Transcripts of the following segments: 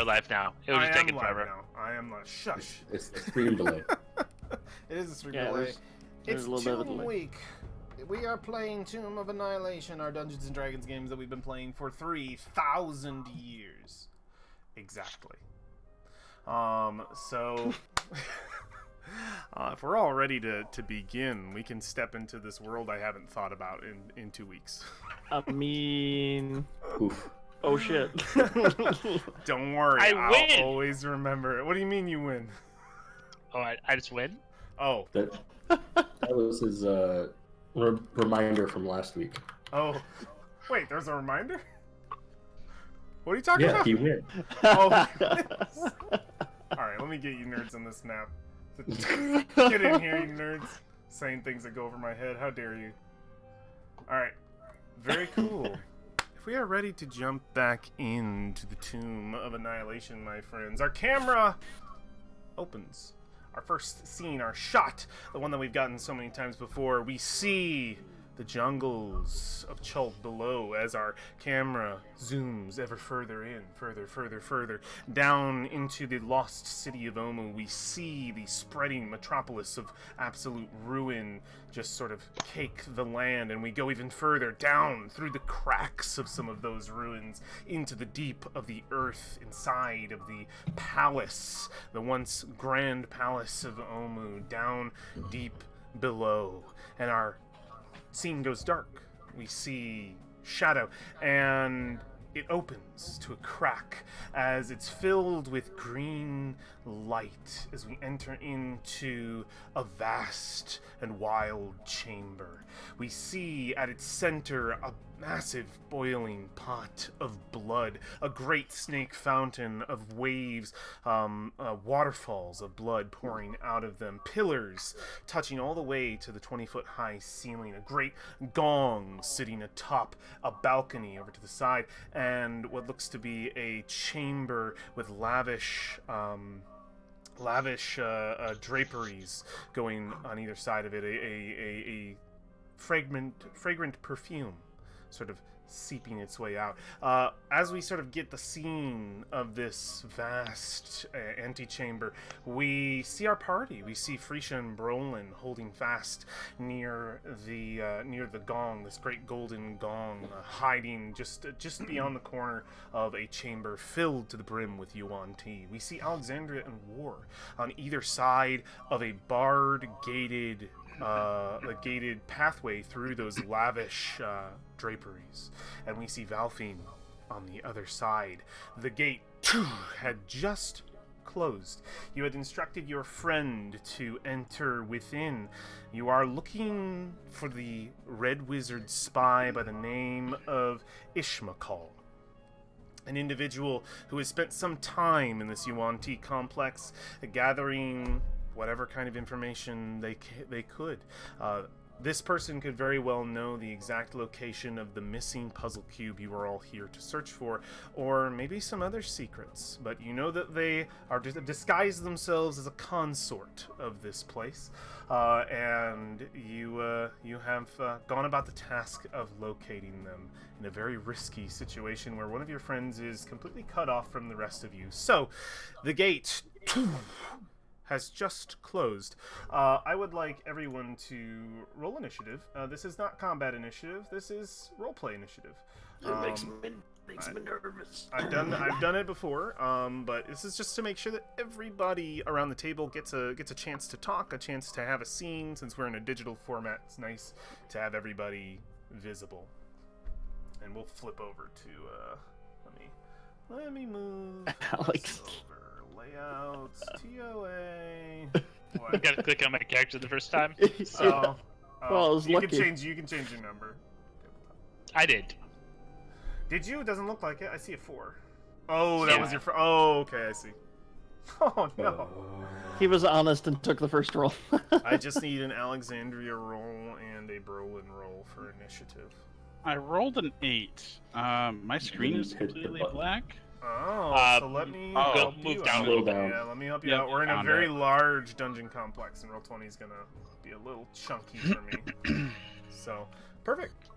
live now. It was just taking forever. Now. I am live. Shush. It's the stream delay. It is a stream delay. There's a little bit of a delay. Week. We are playing Tomb of Annihilation, our Dungeons and Dragons games that we've been playing for 3,000 years. Exactly. So if we're all ready to begin, we can step into this world I haven't thought about in 2 weeks. I mean... Oof. Oh shit. Don't worry, I win. I'll always remember it. What do you mean you win? Oh, I just win? Oh. That was his reminder from last week. Oh. Wait, there's a reminder? What are you talking about? Yeah, he win. Oh. Alright, let me get you nerds on this map. Get in here, you nerds. Saying things that go over my head. How dare you? Alright. Very cool. If we are ready to jump back into the Tomb of Annihilation, my friends, our camera opens. Our first scene, our shot, the one that we've gotten so many times before, we see the jungles of Chult below as our camera zooms ever further in, further, down into the lost city of Omu. We see the spreading metropolis of absolute ruin just sort of cake the land, and we go even further down through the cracks of some of those ruins into the deep of the earth inside of the palace, the once grand palace of Omu, down deep below. And our scene goes dark. We see shadow, and it opens to a crack as it's filled with green light as we enter into a vast and wild chamber. We see at its center a massive boiling pot of blood, a great snake fountain of waves, waterfalls of blood pouring out of them, pillars touching all the way to the 20-foot high ceiling, a great gong sitting atop a balcony over to the side, and what looks to be a chamber with lavish draperies going on either side of it, a fragrant perfume sort of seeping its way out. As we sort of get the scene of this vast antechamber, we see our party. We see Frisha and Brolin holding fast near the gong, this great golden gong, hiding just beyond the corner of a chamber filled to the brim with yuan tea. We see Alexandria and War on either side of a barred gated pathway through those lavish draperies, and we see Valfine on the other side. The gate had just closed. You had instructed your friend to enter within. You are looking for the red wizard spy by the name of Ishmakal, an individual who has spent some time in this yuan tea complex gathering whatever kind of information they could. This person could very well know the exact location of the missing puzzle cube you are all here to search for, or maybe some other secrets. But you know that they are disguised themselves as a consort of this place, and you have gone about the task of locating them in a very risky situation where one of your friends is completely cut off from the rest of you. So, the gate has just closed. I would like everyone to roll initiative. This is not combat initiative. This is roleplay initiative. It makes me nervous. I've done it before, but this is just to make sure that everybody around the table gets a chance to talk, a chance to have a scene. Since we're in a digital format, it's nice to have everybody visible. And we'll flip over to let me move Alex. over. Layouts, TOA. I gotta click on my character the first time. So, Well, I was you lucky. can change your number. I did. Did you? It doesn't look like it. I see a 4. Oh, that was your. Oh, okay, I see. Oh no. He was honest and took the first roll. I just need an Alexandria roll and a Brolin roll for initiative. I rolled an 8. My screen is completely black. Oh, so let me help move you down out. a little bit. Yeah, let me help you Yep, out. We're in a found very it. large dungeon complex, and Roll20 is gonna be a little chunky for me. So, perfect.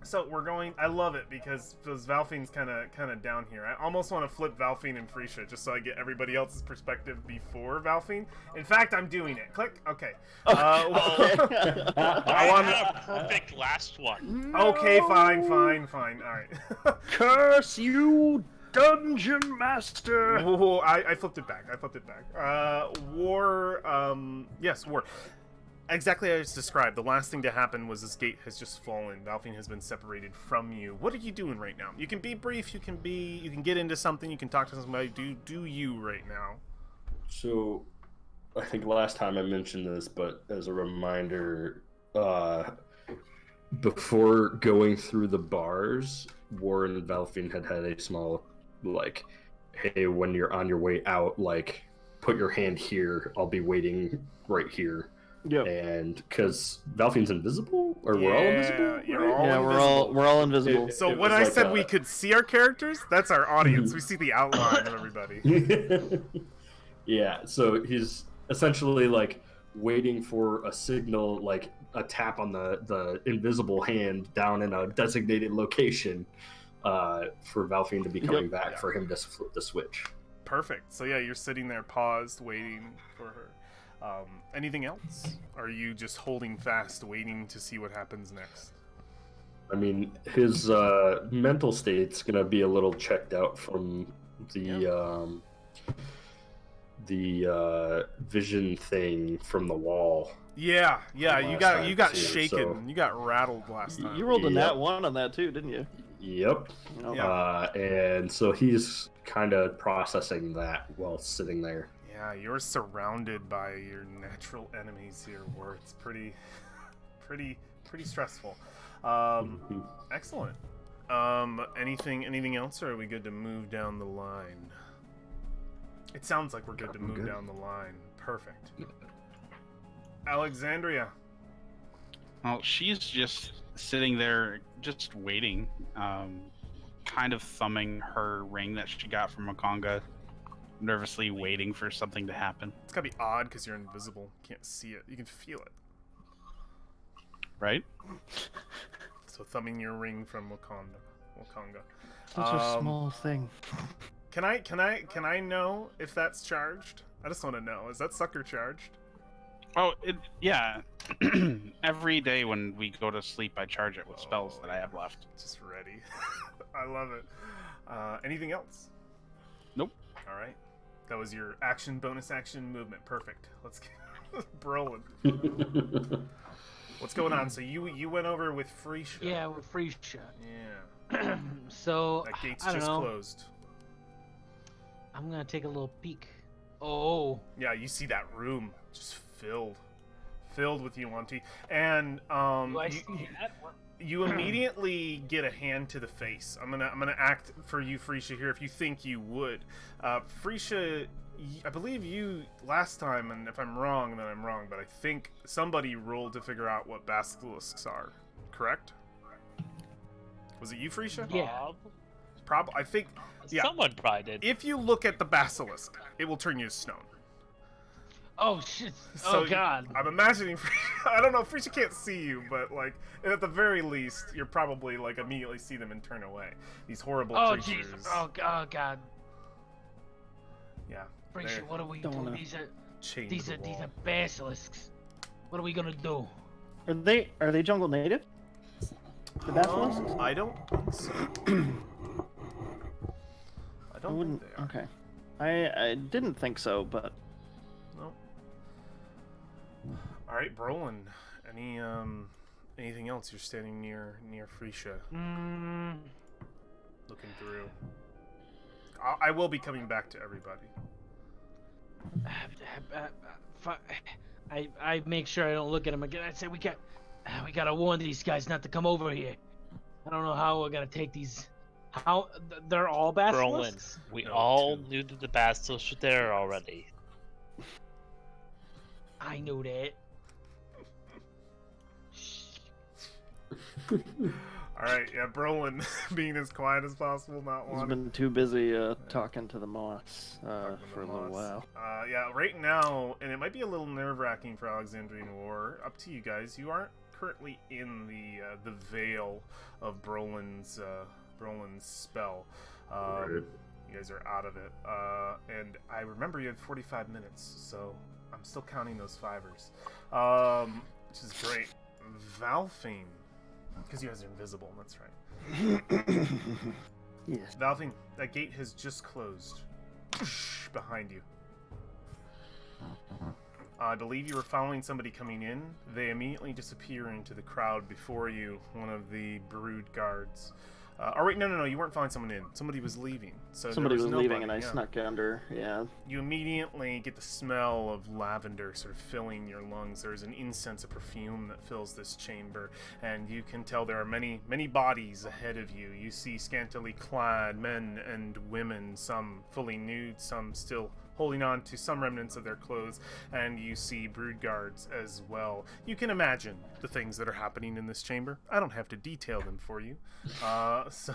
So we're going. I love it because Valfien's kind of down here. I almost want to flip Valfien and Freesia just so I get everybody else's perspective before Valfien. In fact, I'm doing it. Click. Okay. I I want. had a perfect last one. Okay, fine. All right. Curse you, Dungeon Master! Whoa, I flipped it back. War. Yes, war. Exactly as described. The last thing to happen was this gate has just fallen. Valfien has been separated from you. What are you doing right now? You can be brief. You can get into something. You can talk to somebody. Do you right now? So, I think last time I mentioned this, but as a reminder, before going through the bars, Warren and Valfien had a small, like, hey, when you're on your way out, like, put your hand here. I'll be waiting right here. Yep. And because Valfien's invisible, or we're all invisible, you're right? all Yeah, invisible. we're all invisible. So It when was I like said a- we could see our characters, that's our audience. We see the outline of everybody. Yeah, so he's essentially like waiting for a signal, like a tap on the invisible hand down in a designated location for Valfien to be coming back, for him to flip the switch. Perfect. So yeah, you're sitting there paused, waiting for her. Anything else? Are you just holding fast, waiting to see what happens next? I mean, his mental state's gonna be a little checked out from the vision thing from the wall. Yeah, Last you time got too, shaken, so- you got rattled last time. You rolled a Yep. nat 1 on that too, didn't you? Yep. Oh. Yeah. And so he's kind of processing that while sitting there. Yeah, you're surrounded by your natural enemies here, War. It's pretty stressful. Excellent. Anything else, or are we good to move down the line? It sounds like we're good to I'm move good. down the line. Perfect. Alexandria. Well, she's just sitting there, just waiting, kind of thumbing her ring that she got from Makonga, nervously waiting for something to happen. It's gotta be odd because you're invisible. You can't see it. You can feel it. Right? So thumbing your ring from Wakanda. Such a small thing. Can I know if that's charged? I just want to know. Is that sucker charged? Oh, yeah. Every day when we go to sleep, I charge it with spells that I have left. Just ready. I love it. Anything else? Nope. All right. That was your bonus action movement. Perfect. Let's get Brolin. What's going on? So you went over with Freesia. Yeah, with Freesia. Yeah. So That gate's I don't just know. closed. I'm gonna take a little peek. Oh, Yeah, you see that room just filled with Yuanti, and do I you, see that? What? you immediately get a hand to the face. I'm gonna act for you, Freesia, here if you think you would. Freesia, I believe you last time, and if I'm wrong, then I'm wrong. But I think somebody rolled to figure out what basilisks are. Correct? Was it you, Freesia? Yeah. I think. Yeah. Someone probably did. If you look at the basilisk, it will turn you to stone. Oh shit! So Oh god! I'm imagining. I don't know. Freesia can't see you, but like at the very least, you're probably like immediately see them and turn away. These horrible Oh creatures. jeez! Oh god! Yeah. Freesia, they're what are we Don't doing? wanna- chained These to are the these wall. are basilisks. What are we gonna do? Are they jungle native? The basilisks? I don't think so. I I don't wouldn't. think they are. Okay. I didn't think so, but No. All right, Brolin. Anything else? You're standing near Freesia, looking through. I will be coming back to everybody. I make sure I don't look at him again. I say we gotta warn these guys not to come over here. I don't know how we're gonna take these. How they're all Brolin, basilisks? we No, all two. knew that the basilisks were there already. I knew that. All right, yeah, Brolin being as quiet as possible, not he's wanting. been too busy talking to the moss Talking to for a the little moss. while. Yeah, right now, and it might be a little nerve-wracking for Alexandrian War. Up to you guys. You aren't currently in the veil of Brolin's spell. Right. You guys are out of it, and I remember you had 45 minutes, so I'm still counting those fivers, which is great. Valfine, because you guys are invisible. That's right. Yes. Valfine, that gate has just closed behind you. I believe you were following somebody coming in. They immediately disappear into the crowd before you, one of the brood guards. Oh wait, no, you weren't following someone in. Somebody was leaving. So Somebody there was nobody, leaving and I yeah. snuck under, yeah. You immediately get the smell of lavender sort of filling your lungs. There's an incense, a perfume that fills this chamber, and you can tell there are many, many bodies ahead of you. You see scantily clad men and women, some fully nude, some still holding on to some remnants of their clothes, and you see brood guards as well. You can imagine the things that are happening in this chamber. I don't have to detail them for you. So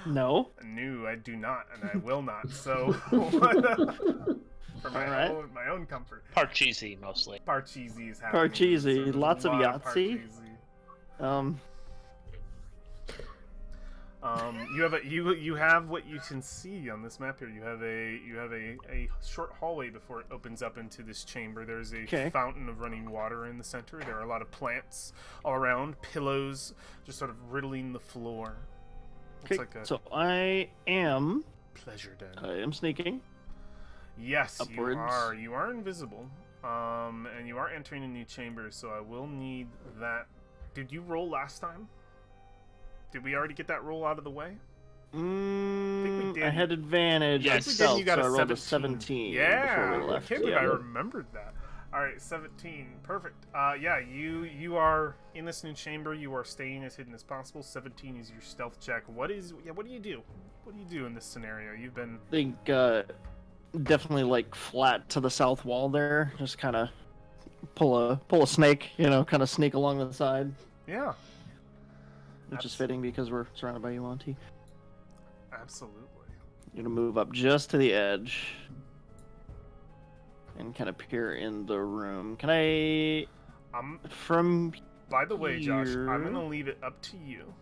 No? no, I do not, and I will not. So for my Alright. my own comfort. Parcheesi, mostly. Parcheesi is happening. Parcheesi, So there's a lots of lot Yahtzee. Parcheesi. You have what you can see on this map here. You have a short hallway before it opens up into this chamber. There's a fountain of running water in the center. There are a lot of plants all around, pillows just sort of riddling the floor. It's Okay, like a so I am pleasure den. I am sneaking. Yes, Upwards. you are. You are invisible, and you are entering a new chamber. So I will need that. Did you roll last time? Did we already get that roll out of the way? I think we did. I had advantage. Yes. I I think we did, stealth, You got so a I rolled a 17. 17 Yeah, before we left. okay, but yeah. I remembered that. All right, 17, perfect. Yeah, you are in this new chamber. You are staying as hidden as possible. 17 is your stealth check. What do you do? What do you do in this scenario? You've been I think definitely like flat to the south wall there. Just kind of pull a snake, kind of sneak along the side. yeah, Which is fitting because we're surrounded by Yuan-Ti. absolutely. You're gonna move up just to the edge and kind of peer in the room. Can I from By the way, Josh, I'm here? gonna leave it up to you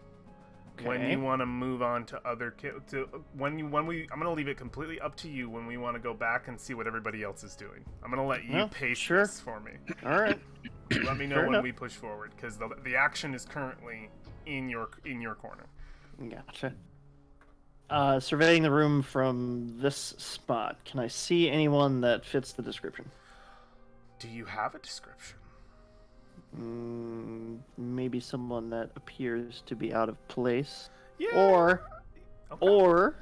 when Okay. you want to move on to other I'm gonna leave it completely up to you when we want to go back and see what everybody else is doing. I'm gonna let you Yeah, pace sure. this for me. All right. Let me know Fair when enough. we push forward, because the action is currently in your corner. Gotcha. Surveying the room from this spot, can I see anyone that fits the description? Do you have a description? Maybe someone that appears to be out of place, Yeah. or Okay.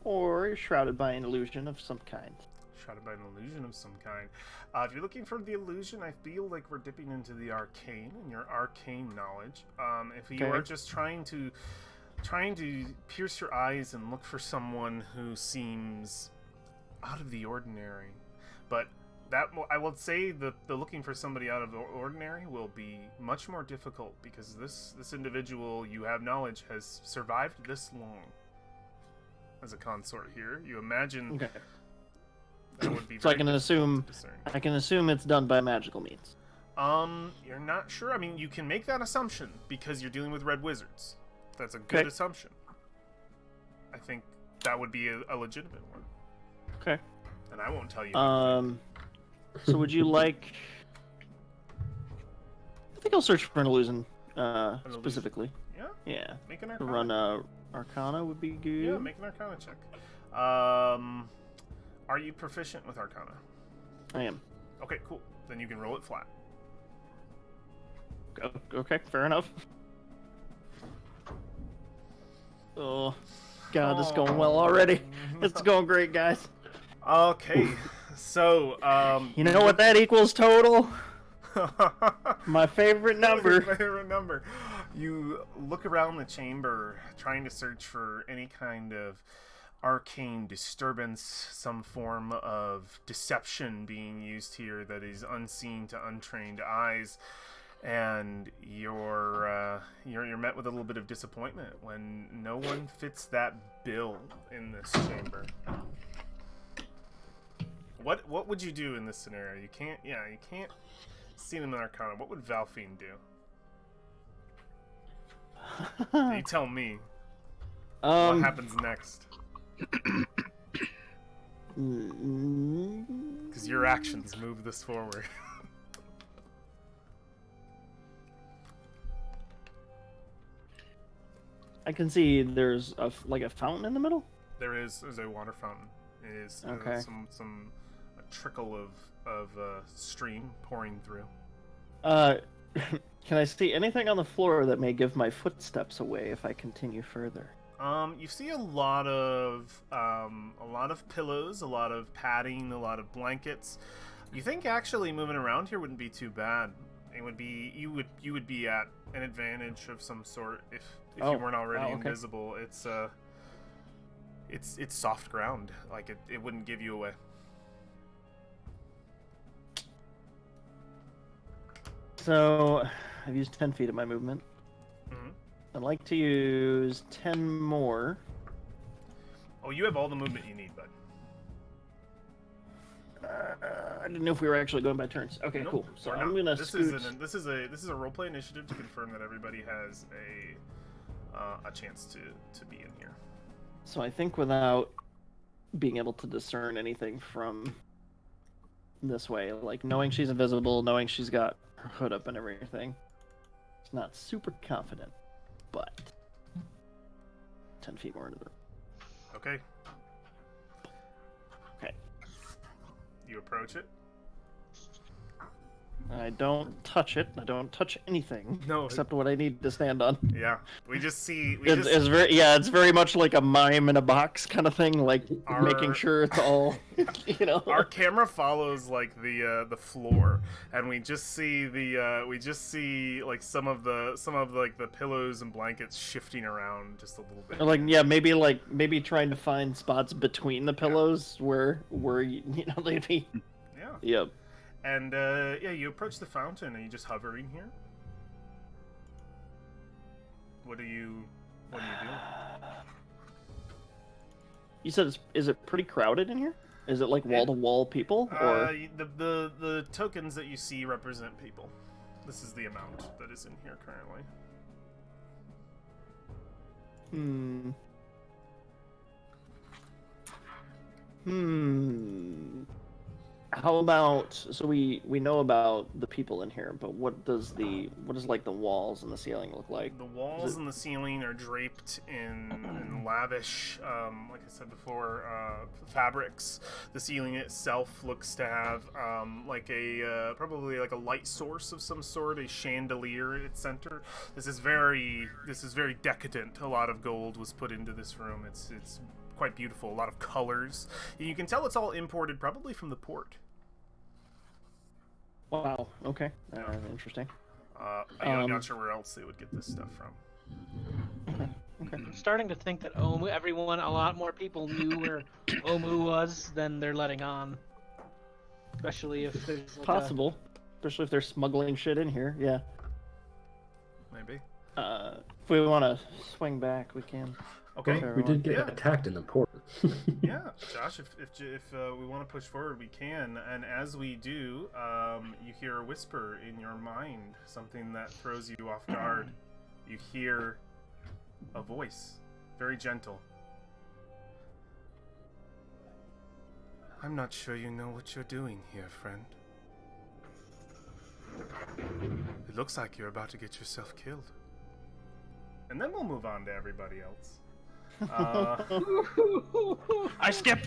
or shrouded by an illusion of some kind. Shrouded by an illusion of some kind. If you're looking for the illusion, I feel like we're dipping into the arcane and your arcane knowledge. If you Okay. are just trying to pierce your eyes and look for someone who seems out of the ordinary, but I will say the looking for somebody out of the ordinary will be much more difficult, because this individual, you have knowledge, has survived this long as a consort here. You imagine Okay. that would be So I very can difficult to discern. it's done by magical means. You're not sure. I mean, you can make that assumption because you're dealing with red wizards. That's a good Okay. assumption. I think that would be a legitimate one, Okay. and I won't tell you. So would you like? I think I'll search for an illusion, illusion. specifically. Yeah, Yeah. make an To arcana. run Arcana would be good. Yeah, make an arcana check. Are you proficient with arcana? I am. Okay, cool. Then you can roll it flat. Okay, fair enough. Oh, God, it's going well already. It's going great, guys. Okay, so You know what that equals total? My favorite number. Your favorite number. You look around the chamber, trying to search for any kind of arcane disturbance, some form of deception being used here that is unseen to untrained eyes, and you're met with a little bit of disappointment when no one fits that bill in this chamber. What would you do in this scenario? You can't see them in Arcana. What would Valfine do? You tell me. What happens next? Because your actions move this forward. I can see there's like a fountain in the middle. There's a water fountain. It is Okay. a trickle of stream pouring through. Can I see anything on the floor that may give my footsteps away if I continue further? You see a lot of pillows, a lot of padding, a lot of blankets. You think actually moving around here wouldn't be too bad. It would be you would be at an advantage of some sort if you weren't already okay. invisible. It's soft ground. Like it wouldn't give you away. So, I've used 10 feet of my movement. Mhm. I'd like to use 10 more. Oh, you have all the movement you need, bud. I didn't know if we were actually going by turns. Okay, Nope, cool. So we're I'm not. gonna This scoot. is a roleplay initiative to confirm that everybody has a chance to be in here. So I think without being able to discern anything from this way, like knowing she's invisible, knowing she's got her hood up and everything, it's not super confident, but 10 feet more into the room. Okay. Okay. You approach it. I don't touch it. I don't touch anything No. except what I need to stand on. Yeah. We just see. It's very much like a mime in a box kind of thing, like making Our- sure it's all, you know. Our camera follows like the floor, and we just see like some of like the pillows and blankets shifting around just a little bit. Or maybe trying to find spots between the pillows where you know they'd be. Yeah. Yep. And you approach the fountain. Are you just hovering here? What are you doing? You said is it pretty crowded in here? Is it like wall to wall people or? The tokens that you see represent people. This is the amount that is in here currently. How about we know about the people in here, but what does like the walls and the ceiling look like? The walls and the ceiling are draped in lavish, like I said before, fabrics. The ceiling itself looks to have like probably like a light source of some sort, a chandelier at its center. This is very decadent. A lot of gold was put into this room. It's quite beautiful. A lot of colors. You can tell it's all imported, probably from the port. Wow. Okay. Interesting. I'm not sure where else they would get this stuff from. Okay. I'm starting to think that a lot more people knew where Omu was than they're letting on. Especially if there's like Possible. Especially if they're smuggling shit in here. Yeah. Maybe. If we want to swing back, we can. Okay. Well, we did get attacked in the port. Yeah, Josh, if we want to push forward, we can. And as we do, you hear a whisper in your mind, something that throws you off guard. You hear a voice, very gentle. I'm not sure you know what you're doing here, friend. It looks like you're about to get yourself killed. And then we'll move on to everybody else. I skip.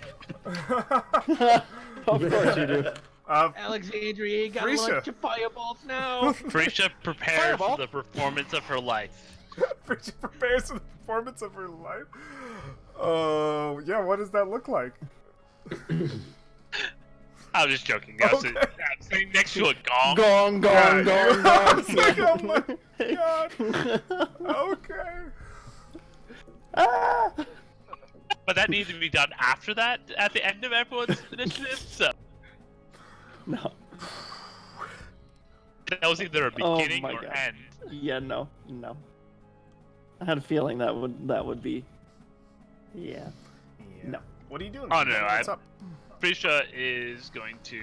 Of course you do. Alexandria, you gotta Frisha. launch your fireballs now. Frisha prepares Fireball. for the performance of her life. She prepares for the performance of her life. Oh, yeah, what does that look like? I was just joking. I was sitting next to a gong. Gong, Yeah, gong, gong, I was like, oh gong. my god. Okay. Ah! But that needs to be done after that, at the end of everyone's initiative. So No. that was either a Oh beginning my or God. end. Yeah, no. I had a feeling that would be. Yeah. Yeah. No. What are you doing? Oh, no, What's up? Frisha is going to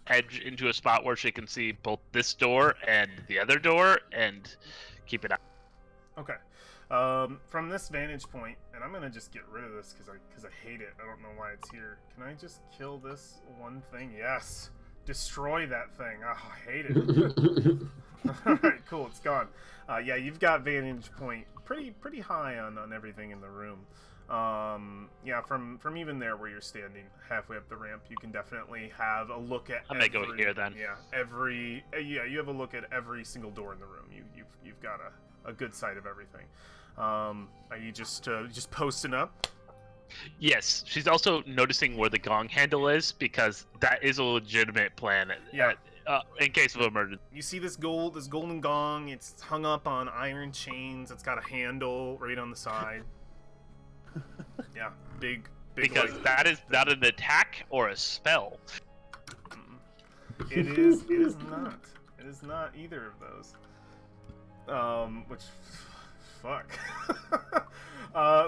edge into a spot where she can see both this door and the other door and keep it out. Okay. From this vantage point, and I'm gonna just get rid of this because I hate it. I don't know why it's here. Can I just kill this one thing? Yes. Destroy that thing. Oh, I hate it. All right, cool. It's gone. Yeah, you've got vantage point pretty high on everything in the room. Yeah, from even there where you're standing, halfway up the ramp, you can definitely have a look at. I may go here then. Yeah, you have a look at every single door in the room. You've got a good sight of everything. Are you just posting up? Yes, she's also noticing where the gong handle is because that is a legitimate plan. Yeah. In case of emergency. You see this golden gong. It's hung up on iron chains. It's got a handle right on the side. Yeah, big. Because like, that is not an attack or a spell. It is not. It is not either of those. Which, fuck.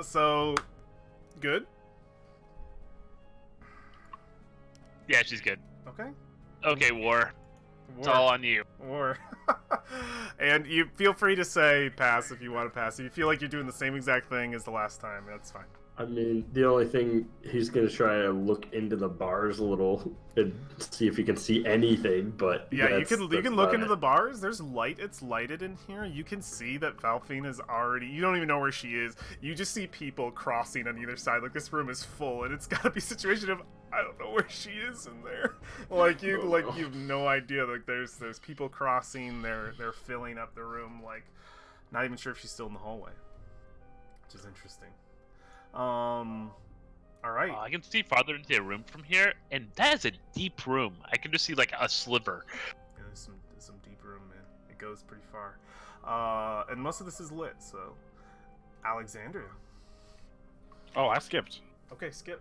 So, good. Yeah, she's good. Okay. Okay, War. It's all on you. War. And you feel free to say pass if you want to pass. If you feel like you're doing the same exact thing as the last time, that's fine. I mean, the only thing, he's going to try to look into the bars a little and see if he can see anything, but... Yeah, you can look into the bars. There's light. It's lighted in here. You can see that Valfine is already... You don't even know where she is. You just see people crossing on either side. Like, this room is full, and it's got to be a situation of, I don't know where she is in there. You have no idea. Like, there's people crossing. They're filling up the room. Like, not even sure if she's still in the hallway, which is interesting. All right. I can see farther into the room from here, and that is a deep room. I can just see like a sliver. Yeah, there's some deep room, man. It goes pretty far. And most of this is lit, so Alexandria. Oh, I skipped. Okay, skip.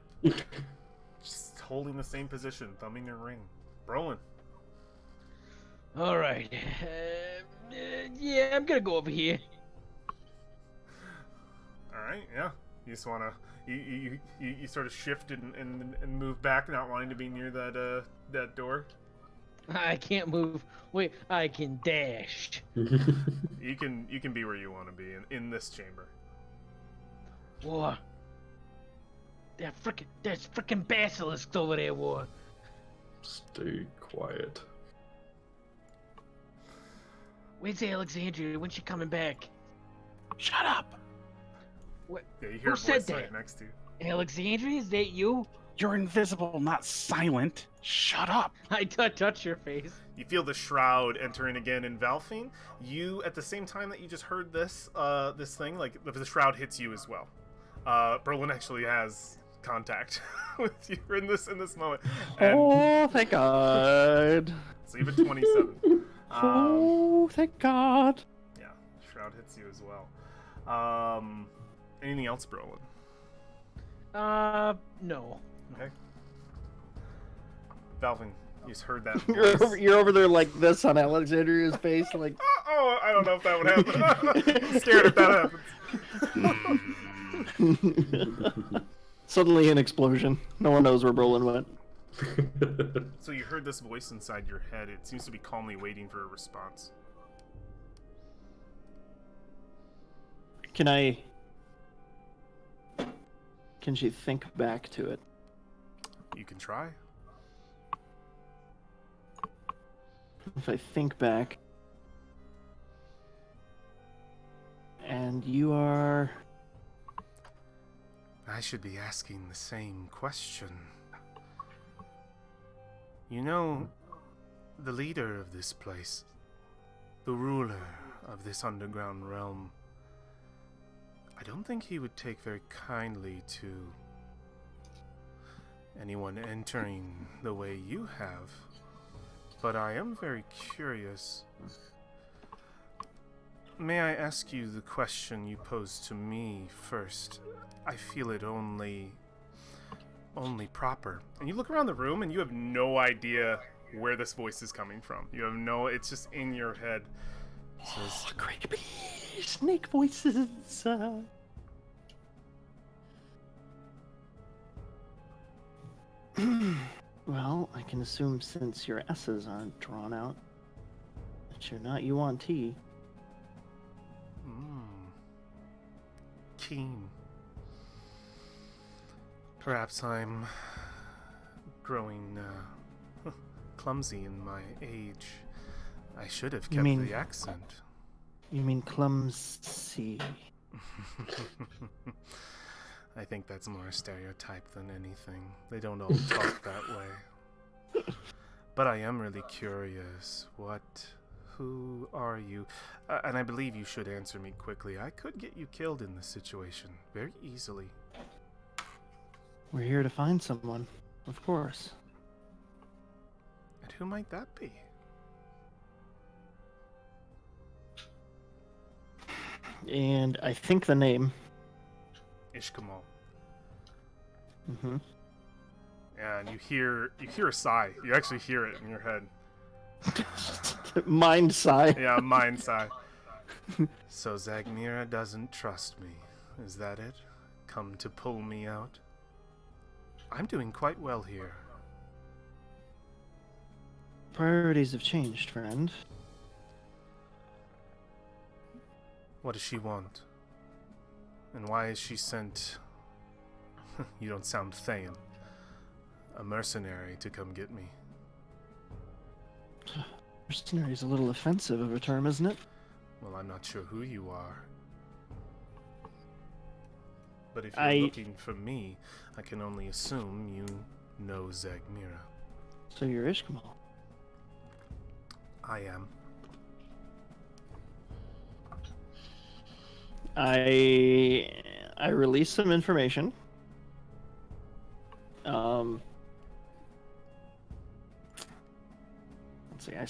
Just holding the same position, thumbing your ring. Brolin. All right. Yeah, I'm gonna go over here. All right, yeah. You just wanna you sort of shift and move back, not wanting to be near that door. I can't move. Wait, I can dash. You can be where you want to be in this chamber. War. There's frickin' basilisks over there, War. Stay quiet. Where's Alexandria? When's she coming back? Shut up! What? Yeah, you hear Who a said voice right that? next to you. Alexandria, is that you? You're invisible, not silent. Shut up. I touch your face. You feel the shroud entering again in Valfine. You, at the same time that you just heard this thing, like the shroud hits you as well. Berlin actually has contact with you in this moment. And Oh, thank God. so you have a 27. Oh, thank God. Yeah, shroud hits you as well. Anything else, Berlin? No. Okay. Valvin, you just heard that voice. You're over there like this on Alexandria's face, like. Oh, I don't know if that would happen. I'm scared if that happens. Suddenly an explosion. No one knows where Brolin went. So you heard this voice inside your head. It seems to be calmly waiting for a response. Can she think back to it? You can try. If I think back, and you are... I should be asking the same question. You know, the leader of this place, the ruler of this underground realm, I don't think he would take very kindly to anyone entering the way you have. But I am very curious. May I ask you the question you posed to me first? I feel it only proper. And you look around the room and you have no idea where this voice is coming from. You have no, it's just in your head. It says, creepy snake voices. Well, I can assume since your S's aren't drawn out, that you're not yuan T. Keen. Perhaps I'm growing clumsy in my age. I should have kept mean- the accent. You mean clumsy? I think that's more a stereotype than anything. They don't all talk that way. But I am really curious. Who are you? And I believe you should answer me quickly. I could get you killed in this situation very easily. We're here to find someone, of course. And who might that be? And I think the name. Ishkamal. Mm-hmm. And you hear a sigh. You actually hear it in your head. Mind sigh. Yeah, mine sigh. So Zagmira doesn't trust me. Is that it? Come to pull me out? I'm doing quite well here. Priorities have changed, friend. What does she want? And why is she sent... You don't sound Thayan. A mercenary to come get me. Mercenary is a little offensive of a term, isn't it? Well, I'm not sure who you are. But if you're I- looking for me, I can only assume you know Zagmira. So you're Ishkamal. I am. I released some information. Let's see. I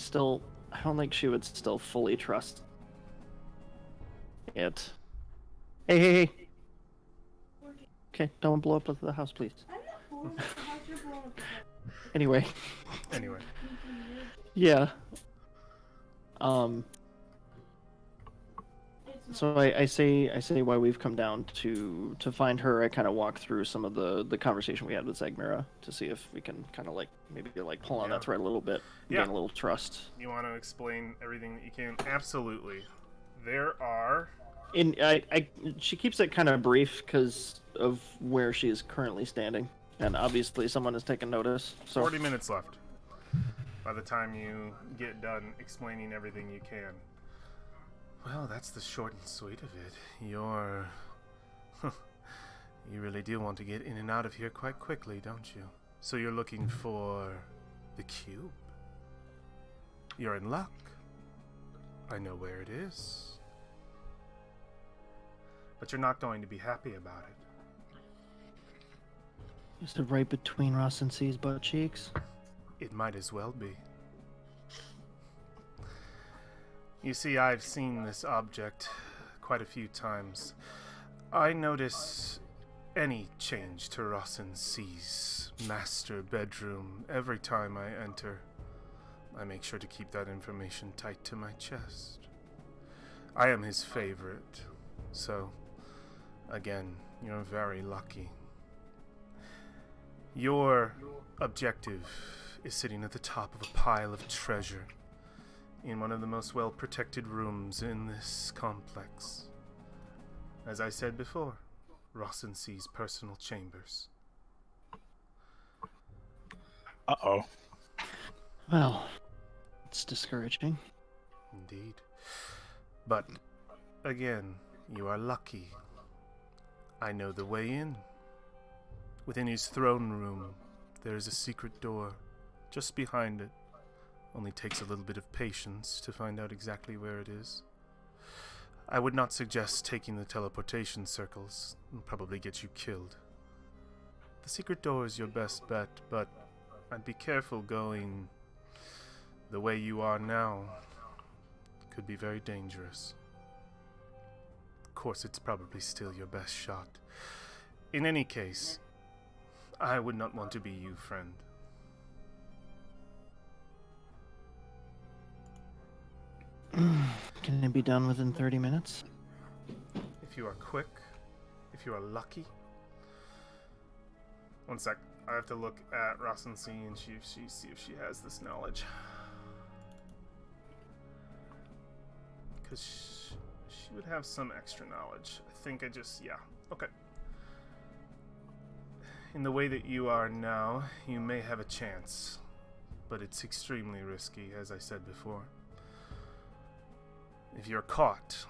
don't think she would still fully trust it. Hey. Okay, don't blow up the house, please. Anyway, Anyway, yeah. So I say why we've come down to find her. I kind of walk through some of the conversation we had with Zagmira to see if we can kind of like maybe like pull on Yeah. that thread a little bit, Yeah. gain a little trust. you want to explain everything that you can? Absolutely. There are... She keeps it kind of brief because of where she is currently standing, and obviously someone has taken notice. So 40 minutes left. By the time you get done explaining everything you can. Well, that's the short and sweet of it. You're... You really do want to get in and out of here quite quickly, don't you? So you're looking for... the cube? You're in luck. I know where it is. But you're not going to be happy about it. is it right between Ross and C's butt cheeks? It might as well be. You see, I've seen this object quite a few times. I notice any change to Rossin C's master bedroom every time I enter. I make sure to keep that information tight to my chest. I am his favorite, so, again, you're very lucky. Your objective is sitting at the top of a pile of treasure in one of the most well-protected rooms in this complex. As I said before, Rossin C's personal chambers. Uh-oh. Well, it's discouraging. Indeed. But, again, you are lucky. I know the way in. Within his throne room, there is a secret door. Just behind it. Only takes a little bit of patience to find out exactly where it is. I would not suggest taking the teleportation circles. It'll probably get you killed. The secret door is your best bet, but I'd be careful going the way you are now. Could be very dangerous. Of course, it's probably still your best shot. In any case, I would not want to be you, friend. Can it be done within 30 minutes? If you are quick, if you are lucky. One sec. I have to look at Ross and see if she has this knowledge. Because she would have some extra knowledge. I think yeah. Okay. In the way that you are now, you may have a chance. But it's extremely risky, as I said before. If you're caught,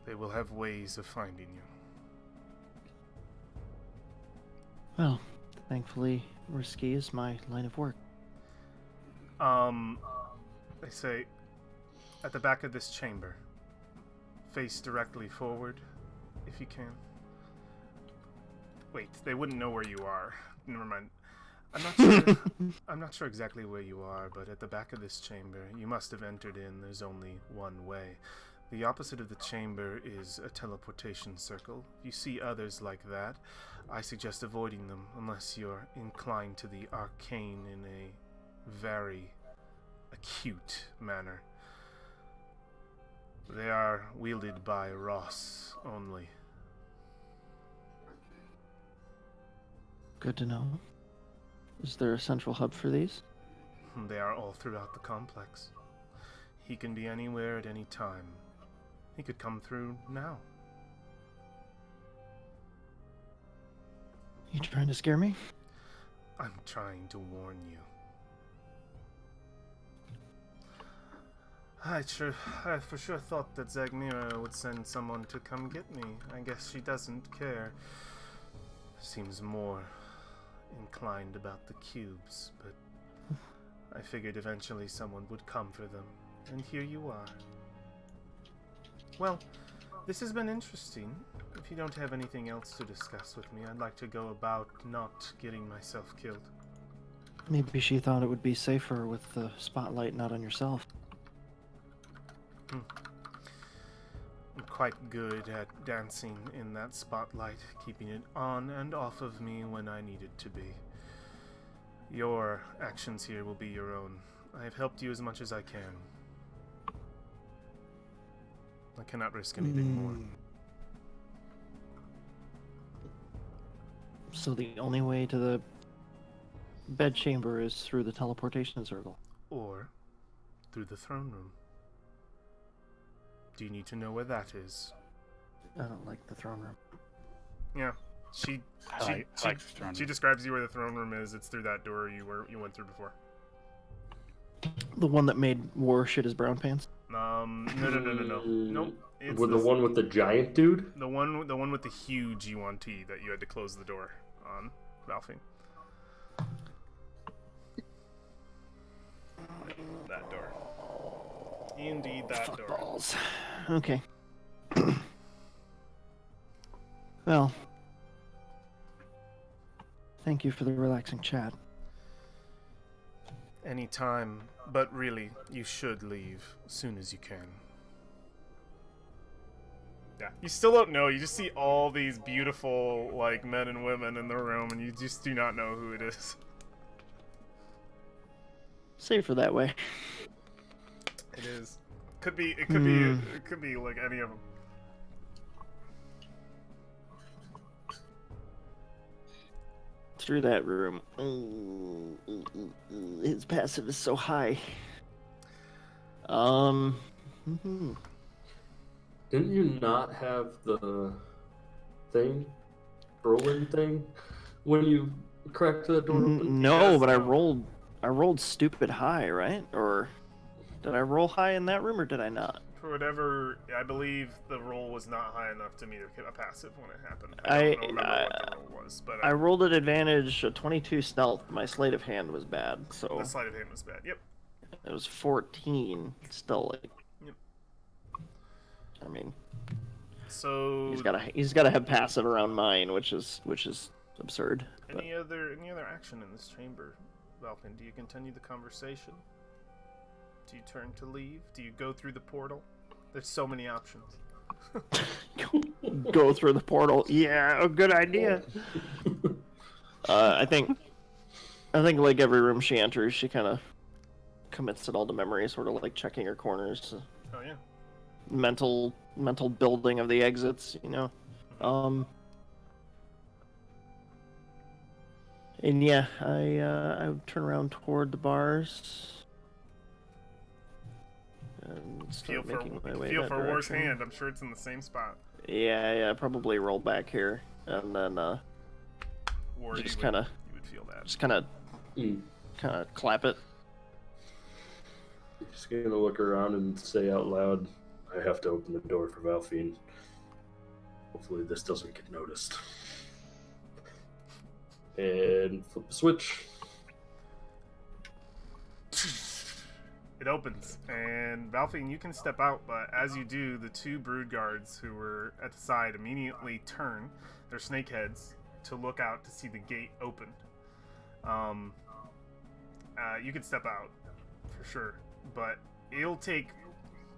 they will have ways of finding you. Well, thankfully, risky is my line of work. They say, at the back of this chamber, face directly forward, if you can. Wait, they wouldn't know where you are. Never mind. I'm not sure. I'm not sure exactly where you are, but at the back of this chamber, you must have entered in. There's only one way. The opposite of the chamber is a teleportation circle. If you see others like that, I suggest avoiding them unless you're inclined to the arcane in a very acute manner. They are wielded by Ross only. Good to know. Is there a central hub for these? They are all throughout the complex. He can be anywhere at any time. He could come through now. You trying to scare me? I'm trying to warn you. I for sure thought that Zagmira would send someone to come get me. I guess she doesn't care. Seems more inclined about the cubes, but I figured eventually someone would come for them. And here you are. Well, this has been interesting. If you don't have anything else to discuss with me, I'd like to go about not getting myself killed. Maybe she thought it would be safer with the spotlight not on yourself. I'm quite good at dancing in that spotlight, keeping it on and off of me when I need it to be. Your actions here will be your own. I have helped you as much as I can. I cannot risk anything more. So the only way to the bedchamber is through the teleportation circle. Or through the throne room. Do you need to know where that is? I don't like the throne room. Yeah. She I like the throne room. describes you where the throne room is. It's through that door you went through before. The one that made War shit his brown pants? No. Nope. It's With the one with the giant dude? The one with the huge UNT that you had to close the door on, Ralphie. That door. Indeed, that Fuck door. balls. Okay. Well, thank you for the relaxing chat. Anytime, but really, you should leave as soon as you can. Yeah, you still don't know. You just see all these beautiful, like, men and women in the room, and you just do not know who it is. Safer that way. It is. Could be. It could be like any of them. Through that room. His passive is so high. Didn't you not have the thing, rolling thing, when you cracked the door open? No, Yes, but no. I rolled stupid high, right? Or did I roll high in that room, or did I not? For whatever, I believe the roll was not high enough to meet a passive when it happened. I don't remember what the roll was, but I rolled at advantage, a 22 stealth. My sleight of hand was bad, so the sleight of hand was bad. Yep. it was 14. Still, like, Yep. I mean, So he's gotta have passive around mine, which is absurd. But any other action in this chamber, Valpin? Do you continue the conversation? Do you turn to leave? Do you go through the portal? There's so many options. go through the portal. Yeah, a good idea. I think like every room she enters, she kind of commits it all to memory, sort of like checking her corners, Oh yeah. mental building of the exits, you know. And yeah, I would turn around toward the bars. And Feel start for making my way feel that for War's direction. hand. I'm sure it's in the same spot. Yeah, probably roll back here, and then War, just you kind of, would feel that. just kind of clap it. Just gonna look around and say out loud, I have to open the door for Valfiend. Hopefully this doesn't get noticed. And flip the switch. It opens, and Valfiend, you can step out, but as you do, the two brood guards who were at the side immediately turn their snake heads to look out to see the gate opened. You can step out, for sure, but it'll take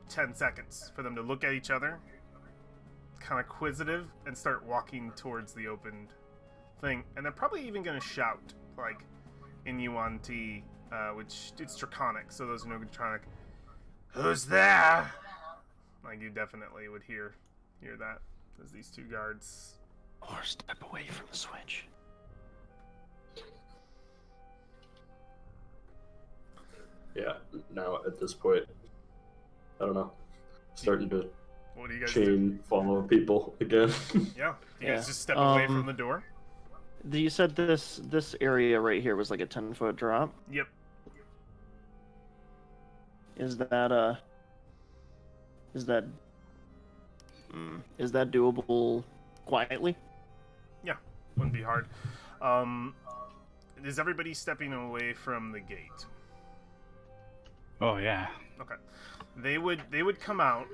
10 seconds for them to look at each other, kind of quizzitive, and start walking towards the opened thing. And they're probably even going to shout, like, in Yuan-Ti, which it's Draconic, so those who know Draconic, who's there? Like, you definitely would hear that, as these two guards... Or step away from the switch. Yeah, now at this point, I don't know, starting to What do you guys do? chain follow people again. Yeah, you Yeah. guys just step away from the door? You said this area right here was like a 10-foot drop. Yep. Is that doable quietly? Yeah, wouldn't be hard. Is everybody stepping away from the gate? Oh yeah. Okay. They would come out,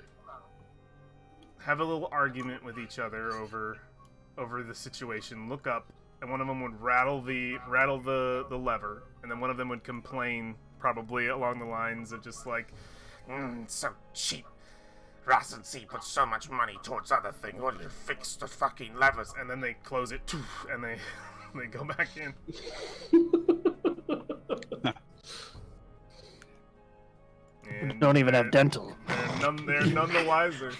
have a little argument with each other over the situation, look up, and one of them would rattle the lever, and then one of them would complain, probably along the lines of just like, So cheap. Ross and C put so much money towards other things. What did you fix the fucking levers? and then they close it, and they go back in. And Don't even have dental. They're none the wiser.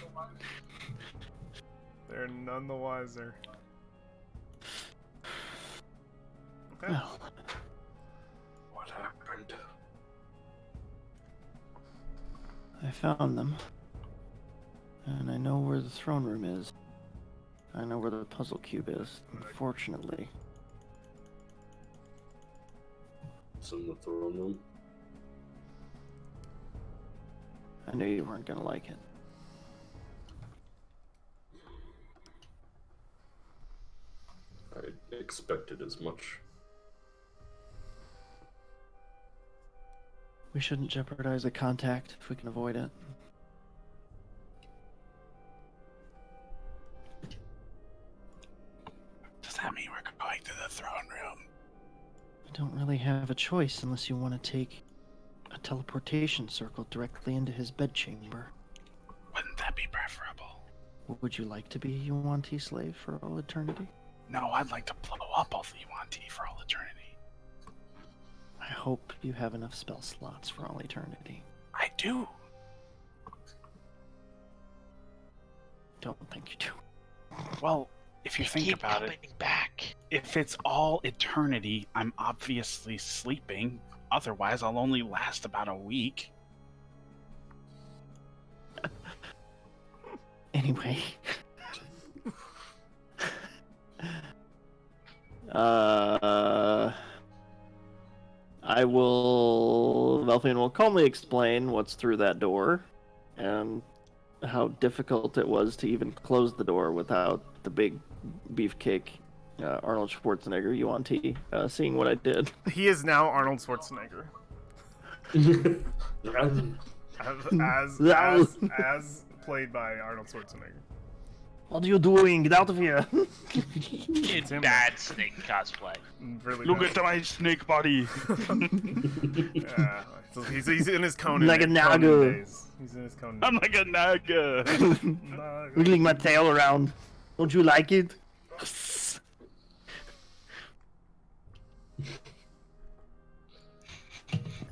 They're none the wiser. Okay. Well, What happened? I found them. And I know where the throne room is. I know where the puzzle cube is, unfortunately. It's in the throne room. I knew you weren't gonna like it. I expected as much. We shouldn't jeopardize a contact if we can avoid it. Does that mean we're going to the throne room? I don't really have a choice unless you want to take a teleportation circle directly into his bedchamber. Wouldn't that be preferable? Would you like to be a Yuan-Ti slave for all eternity? No, I'd like to blow up all the Yuan-Ti for all eternity. I hope you have enough spell slots for all eternity. I do. Don't think you do. Well, if you think Keep about it, coming back. if it's all eternity, I'm obviously sleeping. Otherwise, I'll only last about a week. Anyway. Valfian will calmly explain what's through that door and how difficult it was to even close the door without the big beefcake Arnold Schwarzenegger Yuan-Ti seeing what I did. He is now Arnold Schwarzenegger. as played by Arnold Schwarzenegger. What are you doing? Get out of here! In Tim. bad snake cosplay. Really Look bad. at my snake body. Yeah, so he's in his Conan. Like a Conan naga. days. He's in his Conan. I'm like a naga. Naga. Wiggling my tail around. Don't you like it?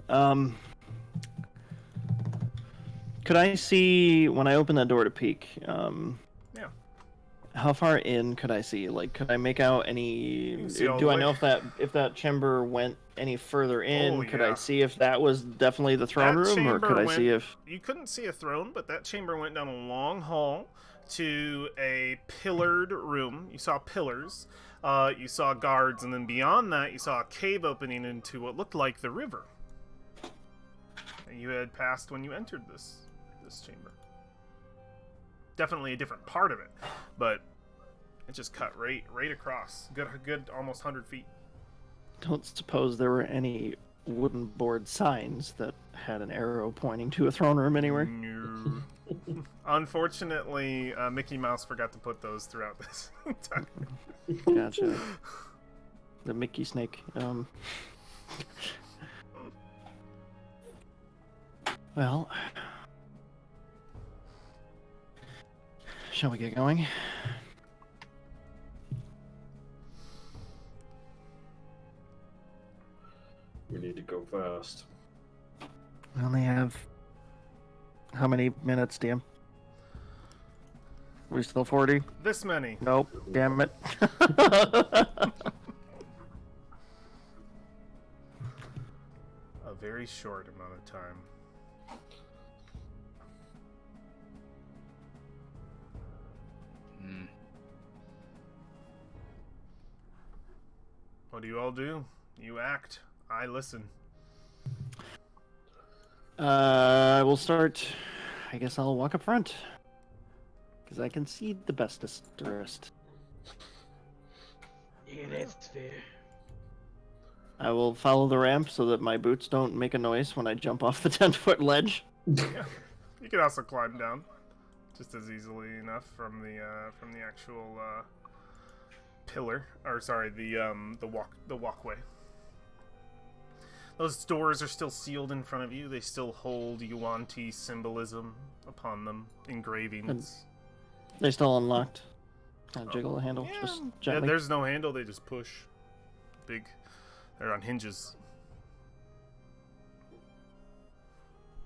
Could I see when I open that door to peek? Yeah. How far in could I see? Like, could I make out any? can see all Do the I way- know if that chamber went any further in? Oh, Could I yeah. see if that was definitely the throne That room, or chamber could I went- see if? You couldn't see a throne, but that chamber went down a long hall to a pillared room. You saw pillars, you saw guards, and then beyond that, you saw a cave opening into what looked like the river that you had passed when you entered this chamber. Definitely a different part of it, but it just cut right across. Good almost 100 feet. Don't suppose there were any wooden board signs that had an arrow pointing to a throne room anywhere? No. Unfortunately, Mickey Mouse forgot to put those throughout this time. Gotcha. The Mickey Snake. Well, shall we get going? We need to go fast. We only have how many minutes, DM? We still 40? This many. Nope. Damn it. A very short amount of time. What do you all do? You act. I listen. We'll start. I guess I'll walk up front. Because I can see the bestest. Yeah, that's fair. I will follow the ramp so that my boots don't make a noise when I jump off the 10-foot ledge. Yeah. You can also climb down just as easily enough from the actual pillar, or sorry, the walkway. Those doors are still sealed in front of you. They still hold Yuan-Ti symbolism upon them, engravings. They still unlocked. Can I jiggle the handle just Yeah, gently? there's no handle. They just push. They're on hinges.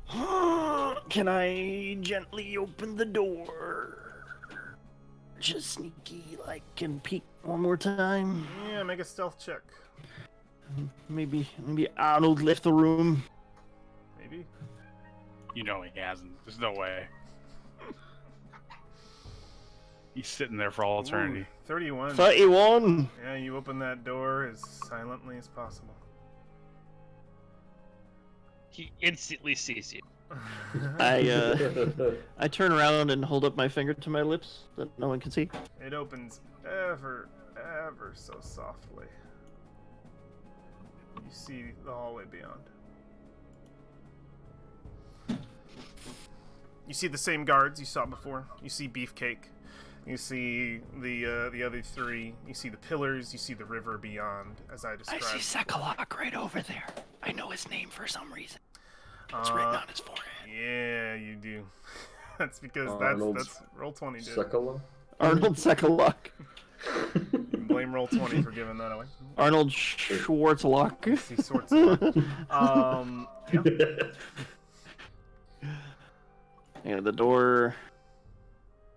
Can I gently open the door? Just sneaky, like, and peek one more time. Yeah, make a stealth check. Maybe Arnold left the room. Maybe. You know he hasn't. There's no way. He's sitting there for all eternity. Ooh, 31. 31. Yeah, you open that door as silently as possible. He instantly sees you. I turn around and hold up my finger to my lips that no one can see. It opens ever so softly. You see the hallway beyond. You see the same guards you saw before. You see Beefcake. You see the other three. You see the pillars. You see the river beyond, as I I described. see Sekalok right over there. I know his name for some reason. It's written on his forehead. Yeah, you do. That's because Arnold's that's roll 20 did. Sekala? Arnold Sekalok. You can blame roll 20 for giving that away. Arnold Schwartzlock. See sorts of yeah. Yeah, the door.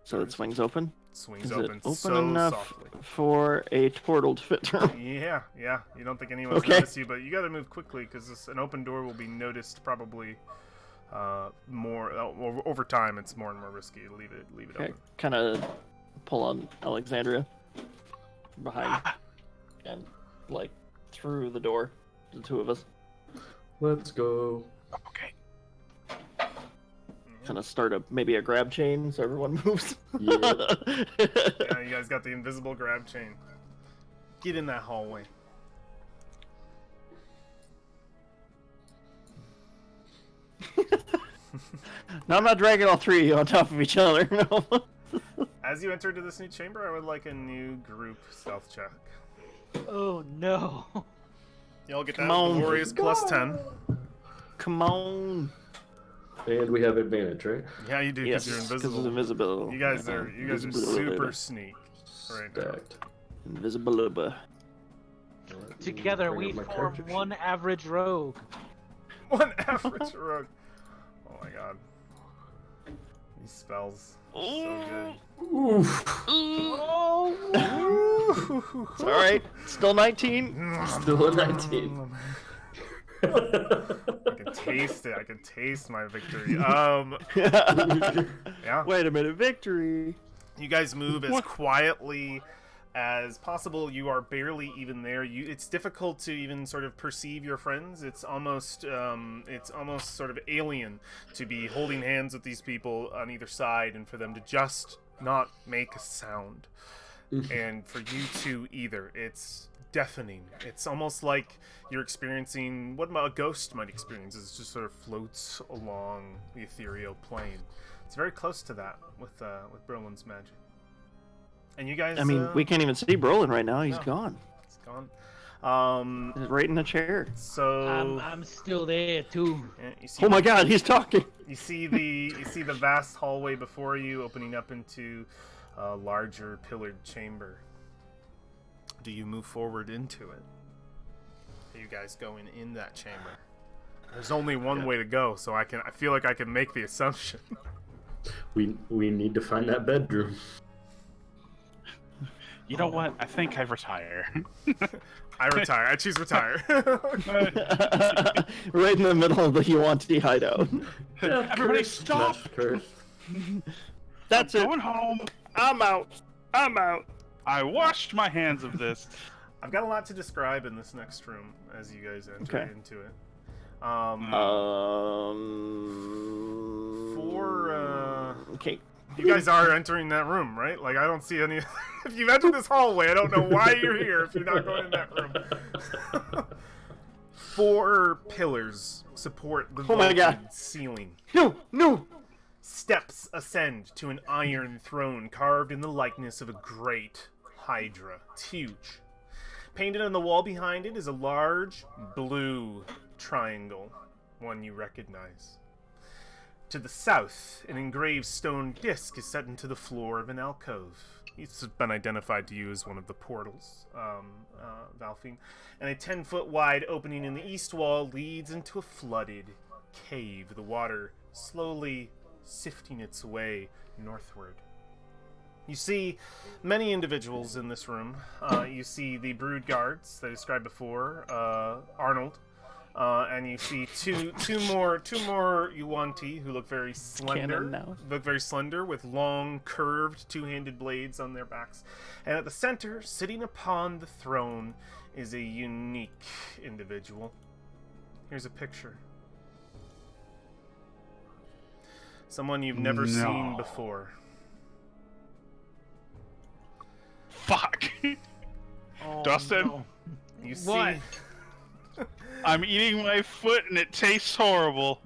So it swings open. Swings Is it open open so enough softly. for a turtle to fit through? Yeah. You don't think anyone's Okay. noticed you, but you got to move quickly because an open door will be noticed probably more over time. It's more and more risky to leave it Okay, open. kind of pull on Alexandria behind and like through the door, the two of us. Let's go. Okay. Kind of start maybe a grab chain so everyone moves. Yeah. Yeah, you guys got the invisible grab chain. Get in that hallway. No, I'm not dragging all three of you on top of each other. No. As you enter into this new chamber, I would like a new group stealth check. Oh no. Y'all get Come that on. glorious plus 10. Come on. And we have advantage, right? Yeah, you do Yes, because you're because invisible. of invisibility. You guys are super sneak right now. Stacked. Invisibility. Together Bring we up my form character sheet. one average rogue. One average rogue. Oh my god. These spells. So Oof. good. It's all right. Still 19. Still a 19. I can taste it. I can taste my victory. Yeah. Wait a minute, victory. You guys move as quietly as possible. You are barely even there. It's difficult to even sort of perceive your friends. It's almost sort of alien to be holding hands with these people on either side and for them to just not make a sound. And for you two either. It's deafening. It's almost like you're experiencing what a ghost might experience. It just sort of floats along the ethereal plane. It's very close to that with Berlin's magic. And you guys... I mean, we can't even see Brolin right now. He's no. gone. It's gone. He's right in the chair. So... I'm still there too. You see Oh my God, he's talking. You see the vast hallway before you opening up into a larger pillared chamber. Do you move forward into it? Are you guys going in that chamber? There's only one way to go, so I feel like I can make the assumption. We need to find that bedroom. You know what? I think I retire. I retire. I choose retire. Right in the middle of the Yuan-Ti hideout. Everybody stop! That's it. Going home. I'm out. I washed my hands of this. I've got a lot to describe in this next room as you guys enter Okay. into it. Okay. You guys are entering that room, right? Like, I don't see any... If you've entered this hallway, I don't know why you're here if you're not going in that room. 4 pillars support the Oh my God. vaulted ceiling. No. Steps ascend to an iron throne carved in the likeness of a great hydra. It's huge. Painted on the wall behind it is a large blue triangle, one you recognize. To the south, an engraved stone disc is set into the floor of an alcove. It's been identified to you as one of the portals, Valfine. And a 10-foot wide opening in the east wall leads into a flooded cave, the water slowly sifting its way northward. You see many individuals in this room. You see the brood guards that I described before, Arnold. And you see two more Yuan-Ti who look very slender. Canon now. Look very slender with long, curved, two-handed blades on their backs. And at the center, sitting upon the throne, is a unique individual. Here's a picture. Someone you've never seen before. Fuck. Oh, Dustin? no. You see... What? I'm eating my foot and it tastes horrible.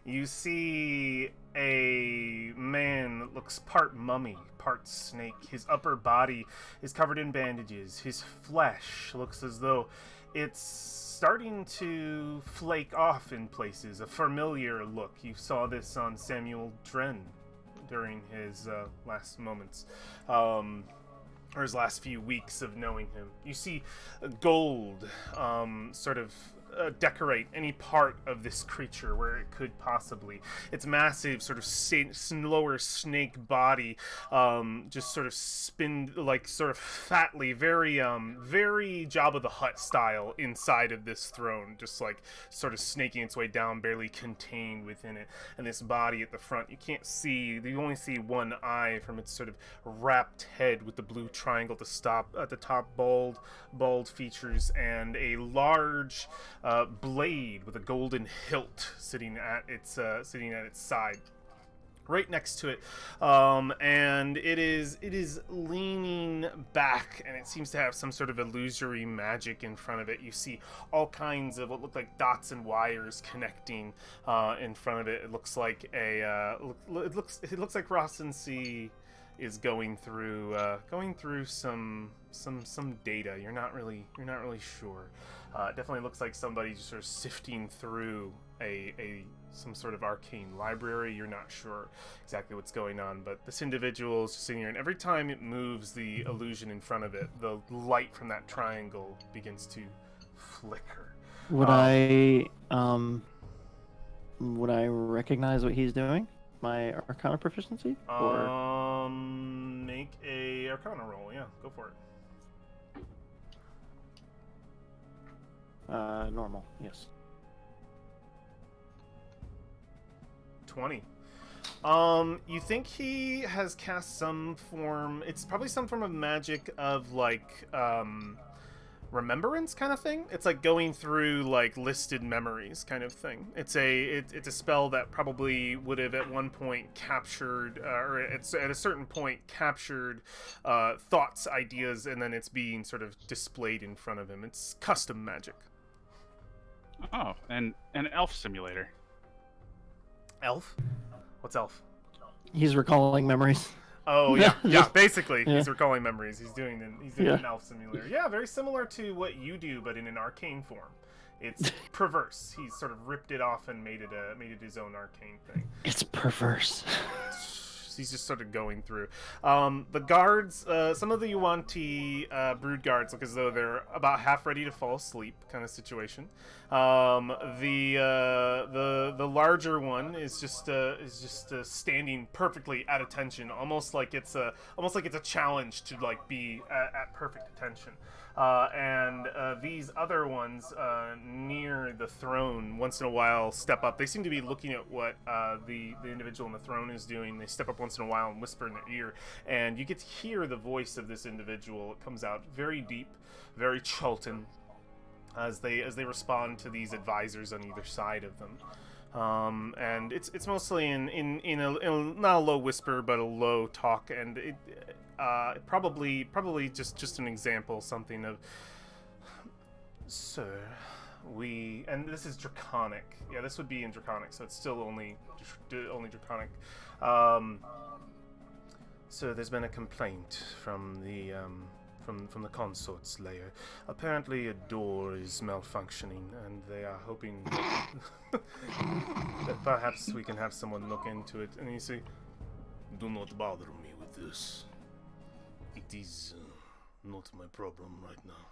You see a man that looks part mummy, part snake. His upper body is covered in bandages. His flesh looks as though it's starting to flake off in places, a familiar look. You saw this on Samuel Dren during his last moments. Or his last few weeks of knowing him. You see gold sort of decorate any part of this creature where it could possibly. Its massive sort of lower snake body just sort of spin, like sort of fatly, very Jabba the Hutt style inside of this throne, just like sort of snaking its way down, barely contained within it. And this body at the front, you can't see, you only see one eye from its sort of wrapped head with the blue triangle to stop at the top, bald features, and a large blade with a golden hilt sitting at its side, right next to it, and it is leaning back, and it seems to have some sort of illusory magic in front of it. You see all kinds of what look like dots and wires connecting in front of it. It looks like it looks like Rossency is going through some data. You're not really sure. It definitely looks like somebody just sort of sifting through some sort of arcane library. You're not sure exactly what's going on, but this individual is just sitting here, and every time it moves the illusion in front of it, the light from that triangle begins to flicker. Would I recognize what he's doing? my Arcana proficiency? Or Make a Arcana roll. Yeah, go for it. normal? Yes. 20. You think he has cast some form? It's probably some form of magic of like remembrance kind of thing. It's like going through like listed memories kind of thing. It's a spell that probably would have at one point captured or at a certain point captured thoughts, ideas, and then it's being sort of displayed in front of him. It's custom magic. Oh, and an elf simulator. Elf? What's elf? He's recalling memories. Oh yeah, yeah. Basically, yeah. he's recalling memories. He's doing an elf simulator. Yeah, very similar to what you do, but in an arcane form. It's perverse. He's sort of ripped it off and made it his own arcane thing. It's perverse. He's just sort of going through. The guards, some of the Yuan-Ti brood guards look as though they're about half ready to fall asleep, kind of situation. The larger one is just standing perfectly at attention, almost like it's a challenge to like be at perfect attention. And these other ones near the throne, once in a while, step up. They seem to be looking at what the individual on the throne is doing. They step up once in a while and whisper in their ear, and you get to hear the voice of this individual. It comes out very deep, very Chultan, as they respond to these advisors on either side of them. And it's mostly in a not a low whisper, but a low talk, and it. Probably just an example, something of, sir, and this is Draconic. Yeah, this would be in Draconic, so it's still only Draconic. So there's been a complaint from the consort's layer. Apparently a door is malfunctioning, and they are hoping that perhaps we can have someone look into it. And you say, do not bother me with this. It is not my problem right now.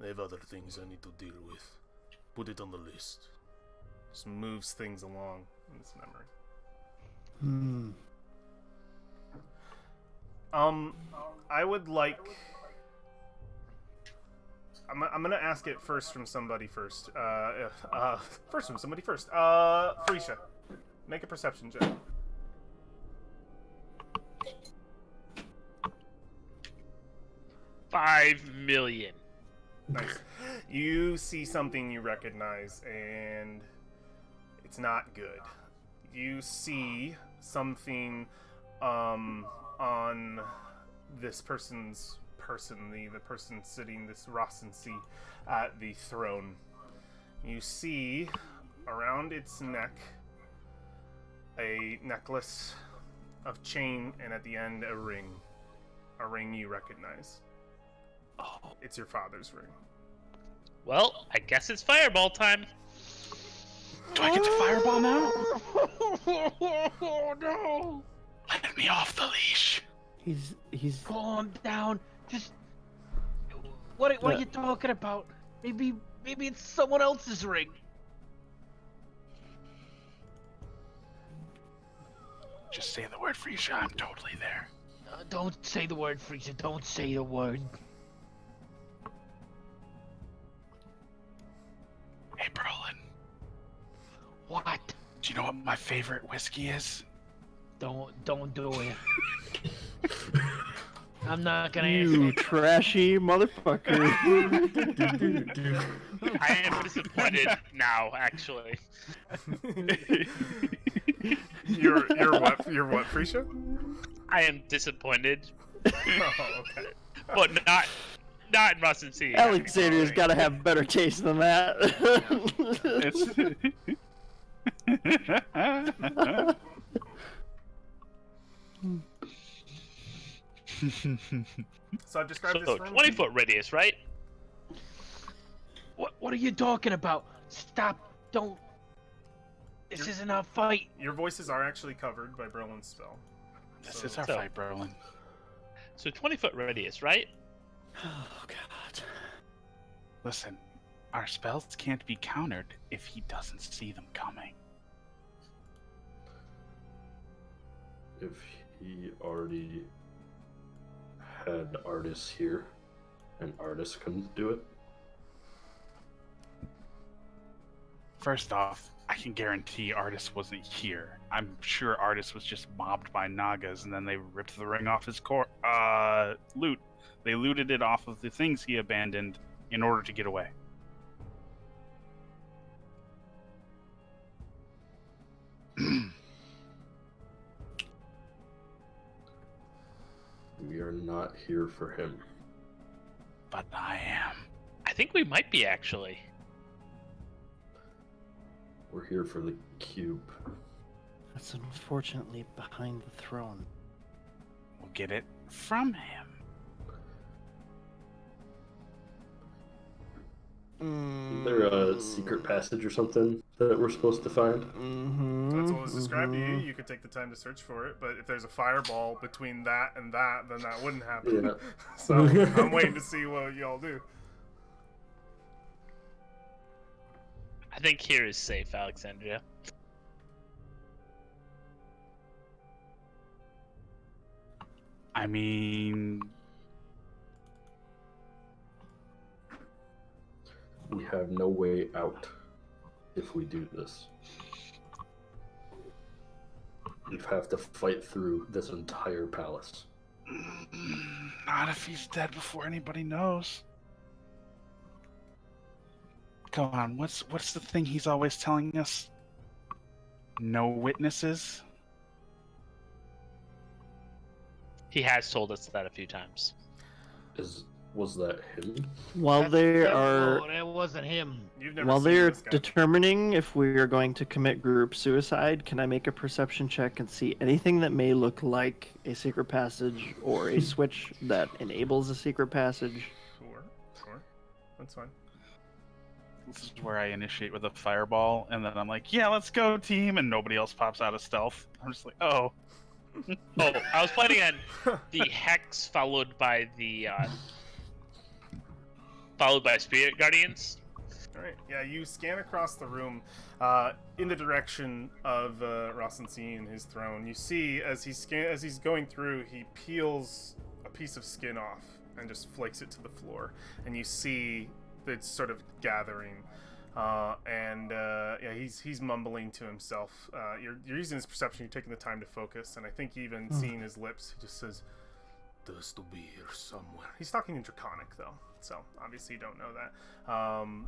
I have other things I need to deal with. Put it on the list. Just moves things along in this memory. I would like... I'm gonna ask it first from somebody first. Felicia, make a perception check. $5 million. Nice. You see something you recognize, and it's not good. You see something on this person's person, the person sitting, this Rossency, at the throne. You see around its neck a necklace of chain, and at the end a ring. A ring you recognize. Oh. It's your father's ring. Well, I guess it's fireball time. Do I get to fireball now? Oh no! Let me off the leash. He's Calm down. Just what are you talking about? Maybe it's someone else's ring. Just say the word, Frisha. I'm totally there. Don't say the word, Frieza. Don't say the word. Hey, Brolin. What? Do you know what my favorite whiskey is? Don't do it. I'm not gonna you answer. trashy motherfucker. I am disappointed now, actually. You're what, Frisha? I am disappointed, Oh, okay. but not in Rust Sea. Alexander's got to have better taste than that. So I've described So this room. 20-foot radius, right? What are you talking about? Stop! Don't. This isn't a fight. Your voices are actually covered by Berlin's spell. This is our So- fight, Brolin. So 20-foot radius, right? Oh god. Listen, our spells can't be countered if he doesn't see them coming. if he already had Artis here and Artis couldn't do it? First off, I can guarantee Artis wasn't here. I'm sure Artis was just mobbed by Nagas, and then they ripped the ring off his loot. They looted it off of the things he abandoned in order to get away. We are not here for him. But I am. I think we might be actually. We're here for the cube. That's unfortunately behind the throne. We'll get it from him. Is there a secret passage or something that we're supposed to find? That's what was described to you. You could take the time to search for it, but if there's a fireball between that and that, then that wouldn't happen. Yeah. So I'm waiting to see what y'all do. I think here is safe, Alexandria. I mean, We have no way out if we do this. We have to fight through this entire palace. not if he's dead before anybody knows. Come on, what's the thing he's always telling us? No witnesses? He has told us that a few times. Was that him? While they are No, that wasn't him. You've never while seen they're this guy. determining if we are going to commit group suicide, can I make a perception check and see anything that may look like a secret passage or a switch that enables a secret passage? Sure. That's fine. This is where I initiate with a fireball, and then I'm like, yeah, let's go, team, and nobody else pops out of stealth. I'm just like, oh. Oh, I was planning on the hex followed by spirit guardians. Alright, yeah, you scan across the room in the direction of Rasensi and his throne. You see, as he's going through, he peels a piece of skin off and just flakes it to the floor. And you see it's sort of gathering. Yeah, he's mumbling to himself. You're using his perception, you're taking the time to focus, and I think even seeing his lips, he just says, "There's to be here somewhere." He's talking in Draconic, though, so obviously you don't know that.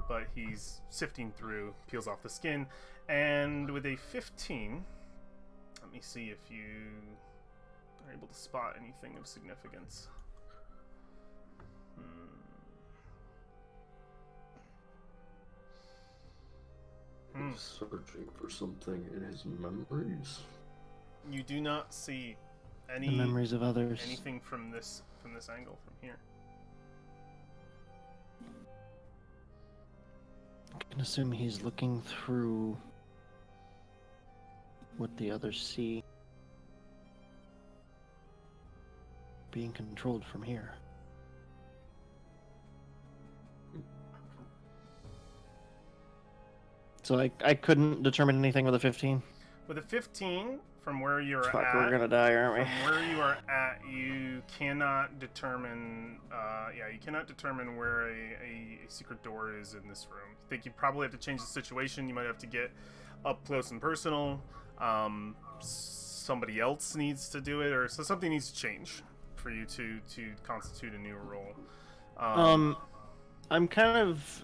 But he's sifting through, peels off the skin, and with a 15, let me see if you are able to spot anything of significance. He's searching for something in his memories. You do not see The memories of others. anything from this angle from here. I can assume he's looking through what the others see. Being controlled from here. So I couldn't determine anything with a 15. With a 15, from where you're Fuck, at, we're gonna die, aren't we? from where you are at, you cannot determine. You cannot determine where a secret door is in this room. I think you probably have to change the situation. You might have to get up close and personal. Somebody else needs to do it, or so something needs to change for you to constitute a new role. I'm kind of.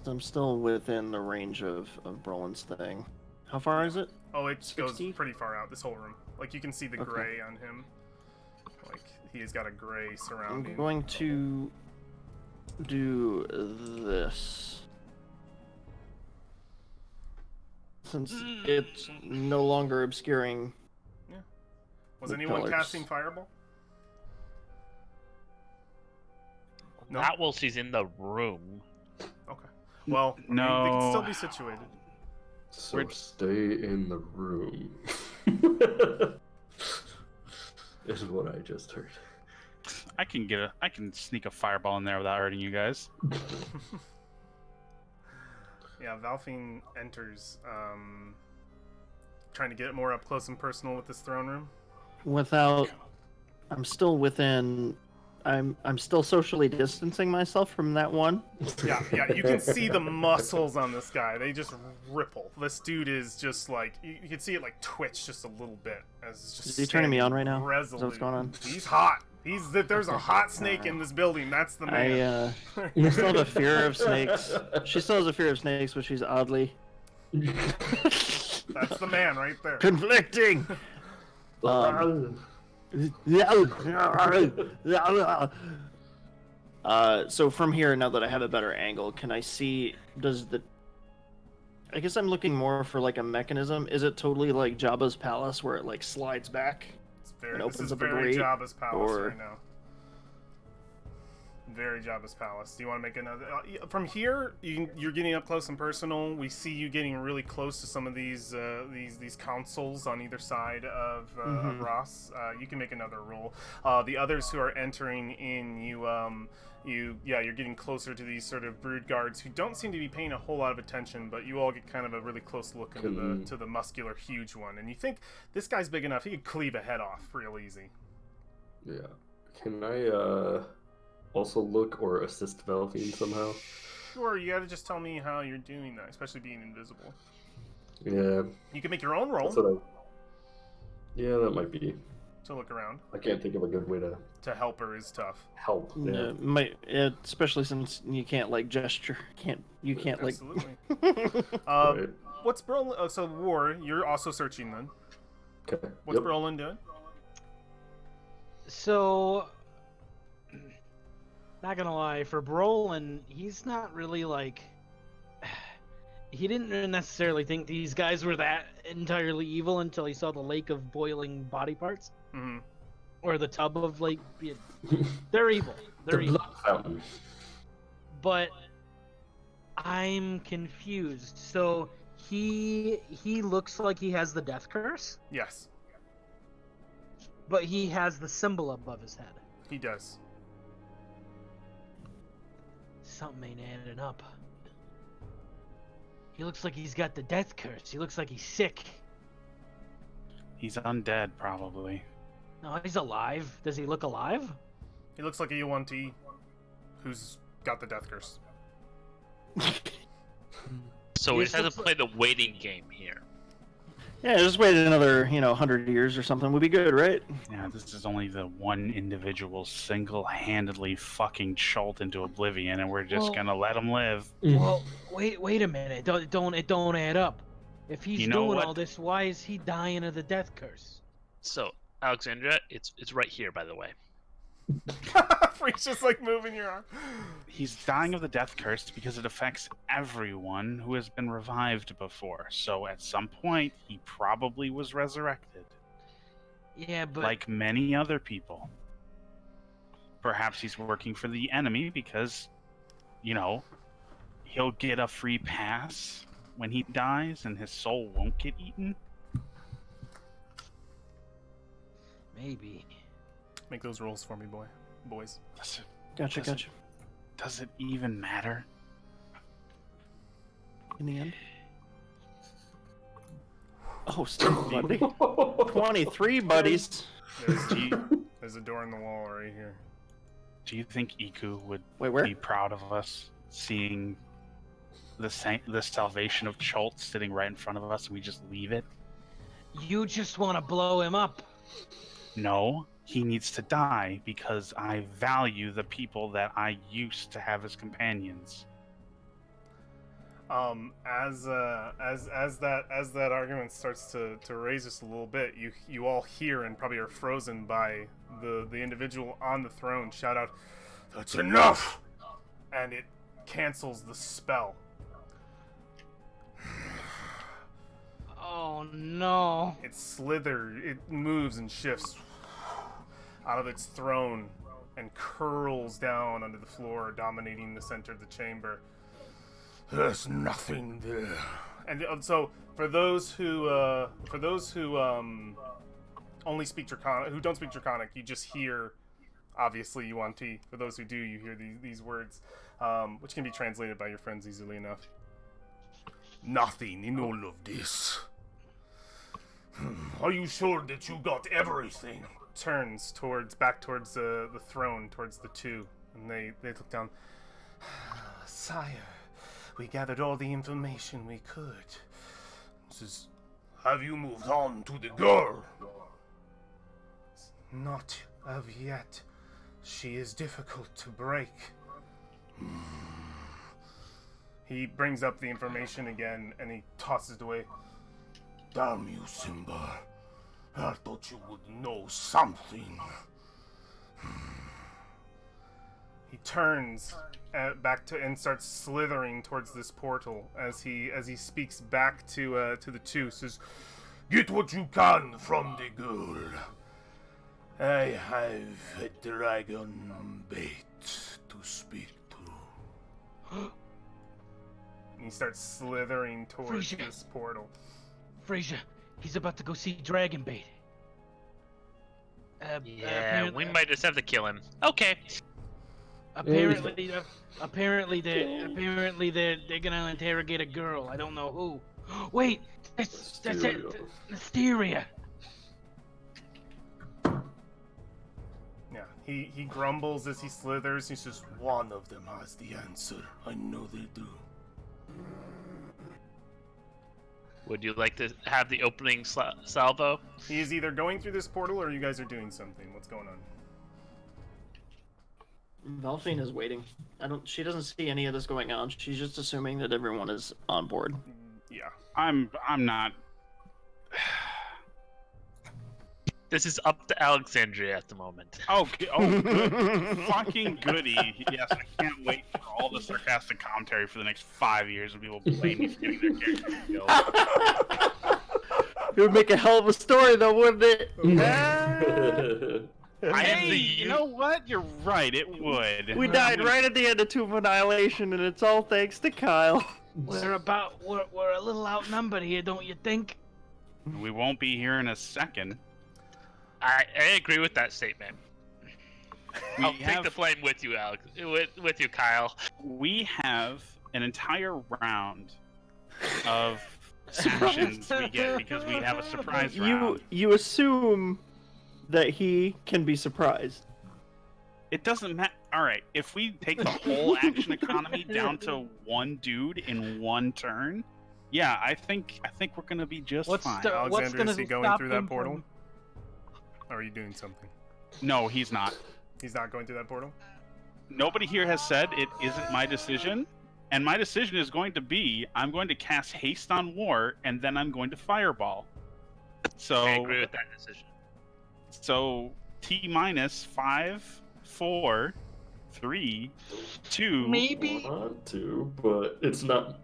I'm still within the range of Brolin's thing. How far is it? Oh, it 60? goes pretty far out. This whole room, like you can see the Okay. gray on him. Like he has got a gray surrounding. I'm going to do this. Since it's no longer obscuring. Was the anyone pillars. casting fireball? No. Not while she's in the room. Okay. Well, I mean, No. they can still be situated. So We're- stay in the room. Is what I just heard. I can sneak a fireball in there without hurting you guys. Yeah, Valfine enters, trying to get more up close and personal with this throne room? Without, I'm still within. I'm still socially distancing myself from that one. Yeah, you can see the muscles on this guy. They just ripple. This dude is just like, you can see it like twitch just a little bit. As it's just Is he turning me on right now? resolute. Is that what's going on? He's hot. There's a hot snake in this building. That's the man. I still have a fear of snakes. She still has a fear of snakes, but she's oddly That's the man right there. conflicting. So from here, now that I have a better angle, can I see, I guess I'm looking more for like a mechanism. Is it totally like Jabba's palace where it like slides back? This is very Jabba's palace right now. Very Jabba's palace. Do you want to make another? From here, you're getting up close and personal. We see you getting really close to some of these consoles on either side of Ross. You can make another roll. The others who are entering in, you're getting closer to these sort of brood guards who don't seem to be paying a whole lot of attention, but you all get kind of a really close look into the muscular, huge one, and you think this guy's big enough he could cleave a head off real easy. Yeah. Can I also look or assist Velveteen somehow? Sure, you gotta just tell me how you're doing that, especially being invisible. Yeah. You can make your own roll Yeah, that might be. to look around. I can't think of a good way to help her is tough. help. Yeah. Especially since you can't like gesture. You can't like. Absolutely. Right. What's Brolin? So War, you're also searching then. Okay. What's Brolin doing? So, not gonna lie, for Brolin, he's not really like. He didn't necessarily think these guys were that entirely evil until he saw the lake of boiling body parts. Mm-hmm. Or the tub of like. They're evil. They're The evil. blood fountain. But I'm confused. So he looks like he has the death curse, Yes, but he has the symbol above his head. he does. Something ain't adding up. He looks like he's got the death curse. He looks like he's sick. He's undead, probably. No, he's alive. Does he look alive? He looks like a Yuan-Ti who's got the death curse. So He we just have to looks play the waiting game here. Yeah, just wait another 100 years or something. We'll be good, right? Yeah, this is only the one individual single-handedly fucking Chult into oblivion, and we're just Well- gonna let him live. Well, wait a minute. It don't add up. If he's You know doing what? all this, why is he dying of the death curse? So Alexandra, it's right here, by the way. Freak's just like moving your arm. He's dying of the death curse because it affects everyone who has been revived before. So at some point, he probably was resurrected, Yeah, but like many other people. Perhaps he's working for the enemy because, he'll get a free pass when he dies and his soul won't get eaten. maybe. Make those rolls for me, boys. Gotcha. Does it even matter? In the end. Oh, still, buddy. 23, buddies. There's a door in the wall right here. Do you think Iku would Wait, where? be proud of us seeing the salvation of Chult sitting right in front of us and we just leave it? You just want to blow him up. No, he needs to die because I value the people that I used to have as companions. As that argument starts to raise just a little bit, you all hear and probably are frozen by the individual on the throne shout out, "That's enough!" And it cancels the spell. Oh no. It moves and shifts out of its throne and curls down onto the floor, dominating the center of the chamber. There's nothing there. And so, for those who only speak Draconic, who don't speak Draconic, you just hear, obviously, Yuan-Ti. For those who do, you hear these words, which can be translated by your friends easily enough. Nothing in all of this. Are you sure that you got everything? Turns back towards the throne, towards the two, and they look down. Sire, we gathered all the information we could. Says, have you moved on to the girl? Not of yet. She is difficult to break. He brings up the information again, and he tosses it away. Damn you, Simba. I thought you would know something. He turns back to and starts slithering towards this portal as he speaks back to the two. Says, Get what you can from the girl. I have a dragon bait to speak to. and he starts slithering towards Frasier. this portal. Frasier, he's about to go see Dragonbait. Yeah, we might just have to kill him. Okay. Apparently they're gonna interrogate a girl. I don't know who. Wait, that's it. Mysteria. Yeah, he grumbles as he slithers. He says, One of them has the answer. I know they do. Would you like to have the opening salvo? he is either going through this portal or you guys are doing something. What's going on? Valfine is waiting. She doesn't see any of this going on. She's just assuming that everyone is on board. Yeah. I'm not. This is up to Alexandria at the moment. Oh, good. Fucking goody. Yes, I can't wait for all the sarcastic commentary for the next 5 years when people blame me for getting their characters killed. It would make a hell of a story, though, wouldn't it? I am Hey, the you know what? You're right, it would. We died right at the end of Tomb of Annihilation, and it's all thanks to Kyle. We're a little outnumbered here, don't you think? We won't be here in a second. I agree with that statement. I'll take have- the blame with you, Alex. With you, Kyle. We have an entire round of actions we get because we have a surprise round. You assume that he can be surprised. It doesn't matter. All right, if we take the whole action economy down to one dude in one turn, yeah, I think we're gonna be just fine. Alexander, is he going through that portal? Or are you doing something? No, he's not. He's not going through that portal? Nobody here has said it isn't my decision, and my decision is going to be I'm going to cast Haste on War, and then I'm going to Fireball. So I agree with that decision. So T minus 5, 4, 3, 2. Maybe. Want to, but it's not.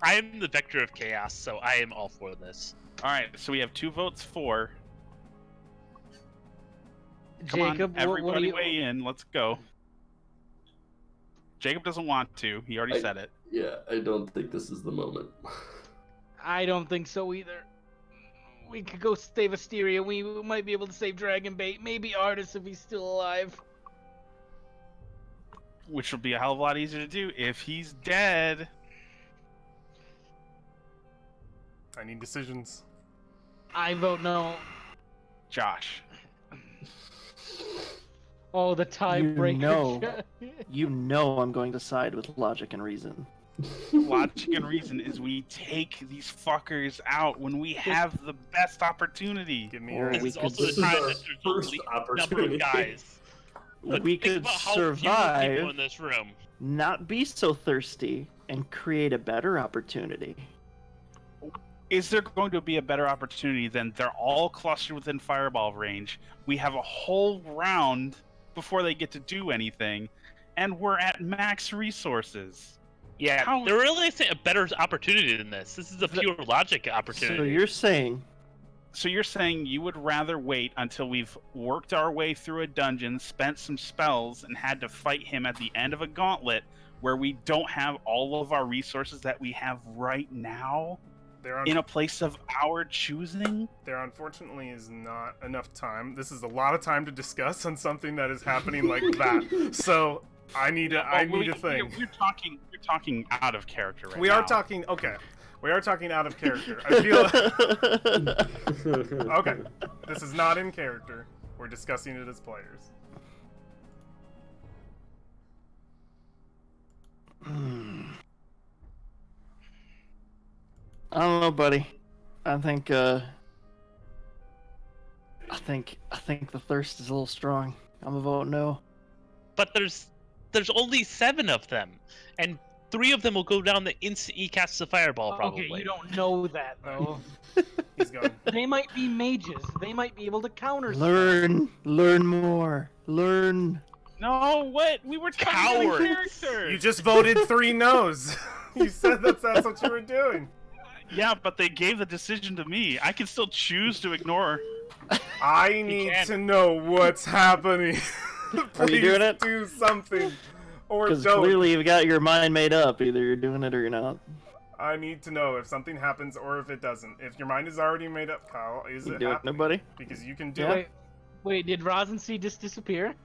I am the vector of chaos, so I am all for this. All right, so we have 2 votes for. Come Jacob, on, everybody weigh in. Let's go. Jacob doesn't want to. He already said it. Yeah, I don't think this is the moment. I don't think so either. We could go save Asteria. We might be able to save Dragonbait. Maybe Artis if he's still alive. Which will be a hell of a lot easier to do if he's dead. I need decisions. I vote no. Josh. Oh, the tiebreaker. You know I'm going to side with logic and reason. Logic and reason is we take these fuckers out when we have the best opportunity. Give me Or your we This is could also the This is time our that there's first only number of opportunity. guys. But We think could about how few people survive, in this room. not be so thirsty, and create a better opportunity. Is there going to be a better opportunity than they're all clustered within fireball range? We have a whole round before they get to do anything, and we're at max resources. Yeah, How- there really isn't a better opportunity than this. This is a pure logic opportunity. So you're saying So you're saying you would rather wait until we've worked our way through a dungeon, spent some spells, and had to fight him at the end of a gauntlet where we don't have all of our resources that we have right now in a place of our choosing? There unfortunately is not enough time. This is a lot of time to discuss on something that is happening like that. So I need a thing. We're talking out of character right now. We are talking. Okay, We are talking out of character. I feel. Okay, this is not in character. We're discussing it as players. I don't know, buddy. I think the thirst is a little strong. I'm a vote no. But there's only 7 of them, and 3 of them will go down the instant he casts a fireball. Probably. Okay, you don't know that though. He's gone. They might be mages. They might be able to counter. Learn more. Learn. No, what? We were talking about characters. You just voted 3 no's. You said that's what you were doing. Yeah, but they gave the decision to me. I can still choose to ignore. I need to know what's happening. Are you doing it? Do something. Or Because don't. clearly you've got your mind made up. Either you're doing it or you're not. I need to know if something happens or if it doesn't. If your mind is already made up, Kyle, is You it doing it, happening? buddy? Because you can do Yeah. it. Wait, did Rosensea just disappear?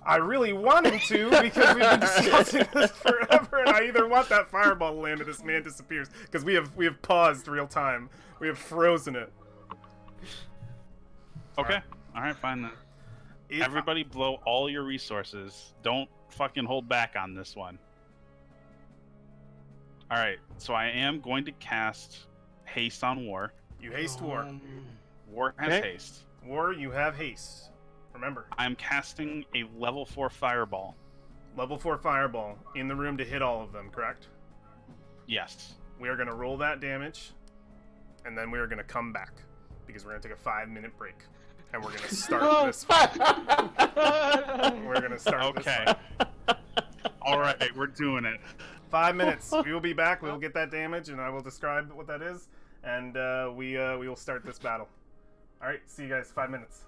I really want him to because we've been discussing this forever, and I either want that fireball to land or this man disappears because we have paused real time. We have frozen it. Okay. All right, fine then. If- Everybody blow all your resources. Don't fucking hold back on this one. All right, so I am going to cast Haste on War. You haste war. War has Okay. haste. War, you have haste. Remember, I'm casting a level 4 fireball. level 4 fireball in the room to hit all of them, correct? Yes. We are going to roll that damage, and then we are going to come back because we're going to take a 5-minute break, and we're going to start this fight. We're going to start this Okay. fight. All right, we're doing it. 5 minutes. We will be back. We will get that damage, and I will describe what that is, and we will start this battle. All right, see you guys. 5 minutes.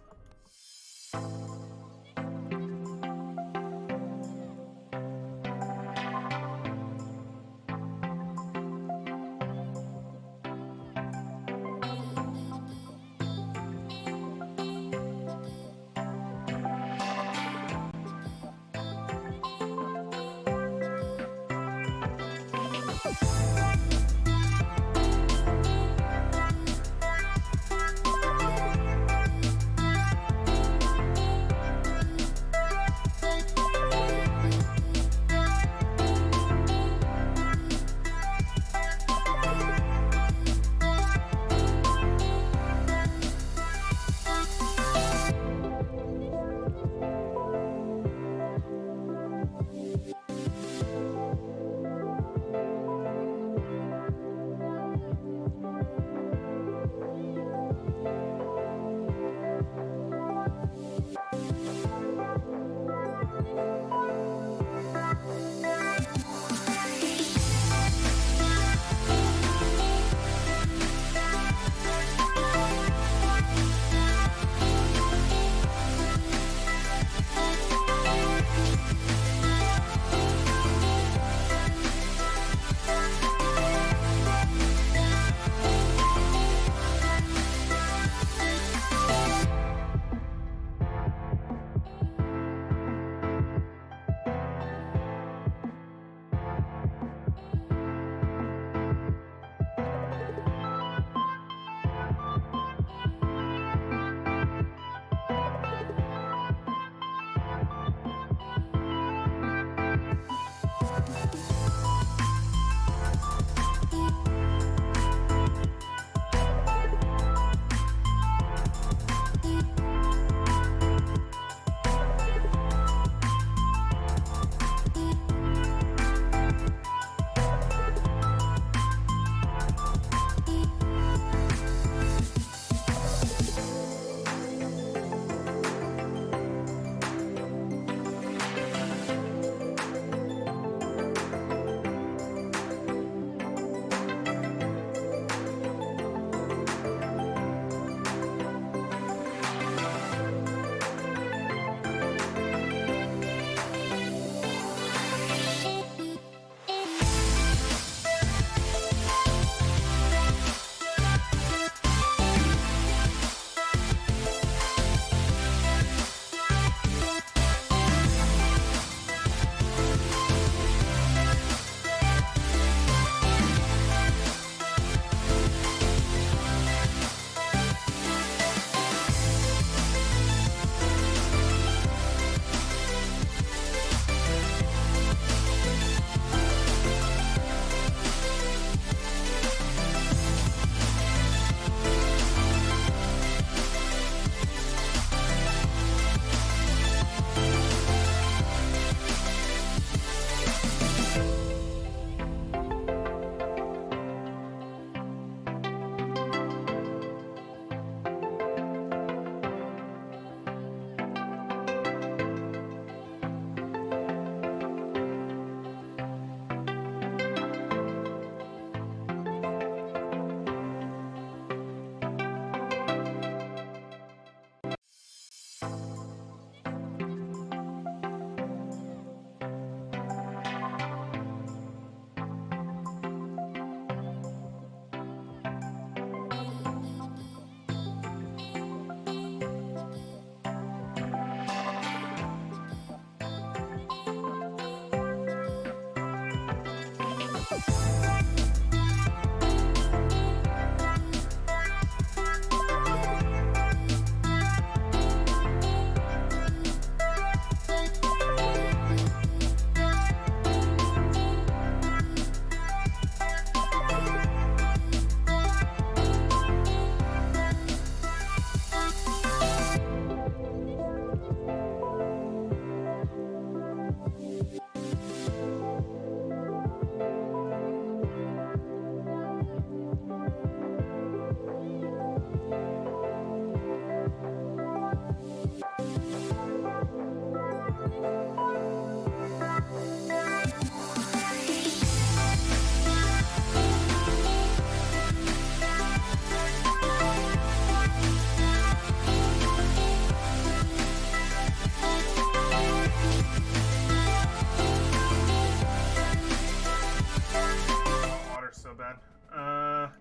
Water's so bad.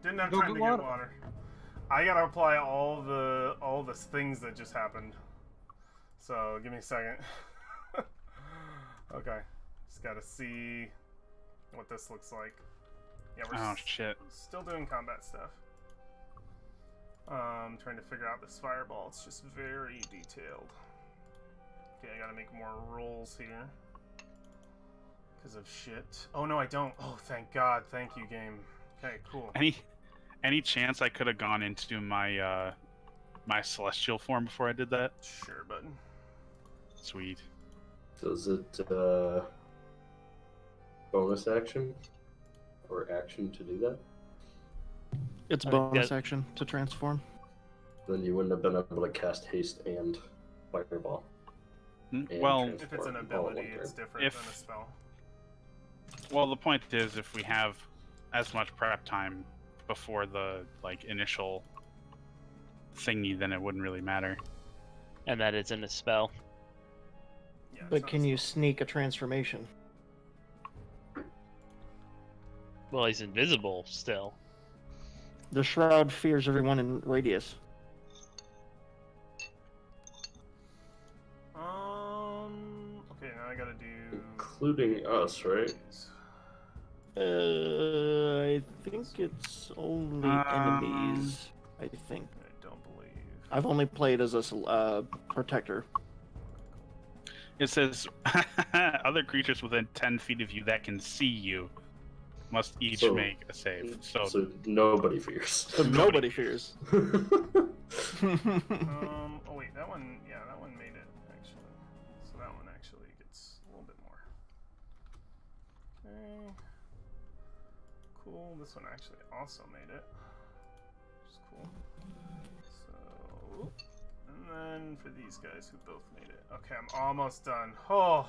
Didn't have Go time get to water. get water. I gotta apply all the things that just happened. So give me a second. Okay, just gotta see what this looks like. Yeah, we're Oh shit. still doing combat stuff. Trying to figure out this fireball. It's just very detailed. Okay, I gotta make more rolls here. Because of shit. Oh no, I don't. Oh, thank God. Thank you, game. Okay, cool. Any chance I could have gone into my my celestial form before I did that? Sure, bud. Sweet. Does it bonus action or action to do that? It's I think bonus that- action to transform. Then you wouldn't have been able to cast haste and fireball. And Well, transform If it's an all in ability, one it's turn. different If- than a spell. well, the point is, if we have as much prep time before the initial thingy, then it wouldn't really matter. And that isn't a spell. Yeah, it's But not can a you spell. sneak a transformation? Well, he's invisible still. The shroud fears everyone in radius. Okay, now I gotta do. Including us, right? I think it's only enemies. I think. I don't believe. I've only played as a protector. It says other creatures within 10 feet of you that can see you must each So- make a save. So, nobody fears. So nobody fears. Oh wait, that one. Yeah, that one made it actually. So that one actually gets a little bit more. Okay. Cool. This one actually also made it. Which is cool. So, and then for these guys who both made it. Okay, I'm almost done. Oh.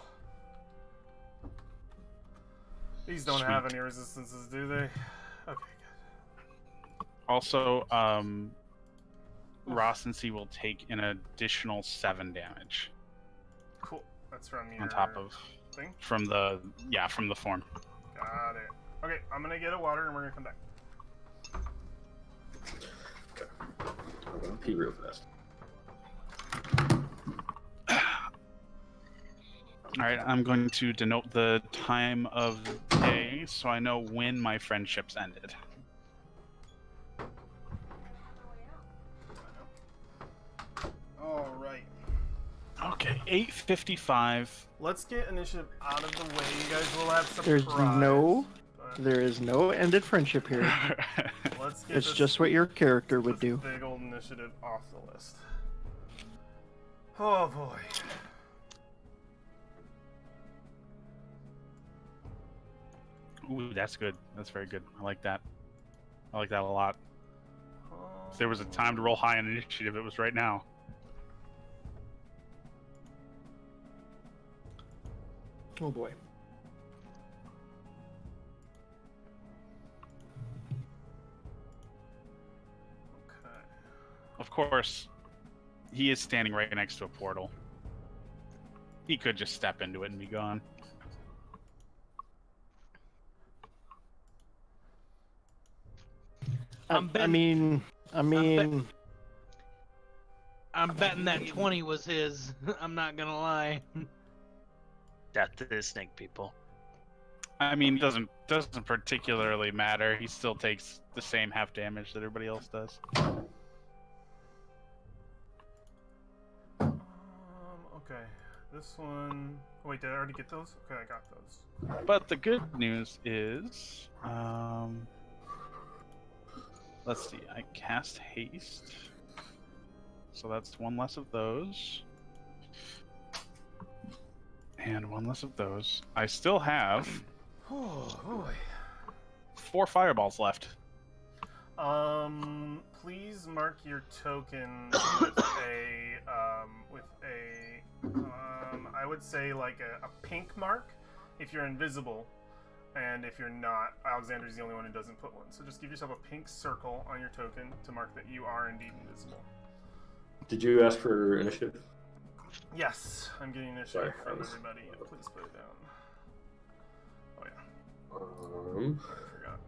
These don't have Sweet. any resistances, do they? Okay, good. also, Ross and C will take an additional 7 damage Cool. That's from your on top of thing. from the form. Got it. Okay, I'm gonna get a water and we're gonna come back. I'm gonna pee real fast. All right, I'm going to denote the time of day so I know when my friendships ended. All right. Okay, 8:55. Let's get initiative out of the way. You guys will have some There's prize, but there is no ended friendship here. let's get It's this, just what your character would this do. big old initiative off the list. Oh boy. Ooh, that's good. That's very good. I like that. I like that a lot. If there was a time to roll high on initiative, it was right now. Oh boy. Okay. Of course, he is standing right next to a portal. He could just step into it and be gone. I'm I betting- mean, I'm betting that 20 was his. I'm not gonna lie. Death to the snake people. I mean, doesn't particularly matter. He still takes the same half damage that everybody else does. Okay. This one. Wait, did I already get those? Okay, I got those. But the good news is, let's see. I cast haste, so that's one less of those, and one less of those. I still have Oh boy. 4 fireballs left. Please mark your token with I would say like a pink mark if you're invisible, and if you're not, Alexander's the only one who doesn't put one. So just give yourself a pink circle on your token to mark that you are indeed invisible. Did you ask for initiative? Yes, I'm getting initiative Sorry, from everybody. Please put it down. Oh yeah, I forgot.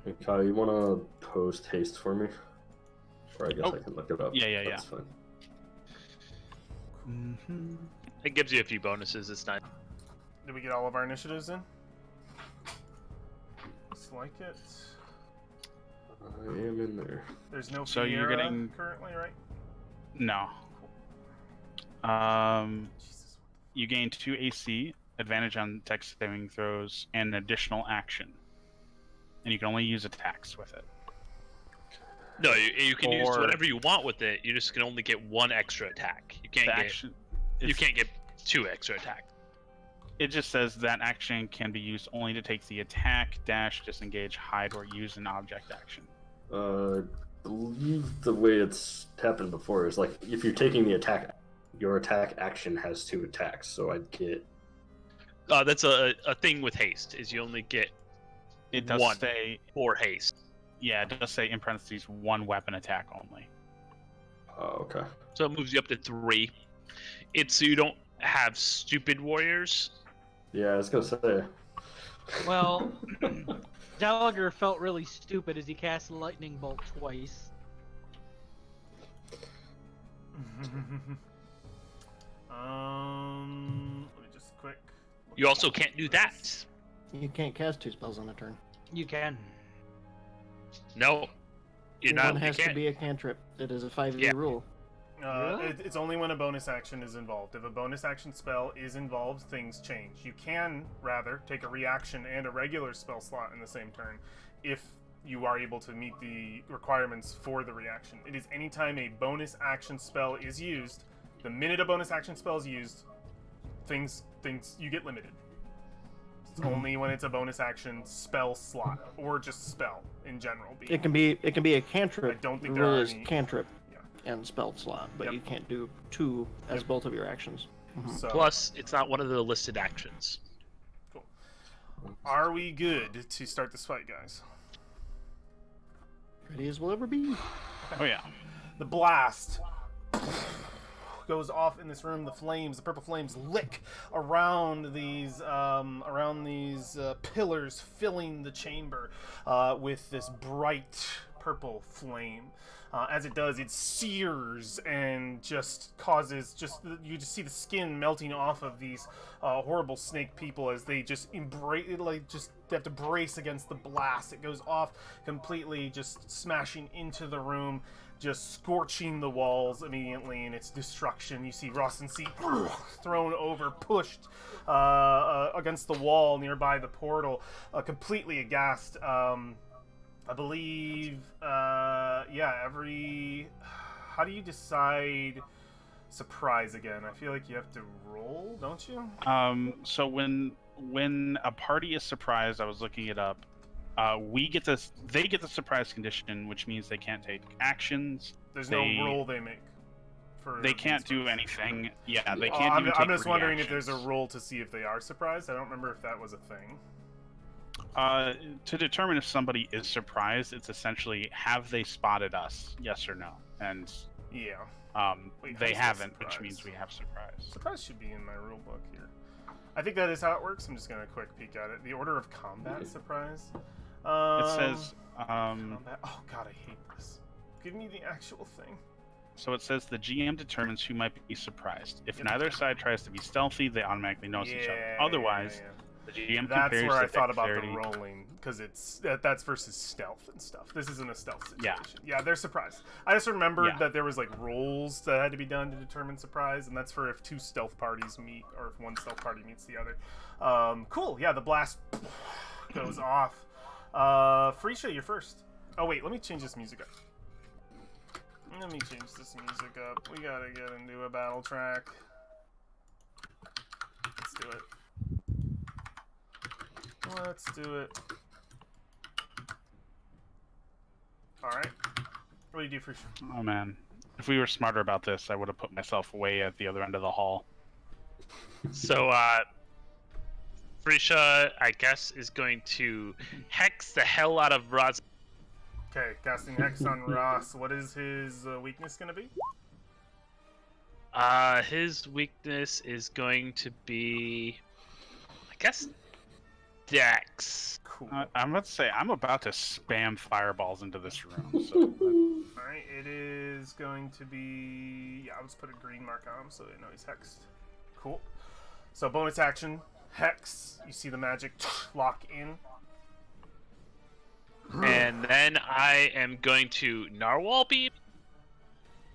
Hey, Kyle, you want to post haste for me? Or I guess I can look it up. Yeah. That's fine. It gives you a few bonuses. It's nice. Did we get all of our initiatives in? Looks like it. I am in there. There's no So you're Fiera getting- currently, right? No. Jesus. You gain 2 AC, advantage on text saving throws, and an additional action. And you can only use attacks with it. No, you can use Or- whatever you want with it. You just can only get 1 extra attack. You can't The get action, you it's- can't get 2 extra attacks. It just says that action can be used only to take the attack, dash, disengage, hide, or use an object action. Believe the way it's happened before is like if you're taking the attack, your attack action has 2 attacks. So I'd get. That's a thing with haste. Is you only get It does 1 say, for haste. yeah, it does say in parentheses 1 weapon attack only. Oh, okay. So it moves you up to 3. It's so you don't have stupid warriors. Yeah, I was gonna say. Well, Gallagher felt really stupid as he cast Lightning Bolt twice. Let me just quick. You also can't do that. You can't cast 2 spells on a turn. You can. No, you're One not. has you to can't. be a cantrip. It is a 5e Yeah. rule. Really? It's only when a bonus action is involved. If a bonus action spell is involved, things change. You can, rather, take a reaction and a regular spell slot in the same turn if you are able to meet the requirements for the reaction. It is anytime a bonus action spell is used, the minute a bonus action spell is used, things you get limited. It's only when it's a bonus action spell slot, or just spell in general. It can be a cantrip. I don't think the there rule are is any- cantrip Yeah. and spell slot, but Yep. you can't do 2 as both of your actions. So, Plus, it's not one of the listed actions. cool. Are we good to start this fight, guys? Ready as we'll ever be. Oh yeah. The blast goes off in this room. The flames, the purple flames, lick around these pillars, filling the chamber with this bright purple flame. As it does, it sears and just causes you just see the skin melting off of these horrible snake people as they just they have to brace against the blast. It goes off completely, just smashing into the room, just scorching the walls immediately in its destruction. You see Ross and C thrown over, pushed against the wall nearby the portal, completely aghast. I believe, how do you decide surprise again? I feel like you have to roll, don't you? So when a party is surprised, I was looking it up. They get the surprise condition, which means they can't take actions. There's no roll they make. They can't do anything. Yeah, they Oh, can't I'm just wondering if reactions. there's a roll to see if they are surprised. I don't remember if that was a thing. To determine if somebody is surprised, it's essentially have they spotted us? Yes or no? And Yeah. Wait, they how's that haven't, which surprise? means we have surprise. Surprise should be in my rule book here. I think that is how it works. I'm just gonna quick peek at it. The order of combat surprise. It says combat. Oh god, I hate this. Give me the actual thing. So it says the GM determines who might be surprised. If neither side tries to be stealthy, they automatically notice each other. Otherwise, the GM That's compares where I the thought about the dexterity. rolling, because that's versus stealth and stuff. This isn't a stealth Yeah. situation. Yeah, they're surprised. I just remembered Yeah. that there was like rolls that had to be done to determine surprise, and that's for if two stealth parties meet or if one stealth party meets the other. Cool. Yeah, the blast goes off. Frisha, you're first. Oh wait, let me change this music up. Let me change this music up. We gotta get into a battle track. Let's do it. Let's do it. Alright. What do you do for sure? Oh man, if we were smarter about this, I would have put myself way at the other end of the hall. So, Frisha, I guess, is going to hex the hell out of Roz. Okay, casting Hex on Ross. What is his weakness gonna be? His weakness is going to be, I guess, Dex. Cool. I'm about to say I'm about to spam fireballs into this room. So Alright, it is going to be... Yeah, I'll just put a green mark on him so they know he's hexed. Cool. So bonus action, Hex. You see the magic lock in. And then I am going to Narwhal Beam.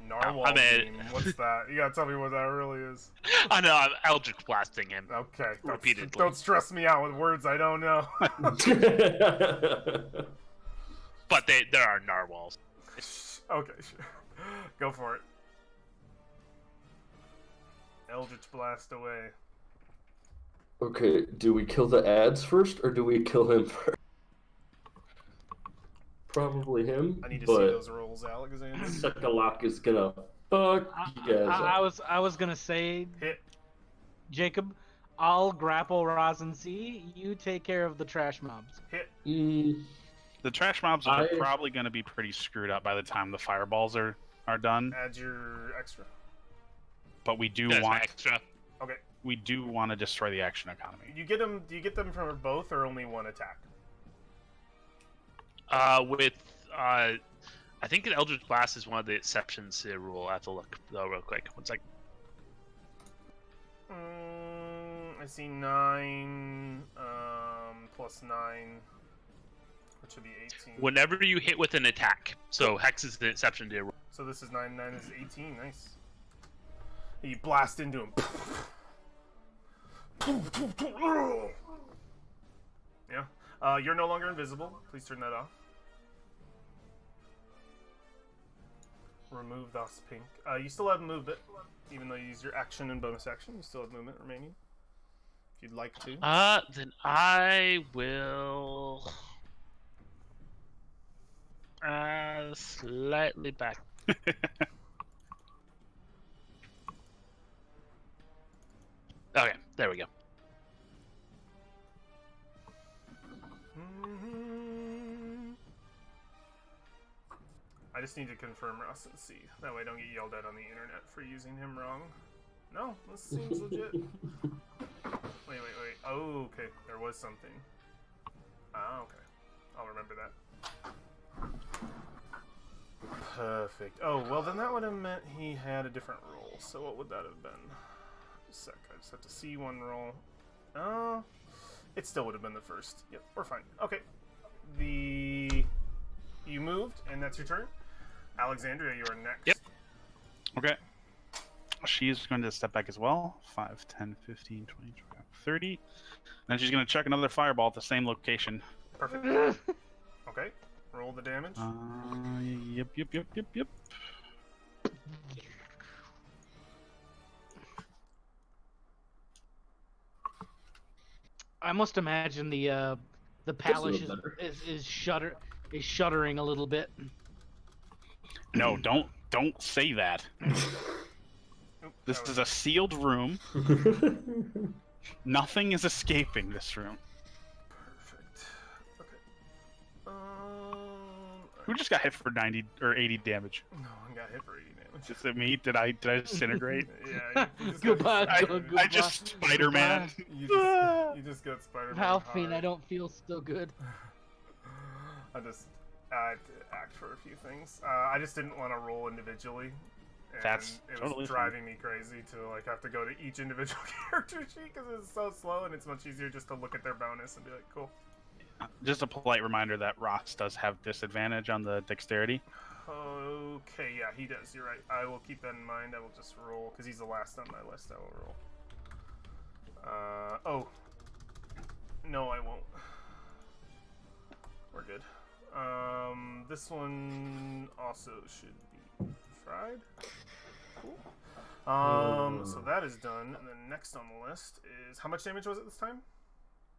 Narwhal I'm in. beam. What's that? You gotta tell me what that really is. I know, I'm Eldritch Blasting him. Okay. Repeatedly. Don't stress me out with words I don't know. But there are narwhals. Okay, sure. Go for it. Eldritch Blast away. Okay, do we kill the ads first, or do we kill him first? Probably him, I need to see but those rolls, Alexander. Sekalak is gonna fuck you guys up. I was gonna say, Hit. Jacob, I'll grapple Rosin C. You take care of the trash mobs. Hit. the trash mobs are I- probably going to be pretty screwed up by the time the fireballs are done. Add your extra. But we do That's my want extra. Okay. we do want to destroy the action economy. You get them. Do you get them from both or only one attack? I think an Eldritch Blast is one of the exceptions to the rule. I have to look though real quick. One sec. I see 9 plus 9, which would be 18. Whenever you hit with an attack, so Hex is the exception to the rule. So this is 9. 9 is 18. Nice. You blast into him. Yeah. You're no longer invisible. Please turn that off. Remove thus pink. You still have movement, even though you used your action and bonus action. You still have movement remaining. If you'd like to. Then I will slightly back. Okay, there we go. I just need to confirm Russ and see. That way I don't get yelled at on the internet for using him wrong. No, this seems legit. Wait. Oh, okay. There was something. Ah, okay. I'll remember that. Perfect. Oh, well then that would have meant he had a different roll. So what would that have been? Just a sec. I just have to see one roll. Oh, it still would have been the first. Yep, we're fine. Okay. You moved, and that's your turn. Alexandria, you are next. Yep. Okay. She's going to step back as well. 5, 10, 15, 20, 25, 30. Then she's going to chuck another fireball at the same location. Perfect. Okay. Roll the damage. Yep. I must imagine the palace is shuddering a little bit. No, don't say that. Oop, This that is was- a sealed room. Nothing is escaping this room. Perfect. Okay. Who just got hit for 90 or 80 damage? No, I got hit for 80 damage. Is it me? Did I disintegrate? Yeah. You just Goodbye, got, Doug, I just Spider-Man. you just got Spider-Man. Alphine, I hard. don't feel so good. I had to act for a few things. I just didn't want to roll individually And That's it totally was fine. driving me crazy to like have to go to each individual character sheet because it's so slow, and it's much easier just to look at their bonus and be like, cool. Just a polite reminder that Ross does have disadvantage on the dexterity. Okay, yeah, he does. You're right. I will keep that in mind. I will just roll because he's the last on my list. I will roll. Oh. No, I won't. We're good. This one also should be fried. Cool. So that is done. And then next on the list is how much damage was it this time?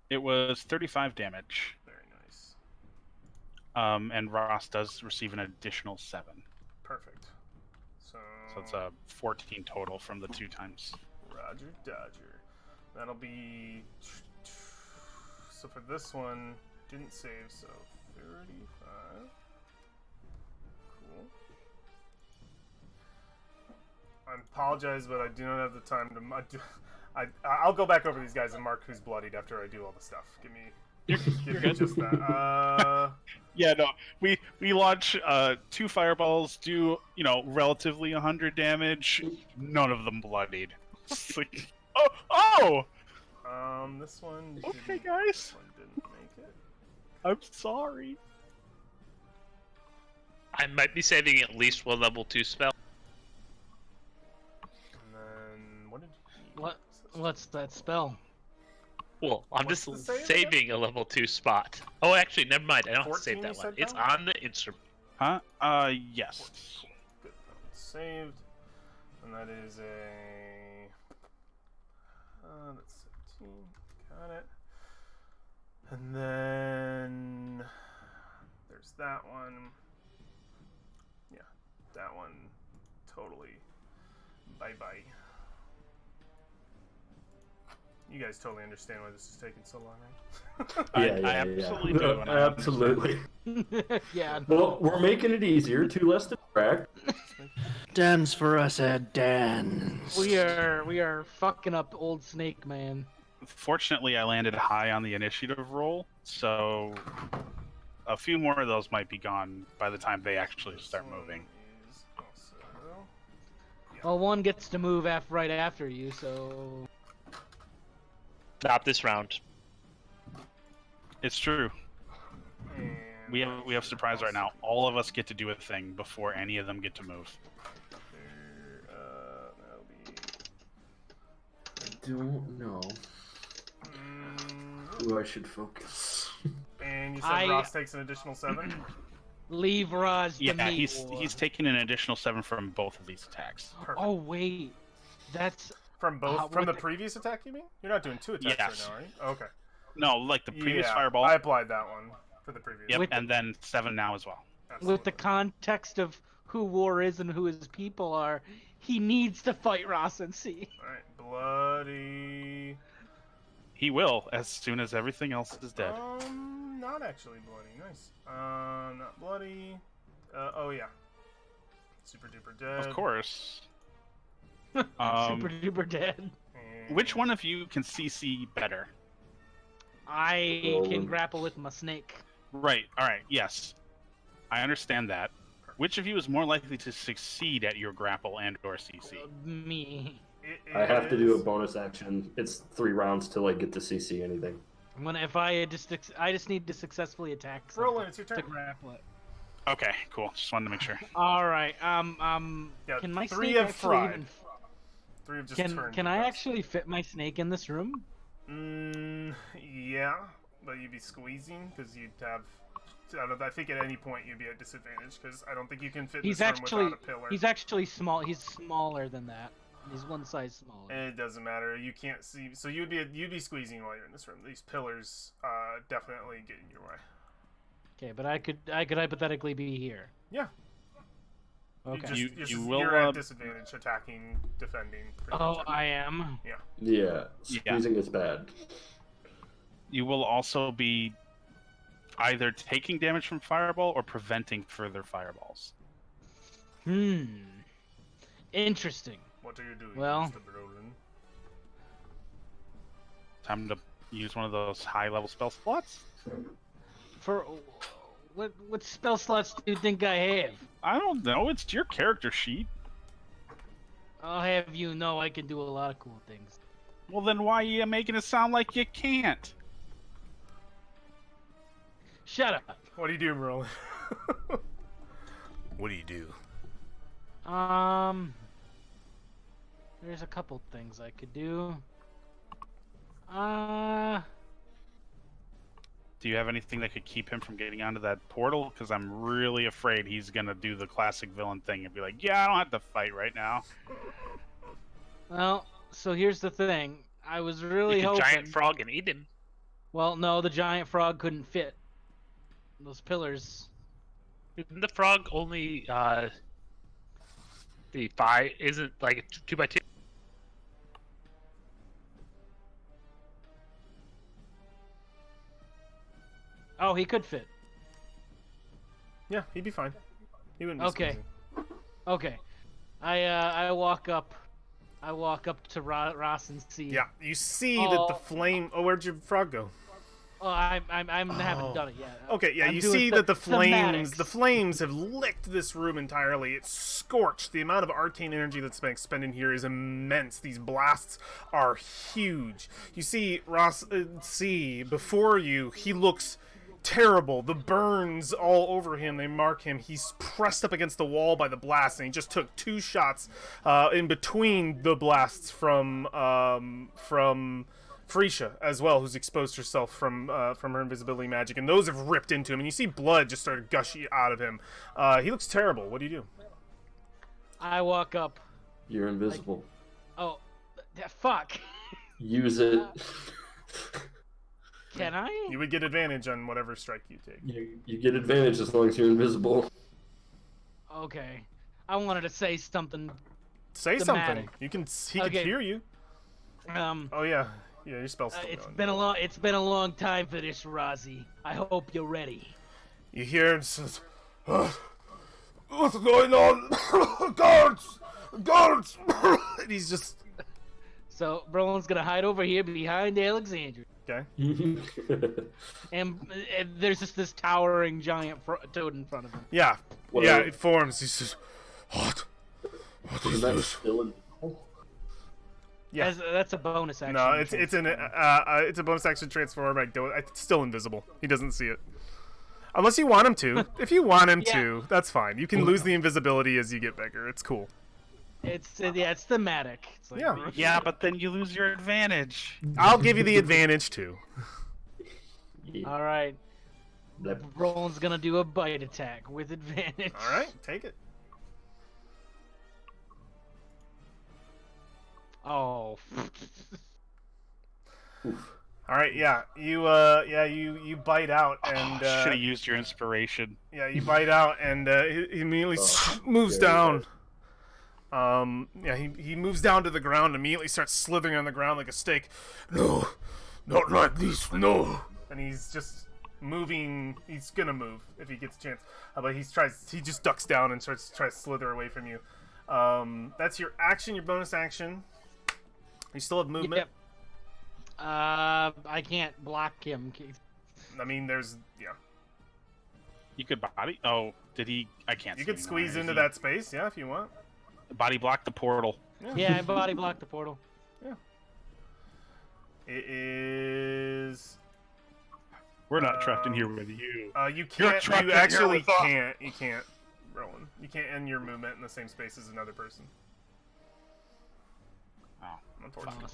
It was 35 damage. Very nice. And Ross does receive an additional 7. Perfect. So So it's 14 total from the 2 times. Roger Dodger. That'll be. So for this one, didn't save, so 35. Cool. I apologize, but I do not have the time to. I'll go back over these guys and mark who's bloodied after I do all the stuff. Give me just that. Yeah, no, we launch 2 fireballs, do relatively 100 damage. None of them bloodied. It's like, oh. This one. Okay, This guys. one didn't make it. I'm sorry. I might be saving at least one level 2 spell. And then what did you? What's that spell? Well, I'm What's just the save saving a level 2 spot. Oh, actually, never mind. I don't have to 14 save you that one. said, It's though? on the instrument. Huh? Yes. Good. That one's saved. And that is a. That's 17. Got it. And then there's that one. Yeah, that one. Totally. Bye bye. You guys totally understand why this is taking so long, right? I absolutely do. And I Absolutely. Yeah. Well, we're making it easier. 2 less to track. Dance for us at dance. We are fucking up old Snake Man. Fortunately, I landed high on the initiative roll, so a few more of those might be gone by the time they actually start This one moving. is also- Well, one gets to move right after you, so Not this round. It's true. and We have surprise right now. All of us get to do a thing before any of them get to move. That'll be. Don't know who I should focus. And you said I- Ross takes an additional 7? leave Raj to Yeah, me. he's taking an additional 7 from both of these attacks. Perfect. Oh wait, that's From both? From what the the- previous attack, you mean? You're not doing 2 attacks Yes. right now, are you? Okay. No, like the previous Yeah, fireball. I applied that one for the previous. Yep, With- and then 7 now as well. with the Absolutely. context of who War is and who his people are. He needs to fight Ross and see. Alright, bloody. He will as soon as everything else is dead. Not actually bloody. Nice. Not bloody. Oh yeah. Super duper dead. Of course. Super duper dead. And Which one of you can CC better? I can Roland. grapple with my snake. Right. All right. Yes, I understand that. Which of you is more likely to succeed at your grapple and/or CC? Me. it I have to do a is- bonus action. It's 3 rounds till I get to CC anything. I just need to successfully attack Roland, something it's your to turn. grapple it. Okay. Cool. Just wanted to make sure. All right. Yeah, Can my 3 snake have actually fried. even? 3 have just turned. Can to I dust. actually fit my snake in this room? Yeah, but you'd be squeezing because you'd have. I think at any point you'd be at disadvantage because I don't think you can fit He's this room actually without a pillar. he's actually small. He's smaller than that. He's one size smaller. It doesn't matter. You can't see, so you'd be squeezing while you're in this room. These pillars definitely get in your way. Okay, but I could hypothetically be here. Yeah. Okay. You're at disadvantage attacking, defending. pretty Oh, much I am. Yeah, squeezing is bad. You will also be either taking damage from fireball or preventing further fireballs. Interesting. What are you doing, Well- Mr. Brolin? Time to use one of those high-level spell slots. For what spell slots do you think I have? I don't know. It's your character sheet. I'll have you know I can do a lot of cool things. Well, then why are you making it sound like you can't? Shut up. What do you do, Merlin? What do you do? There's a couple things I could do. Do you have anything that could keep him from getting onto that portal? Because I'm really afraid he's gonna do the classic villain thing and be like, "Yeah, I don't have to fight right now." Well, so here's the thing. I was really You could hoping. giant frog and eat him. Well, no, the giant frog couldn't fit. Those pillars. Isn't the frog only the 5? Isn't like a 2x2? Oh, he could fit. Yeah, he'd be fine. He wouldn't be Okay. squeezing. Okay. I walk up. I walk up to Ross and see. Yeah, you see that the Oh. flame. Oh, where'd your frog go? Oh, I haven't done it yet. Okay, yeah, I'm you doing see that the thematics. flames have licked this room entirely. It's scorched. The amount of arcane energy that's been expended here is immense. These blasts are huge. You see Ross see before you, he looks terrible. The burns all over him, they mark him. He's pressed up against the wall by the blast, and he just took 2 shots in between the blasts from Freesia as well, who's exposed herself from her invisibility magic, and those have ripped into him, and you see blood just started gushing out of him. He looks terrible. What do you do? I walk up. You're invisible. Oh, fuck. Use it. Can I? You would get advantage on whatever strike you take. You get advantage as long as you're invisible. Okay. I wanted to say something. Say something. Thematic. He can Okay. hear you. Oh yeah, your spell's still It's going. it's been a long time for this, Rozzy. I hope you're ready. You hear it says, "What's going on? Guards! Guards!" And he's just So Brolin's gonna hide over here behind Alexandria, okay. and there's just this towering giant toad in front of him. Yeah, What yeah. are- It forms. He says, "What? What is Isn't that this?" still invisible? Yeah. That's a bonus action. No, it's a bonus action transform. It's still invisible. He doesn't see it. Unless you want him to. If you want him Yeah. to, that's fine. You can lose the invisibility as you get bigger. It's cool. It's thematic. It's like, Yeah. Yeah, but then you lose your advantage. I'll give you the advantage too. Yeah. All right. Blep. Brolin's gonna do a bite attack with advantage. All right, take it. Oh. All right, yeah. You bite out and Should have used your inspiration. yeah, you bite out and he immediately moves very down. Yeah, he moves down to the ground, immediately starts slithering on the ground like a snake. No, not like this, no. And he's just moving. He's gonna move if he gets a chance, but he just ducks down and tries to slither away from you. That's your action, your bonus action. You still have movement. Yep. I can't block him. I mean, there's You could body. Oh, did he? I can't. you see could squeeze anymore. into Is he- that space, yeah, if you want. Body block the portal. Yeah, I body blocked the portal. It is. We're not trapped in here with you. You You're can't. trapped You in here actually with us. can't. You can't, Rowan. You can't end your movement in the same space as another person. Oh. Oh, Unfortunately.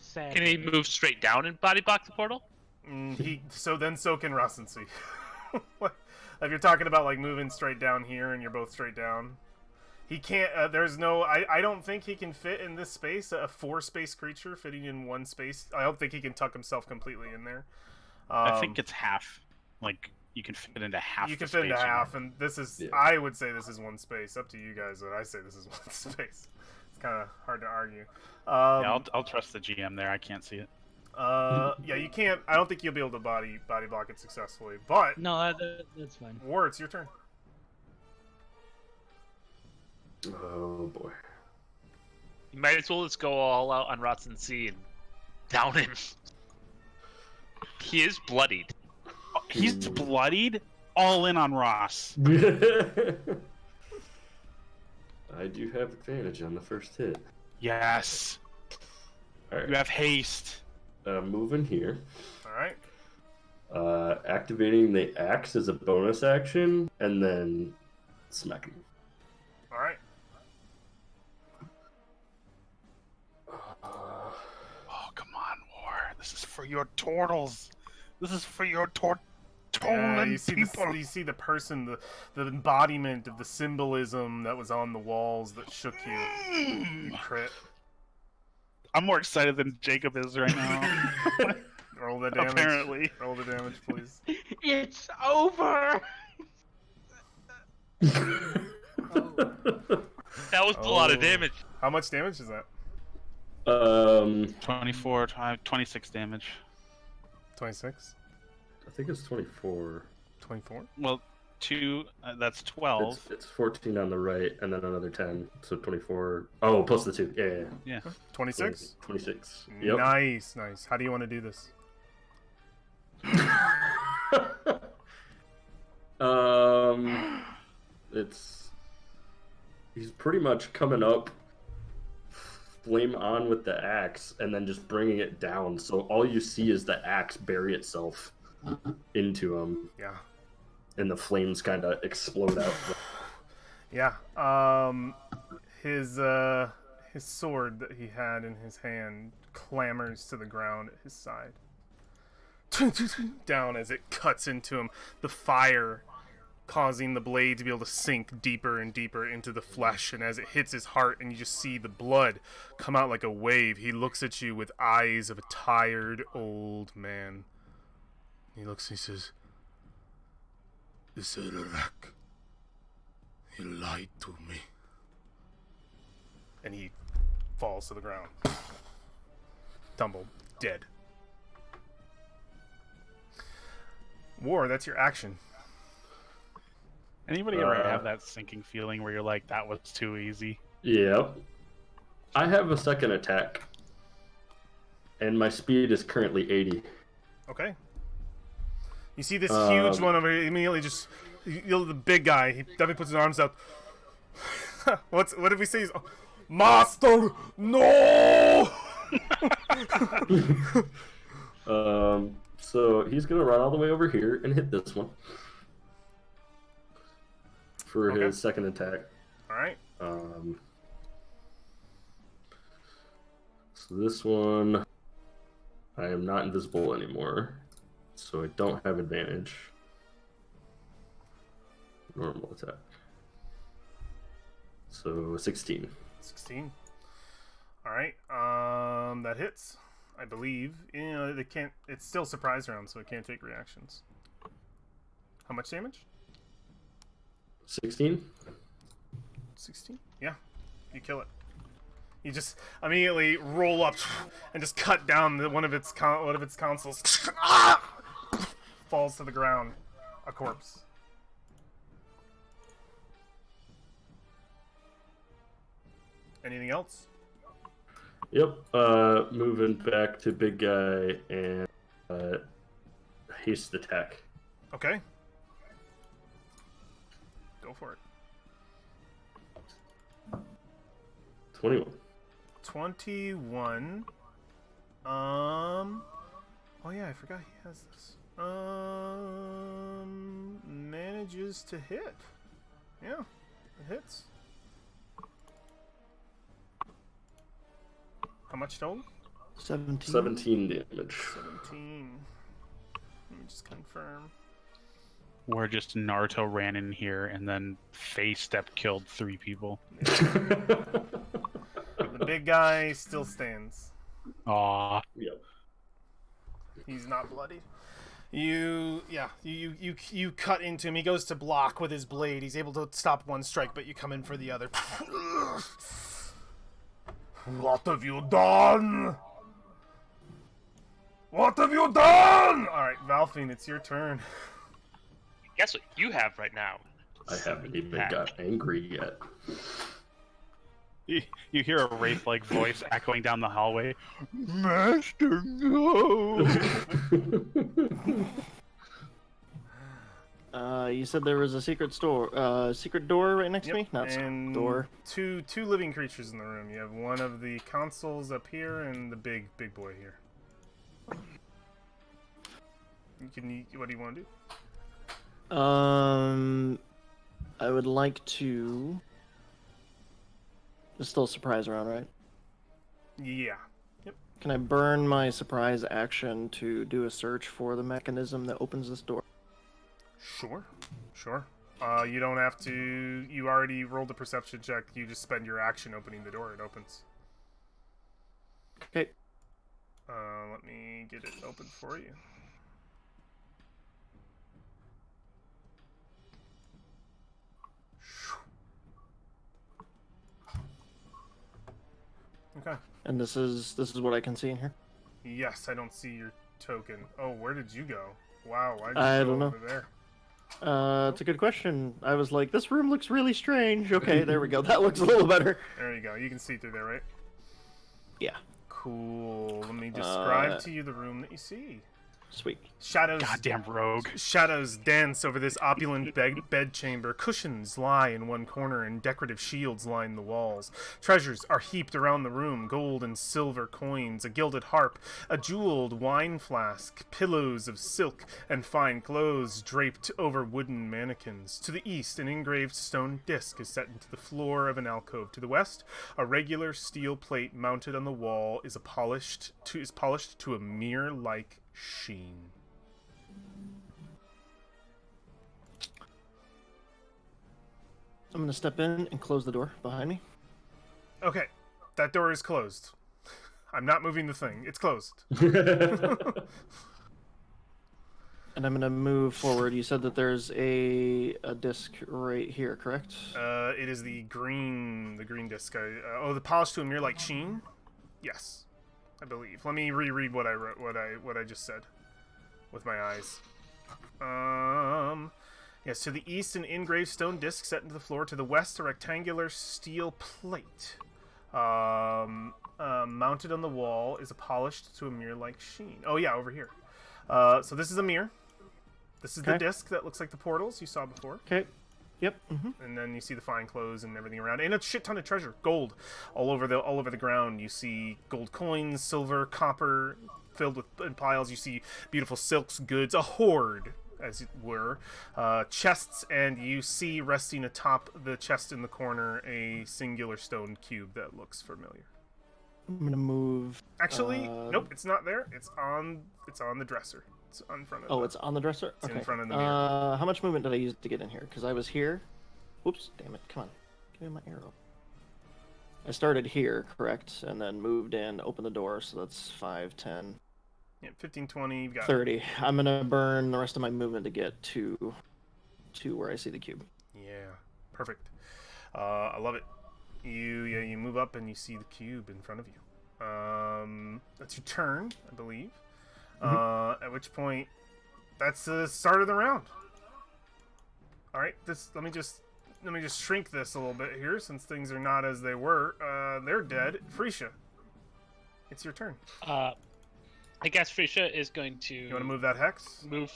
sad. Can he move straight down and body block the portal? So can Russ and see. If you're talking about like moving straight down here and you're both straight down, he can't. There's no. I don't think he can fit in this space. A 4-space creature fitting in 1 space. I don't think he can tuck himself completely in there. I think it's half. Like you can fit into half. You can the fit into space, half, and this is. Yeah. I would say this is 1 space. Up to you guys, but I say this is 1 space. It's kind of hard to argue. Yeah, I'll trust the GM there. I can't see it. Yeah, you can't. I don't think you'll be able to body block it successfully. But No, that's fine. War, it's your turn. Oh boy. You might as well just go all out on Rotten Sea and down him. He is bloodied. He's bloodied. All in on Ross. I do have advantage on the first hit. Yes. All right. You have haste. Moving here. All right. Activating the axe as a bonus action, and then smacking. All right. Oh, come on, War. This is for your turtles. This is for your Tolan You see people. you see the person, the embodiment of the symbolism that was on the walls that shook you. You crit. I'm more excited than Jacob is right now. Roll the damage. Apparently. Roll the damage, please. It's over. That was a lot of Oh. damage. How much damage is that? 24, 26 damage. 26? I think it's 24. 24? Well, that's 12. It's 14 on the right, and then another 10, so 24. Oh, plus the 2. Yeah. Yeah. 26? 26. Yep. Nice, nice. How do you want to do this? He's pretty much coming up, flame on with the axe, and then just bringing it down. So all you see is the axe bury itself into him, Yeah. and the flames kind of explode out. Yeah. His sword that he had in his hand clambers to the ground at his side. Down as it cuts into him, the fire causing the blade to be able to sink deeper and deeper into the flesh, and as it hits his heart and you just see the blood come out like a wave, he looks at you with eyes of a tired old man. He looks and he says, "This Iraq, he lied to me." And he falls to the ground. Tumbled, dead. War, that's your action. Anybody ever have that sinking feeling where you're like, that was too easy? Yeah. I have a second attack, and my speed is currently 80. Okay. You see this huge one over here, immediately just, the big guy, he definitely puts his arms up. What did we say? He's, "Master, no!" So he's gonna run all the way over here and hit this one for Okay. his second attack. Alright. So this one, I am not invisible anymore, so I don't have advantage. Normal attack. So 16. 16. Alright, that hits, I believe. You know, they can't, it's still surprise round, so it can't take reactions. How much damage? 16? 16? Yeah, you kill it. You just immediately roll up and just cut down one of its consoles. Falls to the ground, a corpse. Anything else? Yep. Moving back to big guy and haste attack. Okay. Go for it. 21. 21. Oh yeah, I forgot he has this. Manages to hit. Yeah, it hits. How much total? 17. 17 damage. 17. Let me just confirm. Where just Naruto ran in here and then face step killed 3 people. The big guy still stands. Aw. Yep. He's not bloodied. You cut into him. He goes to block with his blade. He's able to stop one strike, but you come in for the other. What have you done? What have you done? All right, Valfine, it's your turn. Guess what you have right now? I haven't even got angry yet. You hear a wraith-like voice echoing down the hallway. Master, no! You said there was a secret door right next to me? Not and door. two living creatures in the room. You have one of the consoles up here and the big boy here. What do you want to do? I would like to. There's still a surprise around, right? Yeah. Yep. Can I burn my surprise action to do a search for the mechanism that opens this door? Sure. You don't have to. You already rolled a perception check. You just spend your action opening the door. It opens. Okay. Let me get it open for you. Okay. And this is what I can see in here. Yes, I don't see your token. Oh, where did you go? Wow, why did I you go don't know. over there? It's a good question. I was like, this room looks really strange. Okay, there we go. That looks a little better. There you go. You can see through there, right? Yeah. Cool. Let me describe to you the room that you see. Sweet. Shadows. Goddamn rogue. Shadows dance over this opulent bedchamber. Cushions lie in one corner, and decorative shields line the walls. Treasures are heaped around the room: gold and silver coins, a gilded harp, a jeweled wine flask, pillows of silk, and fine clothes draped over wooden mannequins. To the east, an engraved stone disc is set into the floor of an alcove. To the west, a regular steel plate mounted on the wall is polished to a mirror-like sheen. I'm gonna step in and close the door behind me. Okay, that door is closed. I'm not moving the thing. It's closed. And I'm gonna move forward. You said that there's a disc right here, correct? It is the green disc. The polished to a mirror-like sheen. Yes, I believe. Let me reread what I wrote. What I just said with my eyes. Yes, to the east, an engraved stone disc set into the floor. To the west, a rectangular steel plate mounted on the wall is polished to a mirror-like sheen. Oh yeah, over here. So this is a mirror. This is the disc that looks like the portals you saw before. Okay. Yep. And then you see the fine clothes and everything around, and a shit ton of treasure, gold, all over the ground. You see gold coins, silver, copper, filled in piles. You see beautiful silks, goods, a hoard, as it were, chests, and you see resting atop the chest in the corner a singular stone cube that looks familiar. I'm gonna move. Actually, nope, it's not there. It's on the dresser. It's in front of. Oh, it's on the dresser. It's Okay. in front of the mirror. How much movement did I use to get in here? Because I was here. Whoops! Damn it! Come on, give me my arrow. I started here, correct, and then moved in, opened the door. So that's 5, 10, Yeah, 15, 20. You've got 30. I'm gonna burn the rest of my movement to get to where I see the cube. Yeah, perfect. I love it. You move up and you see the cube in front of you. That's your turn, I believe. At which point, that's the start of the round. All right, let me just shrink this a little bit here, since things are not as they were. They're dead. Frisia, it's your turn. I guess Frisia is going to. You want to move that hex? Move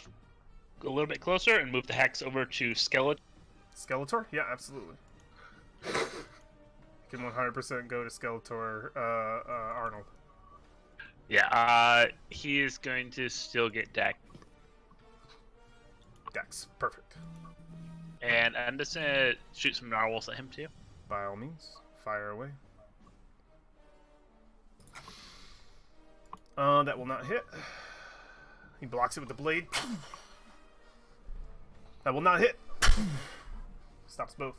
a little bit closer and move the hex over to Skeletor. Skeletor? Yeah, absolutely. Can 100% go to Skeletor, Arnold. Yeah, he is going to still get deck. Dex, perfect. And I'm just gonna shoot some narwhals at him too. By all means, fire away. That will not hit. He blocks it with the blade. That will not hit. Stops both.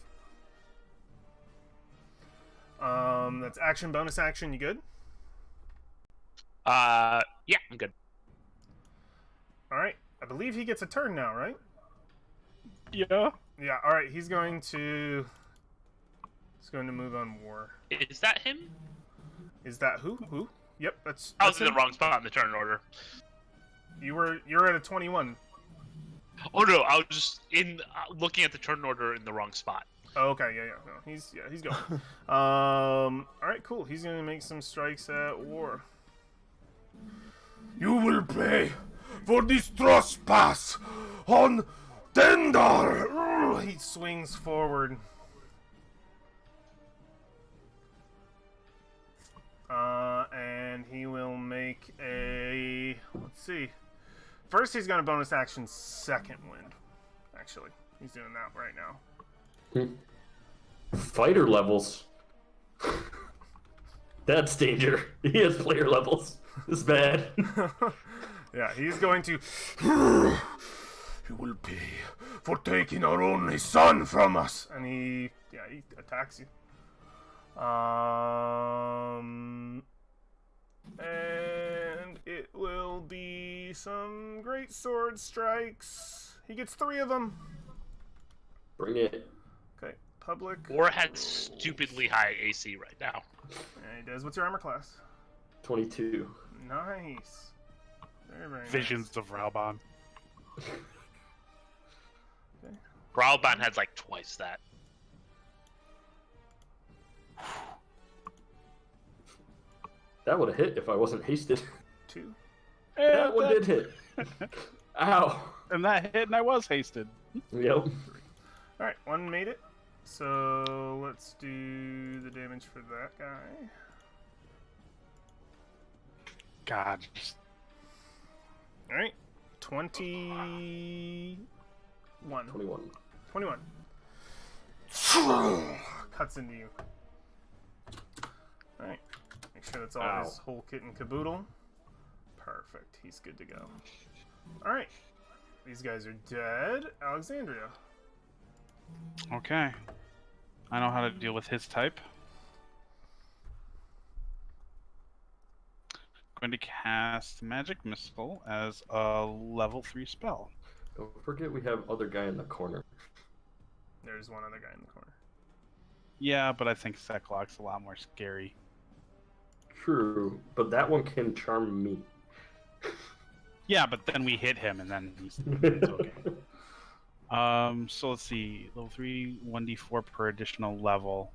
That's action, bonus action. You good? Yeah, I'm good. All right. I believe he gets a turn now, right? Yeah. Yeah. All right. He's going to move on war. Is that him? Is that who? Who? Yep. That's. I was that's in the him. wrong spot in the turn order. You're at a 21. Oh no, I was just looking at the turn order in the wrong spot. Oh, okay, yeah. No, he's going. All right, cool. He's gonna make some strikes at war. You will pay for this trespass on Tender! He swings forward. And he will make a... Let's see. First, he's going to bonus action second wind. Actually, he's doing that right now. Fighter levels. That's danger. He has player levels. It's bad. Yeah, he's going to... He will pay for taking our only son from us. And he attacks you. And it will be some great sword strikes. He gets 3 of them. Bring it. Okay, public. War has stupidly high AC right now. Yeah, he does. What's your armor class? 22. Nice. Very, very Visions of Ralban. nice. Okay. Growlban had like twice that. That would have hit if I wasn't hasted. 2. That one did hit. Ow. And that hit, and I was hasted. Yep. Alright, 1 made it. So let's do the damage for that guy. God. Just... Alright. 21. 21. 21. Cuts into you. Alright. Make sure that's all his whole kit and caboodle. Perfect. He's good to go. Alright. These guys are dead. Alexandria. Okay. I know how to deal with his type. Going to cast Magic Missile as a level 3 spell. Don't forget we have other guy in the corner. There's one other guy in the corner. Yeah, but I think Seklock's a lot more scary. True, but that one can charm me. Yeah, but then we hit him, and then it's okay. So let's see. Level 3, 1d4 per additional level.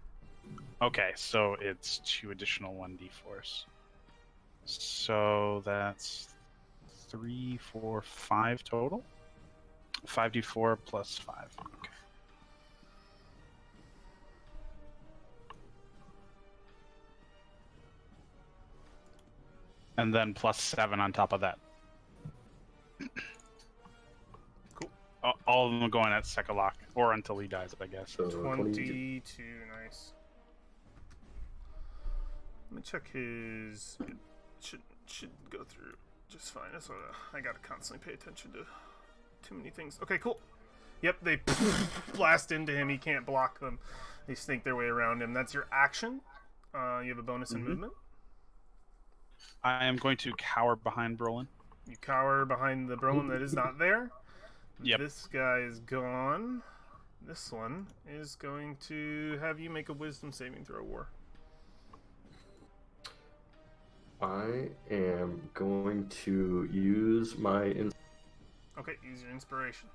Okay, so it's 2 additional 1d4s. So that's 3, 4, 5 total? 5d4 plus 5. Okay. And then plus 7 on top of that. Cool. All of them are going at Seklock, or until he dies, I guess. So 22. Nice. Let me check his... It should go through just fine. That's what I gotta constantly pay attention to too many things. Okay, cool. Yep, they blast into him. He can't block them. They snake their way around him. That's your action. You have a bonus in movement. I am going to cower behind Brolin. You cower behind the Brolin that is not there. Yep. This guy is gone. This one is going to have you make a wisdom saving throw, War. I am going to use my... Okay, use your inspiration.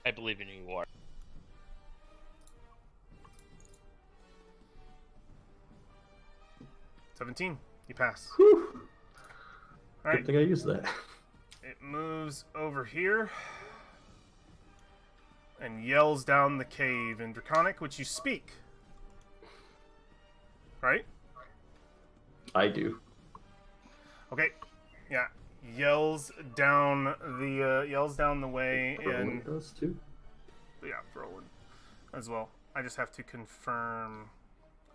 I believe in you, War. $17. You pass. Whew. All right. Good thing I used that. It moves over here and yells down the cave in Draconic, which you speak. Right? I do. Okay. Yeah. Yells down the way Brolin and does too. yeah, Brolin as well. I just have to confirm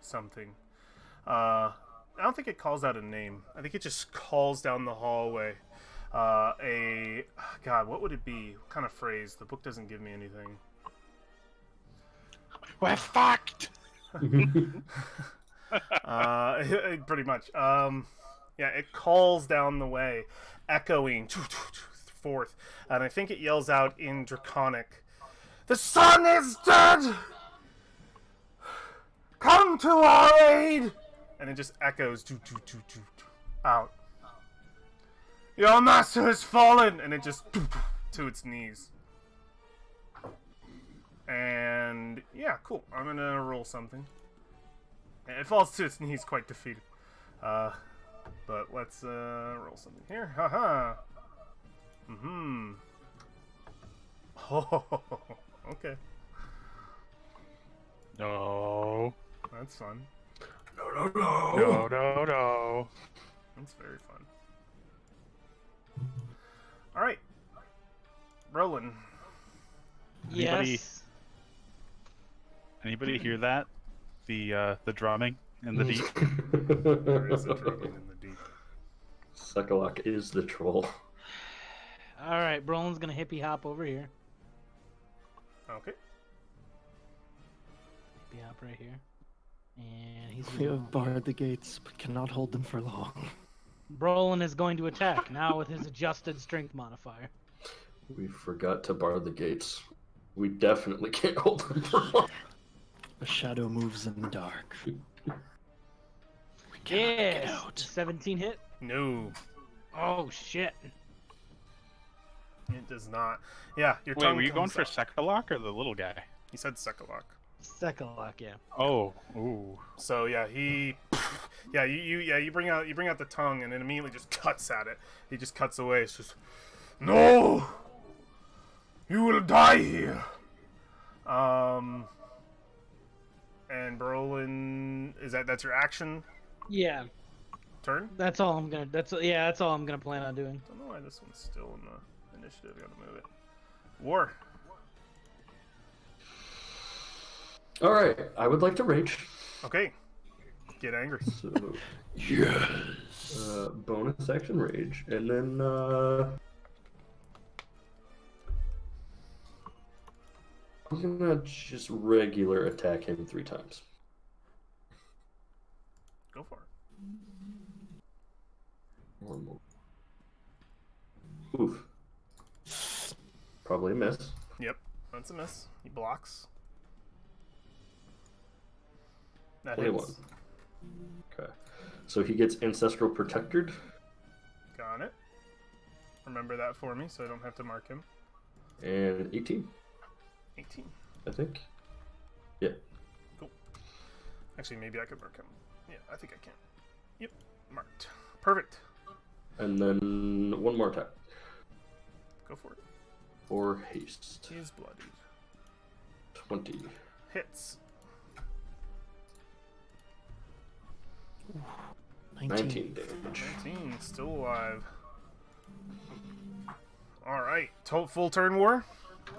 something. I don't think it calls out a name. I think it just calls down the hallway. God, what would it be? What kind of phrase? The book doesn't give me anything. We're fucked! Pretty much. Yeah, it calls down the way, echoing forth, and I think it yells out in Draconic, "The sun is dead! Come to our aid!" And it just echoes out. "Your master has fallen!" And it just to its knees. And yeah, cool. I'm gonna roll something. It falls to its knees quite defeated. But let's roll something here. Haha. Oh, okay. No. That's fun. No. No, no, no. That's very fun. Alright. Roland. Anybody- Yes. Anybody hear that? The drumming in the deep. There is a drumming in the deep. Suckalak is the troll. All right, Brolin's gonna hippie hop over here. Okay. Hippie hop right here, and he's. We Gonna... have barred the gates, but cannot hold them for long. Brolin is going to attack now with his adjusted strength modifier. We forgot to bar the gates. We definitely can't hold them for long. A shadow moves in the dark. We cannot get Yeah. out. 17 hit. No. Oh shit. It does not. Yeah, your Wait, tongue were you going comes for out. Sekalak or the little guy? He said Sekalak. Sekalak, yeah. Oh, ooh. So yeah, he, yeah, you bring out the tongue and it immediately just cuts at it. He just cuts away. It's just, no, you will die here. And Brolin, that's your action Yeah, turn? that's all I'm gonna. That's all I'm gonna plan on doing. Don't know why this one's still in the initiative. Gotta move it. War. All right, I would like to rage. Okay. Get angry. So, Yes. bonus action rage, and then I'm gonna just regular attack him 3 times. Go for it. Or more. Oof. Probably a miss. Yep, that's a miss. He blocks. That 21. hits. Okay. So he gets Ancestral Protected. Got it. Remember that for me, so I don't have to mark him. And 18, 18. I think. Yeah. Cool. Actually, maybe I could mark him. Yeah, I think I can. Yep, marked. Perfect. And then 1 more attack. Go for it. For haste. He is bloodied. 20. Hits. 19 damage. 19, still alive. Alright, full turn war.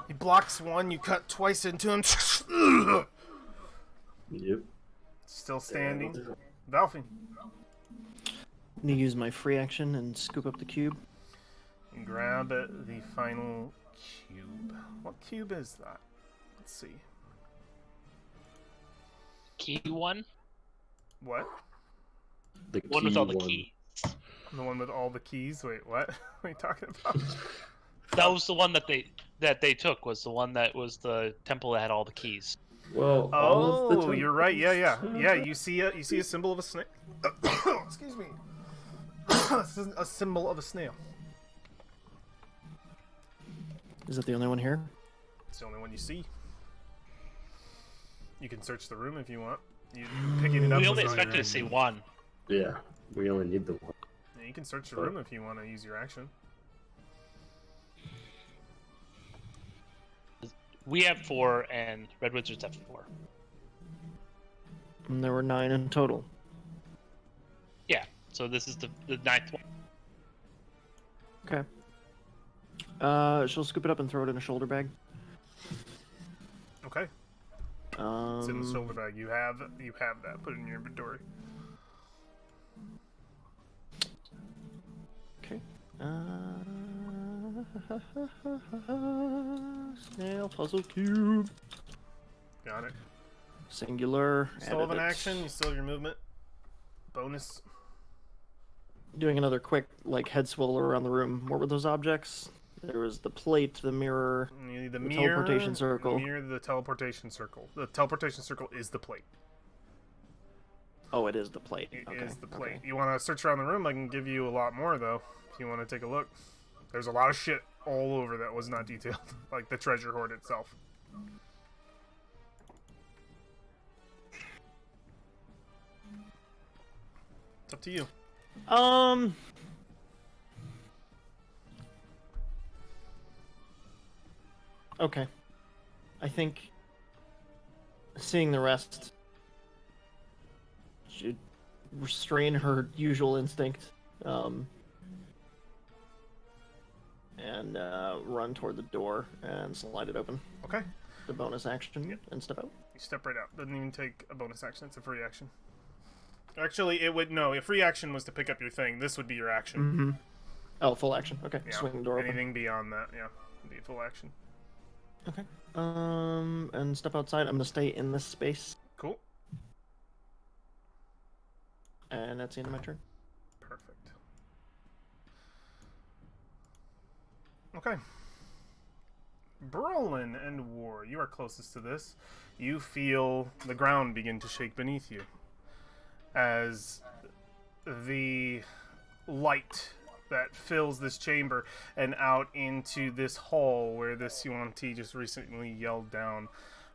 He blocks 1, you cut twice into him. Yep. Still standing. Valfy. I'm gonna use my free action and scoop up the cube. And grab the final cube. What cube is that? Let's see. Key one? What? The One with key all the one. keys. The one with all the keys? Wait, what? What are you talking about? That was the one that they took, was the one that was the temple that had all the keys. Well, all of the You're right. Yeah, yeah, temples yeah. have You see a symbol of a snake. Excuse me. A symbol of a snail. Is that the only one here? It's the only one you see. You can search the room if you want. You picking it up. We is only not expected your to see action. one. Yeah, we only need the one. Yeah, you can search the room if you want to use your action. We have 4, and Red Wizards have 4. And there were 9 in total. Yeah, so this is the 9th one. Okay. She'll scoop it up and throw it in a shoulder bag. Okay. It's in the shoulder bag. You have that. Put it in your inventory. Okay. Snail puzzle cube. Got it. Singular. Still have an added it. action. You still have your movement. Bonus. Doing another quick head swivel around the room. What were those objects? There was the plate, the mirror. You need the The mirror. teleportation circle. The mirror, the teleportation circle. The teleportation circle is the plate. Oh, it is the plate. It Okay, is the plate. okay. You want to search around the room? I can give you a lot more though, if you want to take a look. There's a lot of shit all over that was not detailed, like the treasure hoard itself. It's up to you. Okay. I think seeing the rest should restrain her usual instinct, and run toward the door and slide it open. Okay. The bonus action Yep. and step out. You step right out. Doesn't even take a bonus action. It's a free action. Actually, it would no. A free action was to pick up your thing. This would be your action. Mm-hmm. Oh, full action. Okay. Yeah. Swing the door open. Anything beyond that, yeah, would be full action. Okay. And step outside. I'm gonna stay in this space, Cool. and that's the end of my turn. Perfect. Okay. Brolin and War, you are closest to this. You feel the ground begin to shake beneath you as the light that fills this chamber and out into this hall where this Yuan-Ti just recently yelled down.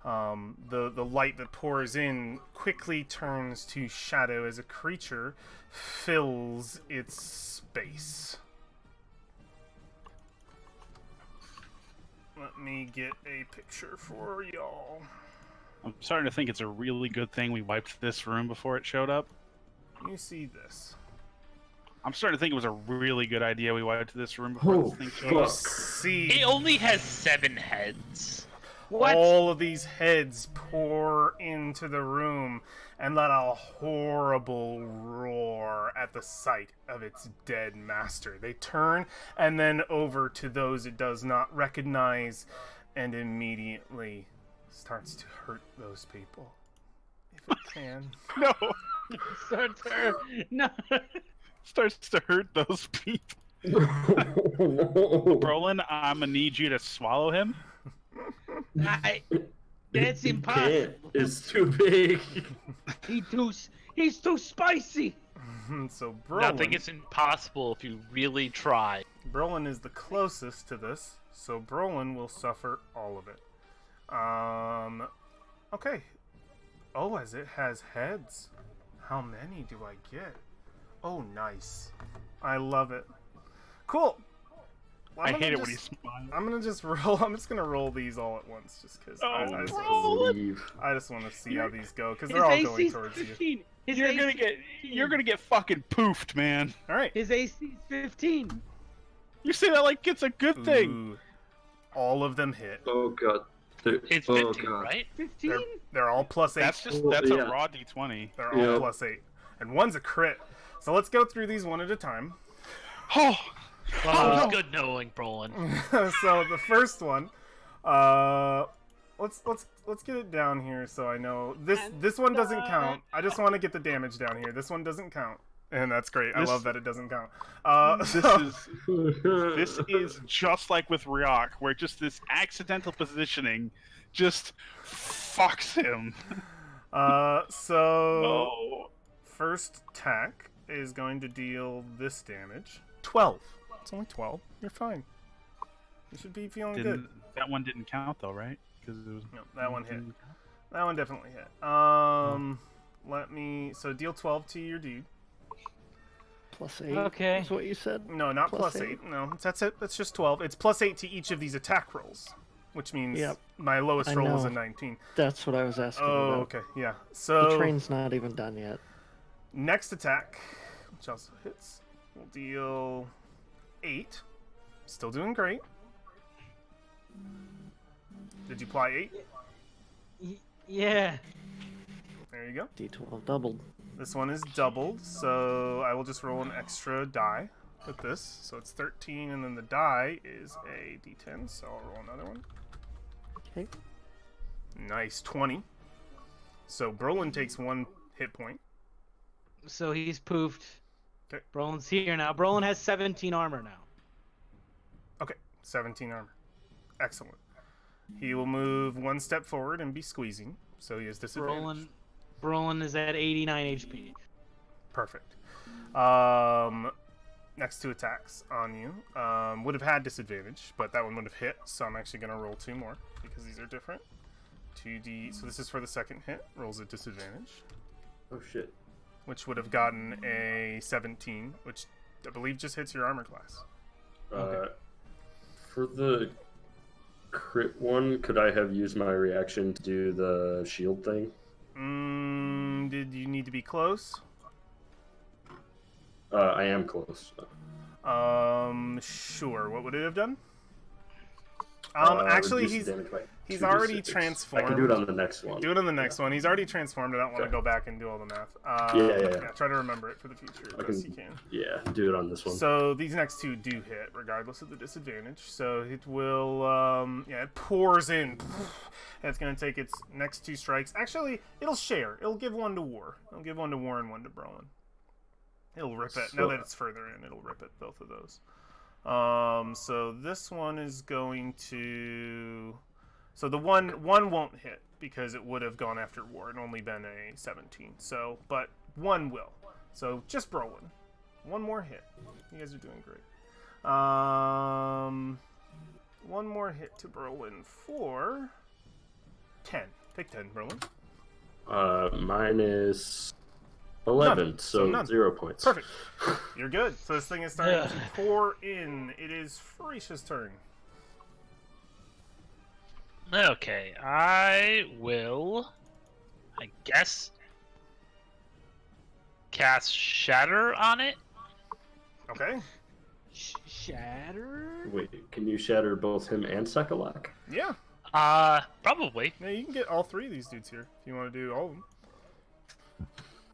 The light that pours in quickly turns to shadow as a creature fills its space. Let me get a picture for y'all. I'm starting to think it's a really good thing we wiped this room before it showed up. You see this. I'm starting to think it was a really good idea we wiped this room before Oh, this thing showed up. See It only has 7 heads. What? all of these heads pour into the room and let a horrible roar at the sight of its dead master. They turn and then over to those it does not recognize and immediately starts to hurt those people. If it can. No, Starts her. No. starts to hurt those people. Brolin, I'm gonna need you to swallow him. That's impossible. Can't. It's too big. He's too spicy. So Nothing Brolin, is impossible if you really try. Brolin is the closest to this, so Brolin will suffer all of it. Okay. Oh, as it has heads. How many do I get? Oh, nice. I love it. Cool. Well, I I'm hate gonna it when he just- smiles. I'm gonna just roll. I'm just gonna roll these all at once, just because Leave. I just want to see how these go, because His they're all AC going 's towards you. 15. His You're AC gonna get, you're gonna get fucking poofed, man. All right. His AC is 15. You say that like it's a good thing. Ooh. All of them hit. Oh god. It's Oh 15, god. right? 15? They're all +8. That's just Oh, that's yeah. a raw d20. They're all Yeah. +8, and one's a crit. So let's go through these one at a time. Oh, Well, no. it's good knowing Brolin. So the first one, let's get it down here so I know this one doesn't count. I just want to get the damage down here. This one doesn't count, and that's great. I This- love that it doesn't count. This is just like with Ryok, where just this accidental positioning just fucks him. So Oh, first attack is going to deal this damage. 12. It's only 12. You're fine. You should be feeling good. didn't, that one didn't count though, right? Because it was No, that one hit. didn't- That one definitely hit. Let me. So deal 12 to your dude. +8. Okay. Is what you said. No, not Plus +8. No, that's it. That's just 12. It's +8 to each of these attack rolls, which means Yep. my lowest I roll is a know. 19. That's what I was asking Oh, about. okay. Yeah. The So train's not even done yet. next attack, which also hits, will deal 8. Still doing great. Did you apply 8? Yeah. There you go. D12 doubled. This one is doubled, so I will just roll an extra die with this. So it's 13, and then the die is a d10, so I'll roll another one. Okay. Nice, 20. So Brolin takes 1 hit point. So he's poofed. 'Kay. Brolin's here now. Brolin has 17 armor now. Okay, 17 armor. Excellent. He will move 1 step forward and be squeezing, so he has disadvantage. Brolin is at 89 HP. Perfect. Next 2 attacks on you would have had disadvantage, but that one would have hit, so I'm actually going to roll 2 more because these are different. 2d. So this is for the second hit. Rolls a disadvantage, Oh shit. which would have gotten a 17, which I believe just hits your armor class. For the crit one, could I have used my reaction to do the shield thing? Did you need to be close? I am close. Sure. What would it have done? Actually, Reduce the damage by he's 2d6. already transformed. I can do it on the next one. Do it on the next one. He's already transformed. I don't want to Okay. go back and do all the math. Yeah. Try to remember it for the future as best you can. Yeah, do it on this one. So these next two do hit, regardless of the disadvantage. So it will, it pours in. And it's going to take its next two strikes. Actually, it'll share. It'll give one to War. It'll give one to War and one to Browan. It'll rip it. Now that it's further in, it'll rip it, both of those. So this one is going to... So the one won't hit because it would have gone after War and only been a 17. So, but one will. So just Browan. One more hit. You guys are doing great. One more hit to Browan for 10. Take 10, Browan. Mine is 11, None. so none. 0 points. Perfect. You're good. So this thing is starting to pour in. It is Frisia's turn. Okay, I will, I guess, cast Shatter on it. Okay. Shatter? Wait, can you shatter both him and Sekalak? Yeah. Probably. Yeah, you can get all three of these dudes here if you want to do all of them.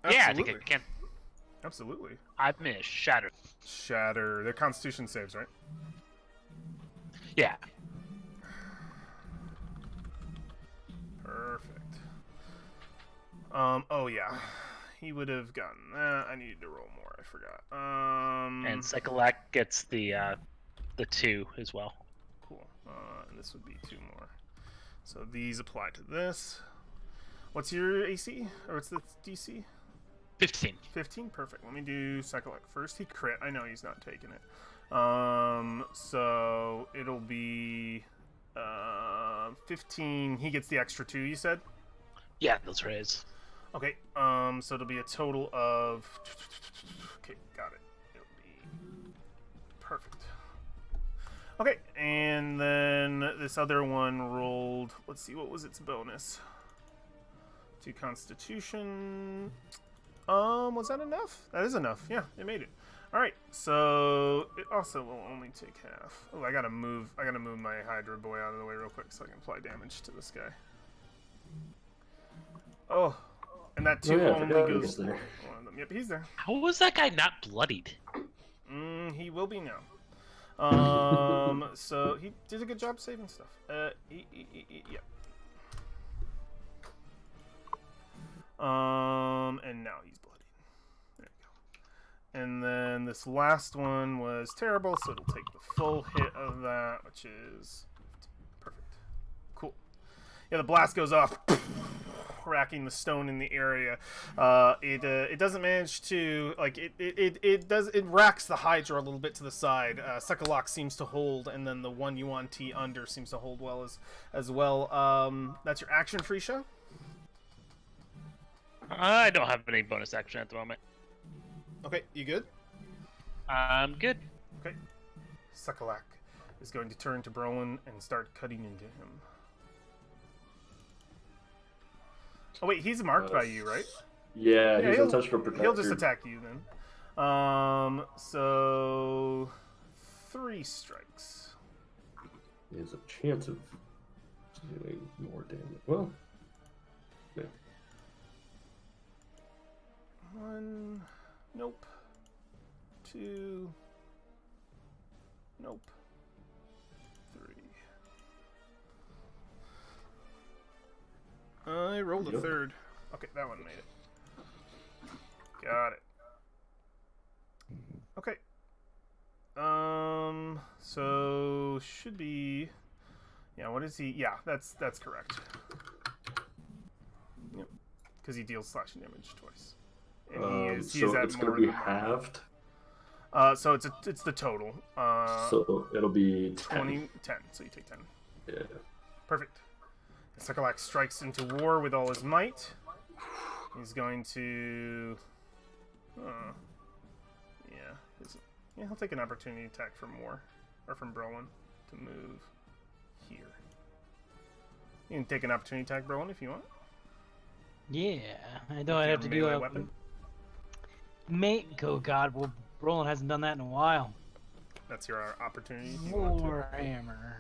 Yeah, I think I Absolutely. can. Absolutely. I've missed Shatter. Shatter. Their Constitution saves, right? Yeah. Perfect. Oh yeah. He would have gotten that. I needed to roll more. I forgot. And Sekalak gets the 2 as well. Cool. And this would be 2 more. So these apply to this. What's your AC? Or what's the DC? 15. 15? Perfect. Let me do Psychologic first. He crit. I know he's not taking it. So it'll be 15. He gets the extra 2, you said? Yeah, those raise. Okay. So it'll be a total of... Okay, got it. It'll be... Perfect. Okay, and then this other one rolled... Let's see, what was its bonus? To Constitution... was that enough? That is enough. Yeah, it made it. All right, so it also will only take half. Oh, I gotta move my Hydra boy out of the way real quick so I can apply damage to this guy. Oh, and that 2 Oh, yeah, I only forgot he goes. was there. One of them. Yep, he's there. How was that guy not bloodied? He will be now. So he did a good job saving stuff. Yep. And now he's bloody. There we go. And then this last one was terrible, so it'll take the full hit of that, which is 15. Perfect. Cool. Yeah, the blast goes off, racking the stone in the area. It doesn't manage to it racks the Hydra a little bit to the side. Sekalak seems to hold, and then the one Yuan T under seems to hold well as well. That's your action, Frisha. I don't have any bonus action at the moment. Okay, you good? I'm good. Okay. Sekalak is going to turn to Browan and start cutting into him. Oh wait, he's marked by you, right? Yeah, he's he'll- untouched for protector. He'll just attack you then. So 3 strikes. He has a chance of doing more damage. Well, yeah. 1. Nope. 2. Nope. 3. I rolled a Yep. 3rd. Okay, that one made it. Got it. Okay. So should be. Yeah. What is he? Yeah, that's correct. Yep. Because he deals slashing damage twice. And he is so at it's more going to be than- halved. So it's the total. So it'll be 10. So you take 10. Yeah. Perfect. Sekalak strikes into War with all his might. He's going to... he'll take an opportunity attack from War. Or from Browan to move here. You can take an opportunity attack, Brolin, if you want. Yeah, I know With I'd your have to do melee a weapon. mate. Oh God, well, Roland hasn't done that in a while. That's your opportunity if you want to. Warhammer.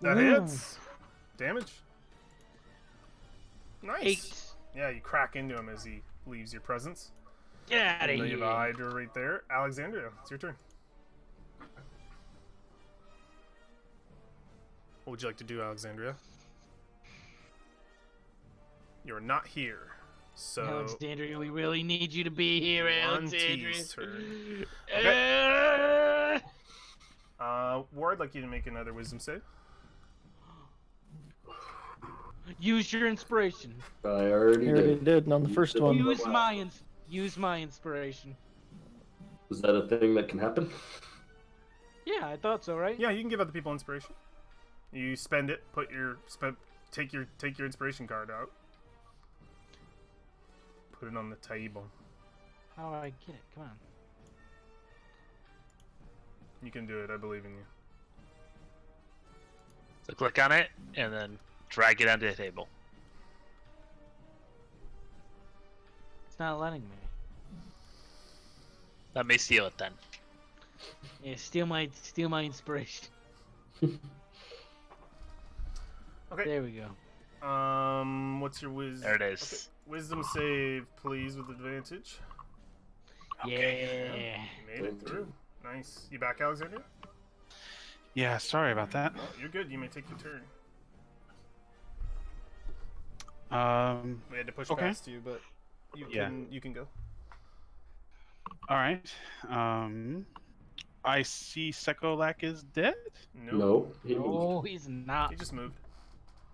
That Ooh. hits. Damage. Nice. 8. Yeah, you crack into him as he leaves your presence. Get out of And then you have a here. Hydra right there. Alexandria, it's your turn. What would you like to do, Alexandria? You're not here, so Alexandria, we really need you to be here, One Alexandria. T's turn. War, I'd like you to make another Wisdom save. Use your inspiration. I already You already did. did on the first one. Use my inspiration. Is that a thing that can happen? Yeah, I thought so, right? Yeah, you can give other people inspiration. You spend it. Take your inspiration card out. Put it on the table. How do I get it? Come on. You can do it. I believe in you. So click on it and then drag it onto the table. It's not letting me. Let me steal it then. Yeah, steal my inspiration. Okay. There we go. What's your wisdom? There it is. Wisdom save, please, with advantage. Yeah. You made it through. Nice. You back, Alexander? Yeah, sorry about that. Oh, you're good. You may take your turn. We had to push Okay. past you, but you Yeah. can go. All right. I see Sekolak is dead. Nope. No, he moved. Oh, he's not. He just moved.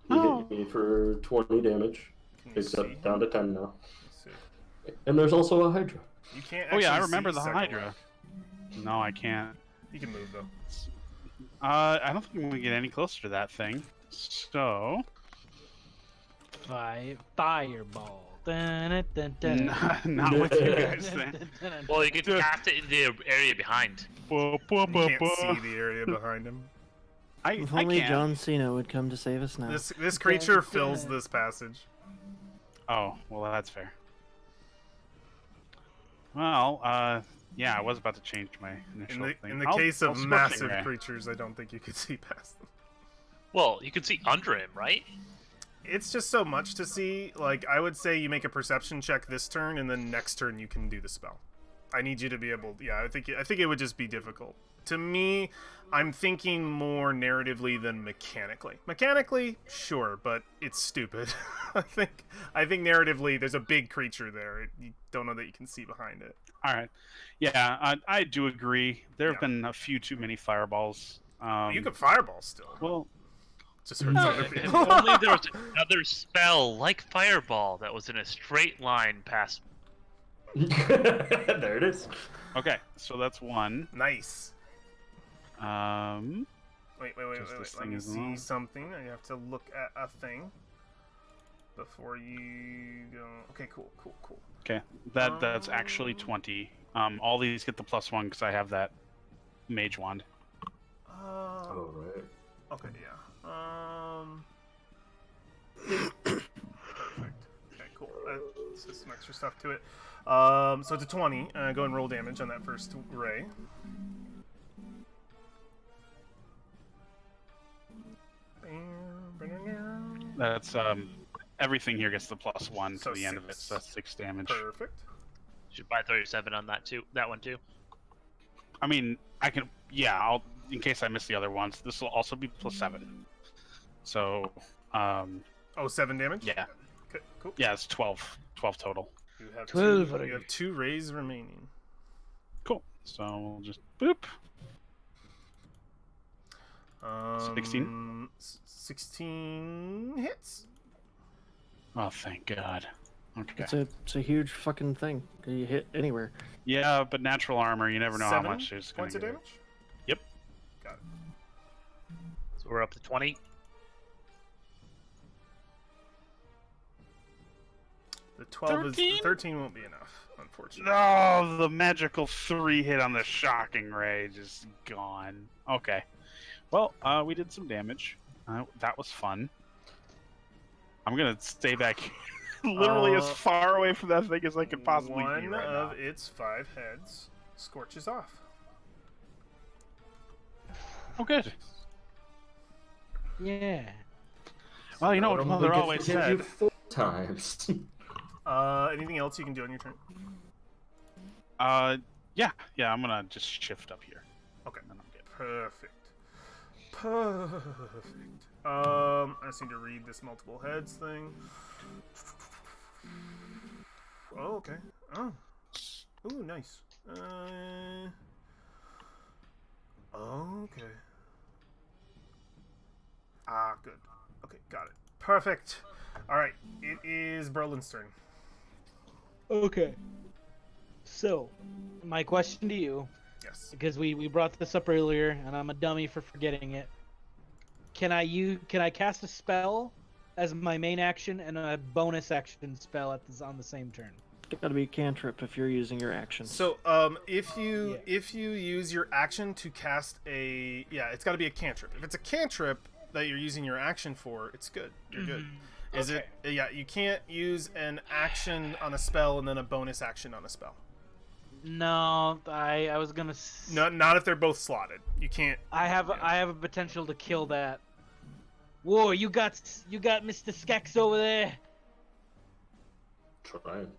He hit me for 20 damage. Can you Picks see? up down to 10 now. Let's see. And there's also a Hydra. You can't. Oh yeah, I actually remember see the Sekolak. Hydra. No, I can't. You can move though. I don't think I'm gonna get any closer to that thing. So Fireball. Dun, dun, dun, not with you guys then. Well, you can cast it in the area behind. I You can't see the area behind him. If I only can. John Cena would come to save us now. This creature fills this passage. Oh, well, that's fair. Well, yeah, I was about to change my initial thing. In the I'll- case I'll of Scorching massive Ray. creatures, I don't think you could see past them. Well, you can see under him, right? It's just so much to see. Like, I would say you make a perception check this turn, and then next turn you can do the spell. I need you to be able. Yeah, I think it would just be difficult. To me, I'm thinking more narratively than mechanically. Mechanically, sure, but it's stupid. I think narratively, there's a big creature there. You don't know that you can see behind it. All right. Yeah, I do agree. There have Yeah. been a few too many fireballs. You could fireball still. Well, Just hurts No, other If people. only there was another spell like Fireball that was in a straight line past. There it is. okay, so that's one. Nice. Wait. Just this Let thing me is see long. something. I have to look at a thing before you go. Okay, cool. Okay, that's actually 20. All these get the +1 because I have that mage wand. Oh, right. Okay, yeah. Perfect. Okay, cool. That's just some extra stuff to it. So it's a 20. Go ahead and roll damage on that first ray. That's everything here gets the +1 So to the end of it. 6. So that's 6 damage. Perfect. Should buy 37 on that too. That one too. I mean, I can. Yeah, I'll in case I miss the other ones. This will also be +7. So, Oh, 7 damage? yeah, Okay, cool. yeah, it's 12 total. You have 12 you have 2 rays remaining. Cool. So we'll just boop. 16? 16 hits. Oh, thank God. Okay. It's a huge fucking thing. You hit anywhere. Yeah, but natural armor, you never know 7 how much it's going points to of give. damage? Yep. Got it. So we're up to 20. The 12 13? is 13 won't be enough, unfortunately. No, the magical 3 hit on the shocking ray just gone. Okay. Well, we did some damage. That was fun. I'm gonna stay back here, literally as far away from that thing as I could possibly be One right of now. its 5 heads scorches off. Oh, good. Yeah. Well, you know what Normally Mother gets always to hit you said. 4 times. Anything else you can do on your turn? Yeah, I'm gonna just shift up here. Okay. And I'm good. Perfect. Perfect. I just need to read this multiple heads thing. Oh, okay. Oh. Ooh, nice. Okay. Ah, good. Okay, got it. Perfect. Alright, it is Brolin's turn. Okay. So, my question to you, Yes. because we brought this up earlier, and I'm a dummy for forgetting it. Can I cast a spell as my main action and a bonus action spell on the same turn? It's gotta be a cantrip if you're using your actions. So, if you use your action to cast it's got to be a cantrip. If it's a cantrip that you're using your action for, it's good. You're good. Is Okay. it? Yeah, you can't use an action on a spell and then a bonus action on a spell. No, I was gonna. Not if they're both slotted. You can't. I have a potential to kill that. Whoa, you got Mr. Skex over there. Try it.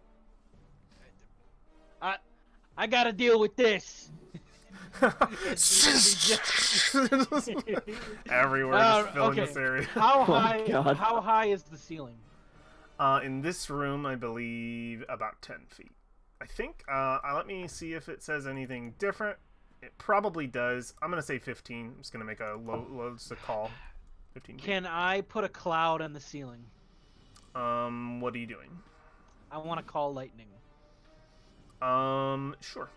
I gotta deal with this. Everywhere, just filling okay. this area. How Oh my high? God. How high is the ceiling? In this room, I believe about 10 feet. I think. Let me see if it says anything different. It probably does. I'm gonna say 15. I'm just gonna make a just a call. 15. Can I put a cloud on the ceiling? What are you doing? I want to call lightning. Sure.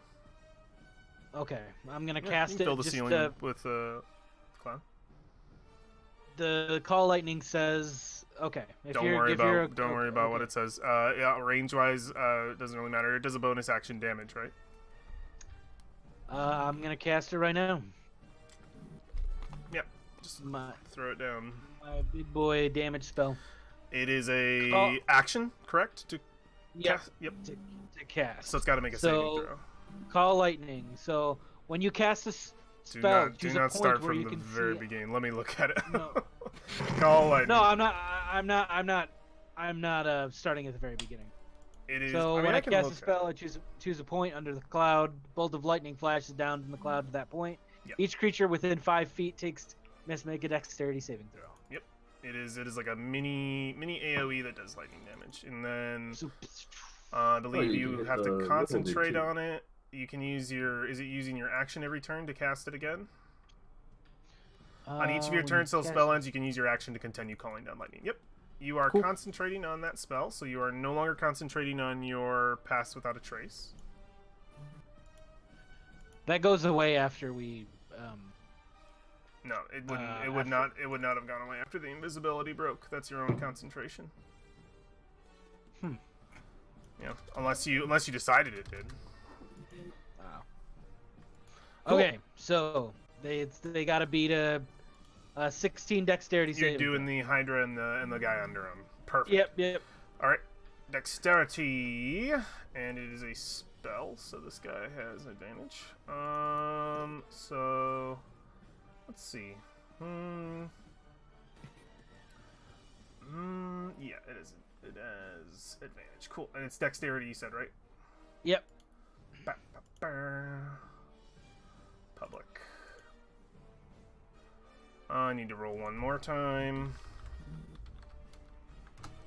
Okay, I'm gonna Yeah, cast you can it. fill the just ceiling with cloud. the call lightning says okay. Don't worry about what it says. Yeah, range wise, doesn't really matter. It does a bonus action damage, right? I'm gonna cast it right now. Yep. Just My throw it down. big boy damage spell. It is a Call- action, correct? To Yep. cast? Yep. To cast. So it's got to make a saving throw. Call lightning. So when you cast a Do spell, not choose a point start where from you the can very see. beginning. Let me look at it. No. Call lightning. No, I'm not starting at the very beginning. It is. So I mean, when I can cast a look spell, I choose a point under the cloud. Bolt of lightning flashes down from the cloud to that point. Yep. Each creature within 5 feet must make a dexterity saving throw. Yep. It is like a mini AOE that does lightning damage, and then So, I believe you you get have the to little concentrate D2. on it. You can use your. Is it using your action every turn to cast it again? On each of your when turns till cast spell it- ends, you can use your action to continue calling down lightning. Yep. You are Cool. concentrating on that spell, so you are no longer concentrating on your pass without a trace. That goes away after we. No, it wouldn't. Uh, it would after- not. It would not have gone away after the invisibility broke. That's your own concentration. Hmm. Yeah, unless you decided it did. Cool. Okay, so they gotta beat a 16 dexterity You're saving doing throw. the Hydra and the guy under him. Perfect. Yep. All right, dexterity, and it is a spell, so this guy has advantage. So let's see. Yeah, it is. It has advantage. Cool, and it's dexterity. You said, right? Yep. Public. I need to roll one more time.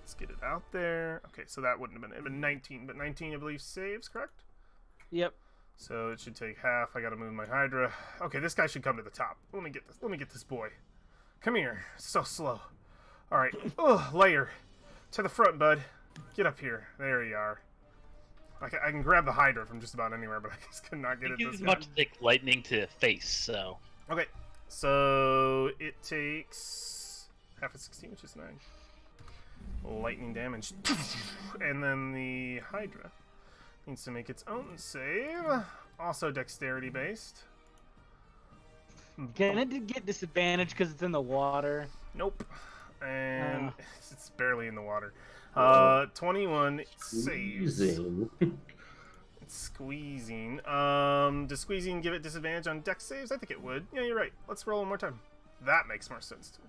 Let's get it out there. Okay, so that wouldn't have been 19, but 19 I believe saves, correct? Yep. So it should take half. I gotta move my Hydra. Okay, this guy should come to the top. Let me get this. Let me get this boy. Come here. So slow. All right. Oh, layer to the front, bud. Get up here. There you are. I can grab the Hydra from just about anywhere, but I just could not get it It this is guy. much like lightning to face, so. Okay, so it takes half of 16, which is 9. Lightning damage. And then the Hydra needs to make its own save. Also dexterity based. Can it get disadvantage because it's in the water? Nope. And it's barely in the water. Whoa. 21 saves. Squeezing. It's squeezing. Does squeezing give it disadvantage on dex saves? I think it would. Yeah, you're right. Let's roll one more time. That makes more sense to me.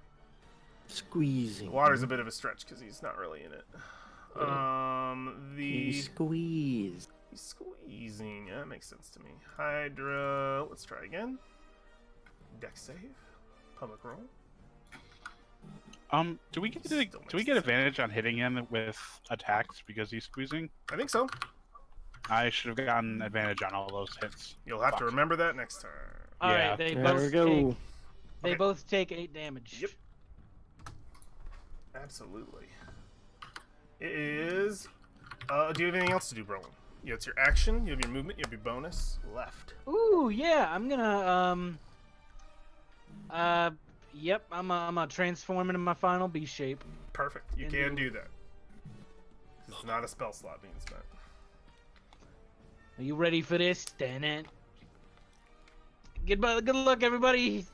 Squeezing. The water's a bit of a stretch because he's not really in it. He squeeze. He's squeezing. Yeah, that makes sense to me. Hydra. Let's try again. Dex save. Public roll. Do we get Still do we makes get sense. advantage on hitting him with attacks because he's squeezing? I think so. I should have gotten advantage on all those hits. You'll have to Fuck. remember that next time. All right, Yeah. they There both we go. take. They Okay. both take 8 damage. Yep. Absolutely. It is. Do you have anything else to do, Brolin? Yeah, it's your action. You have your movement. You have your bonus. Left. Ooh, yeah. I'm gonna Yep. I'm gonna transform into my final B shape. Perfect. You And can do- do that. It's not a spell slot being spent. Are you ready for this? Dun-dun. Good luck, everybody.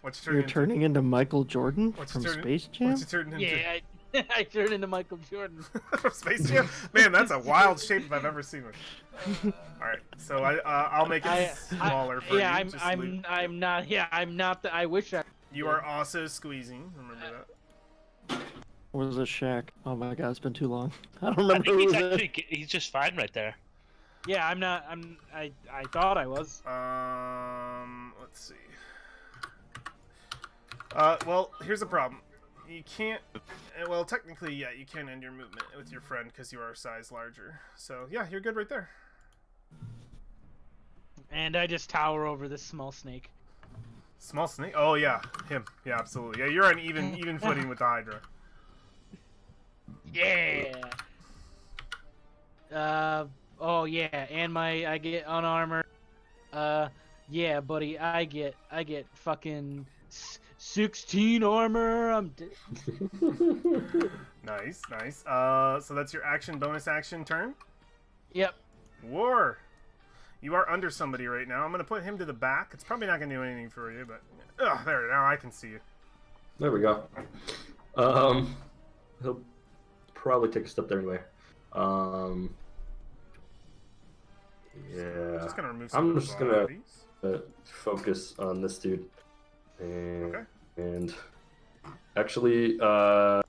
What's your You're turn into? turning into Michael Jordan What's from your turn? Space Jam? What's your turn into? Yeah, I turned into Michael Jordan. From Space Jam? Man, that's a wild shape if I've ever seen one. All right, so I'll make it smaller for yeah, you. Just leave- I'm not. Yeah, I'm not. I wish I. You are also squeezing. Remember that. Or was it Shaq? Oh my god, it's been too long. I don't I remember think who he's was it. actually he's just fine right there. Yeah, I'm not. I thought I was. Let's see. Well, here's the problem. You can't. Well, technically, yeah, you can end your movement with your friend because you are a size larger. So yeah, you're good right there. And I just tower over this small snake. Small snake. Oh yeah, him. Yeah, absolutely. Yeah, you're on even footing with the Hydra. Yeah. Oh yeah, and I get unarmored. Yeah, buddy, I get fucking 16 armor. I'm Nice, nice. So that's your action, bonus action turn. Yep. War. You are under somebody right now. I'm gonna put him to the back. It's probably not gonna do anything for you, but there. Now I can see you. There we go. He'll probably take a step there anyway. Yeah. Just gonna remove I'm some of just the gonna- bodies. Focus on this dude. And, Okay. and actually, a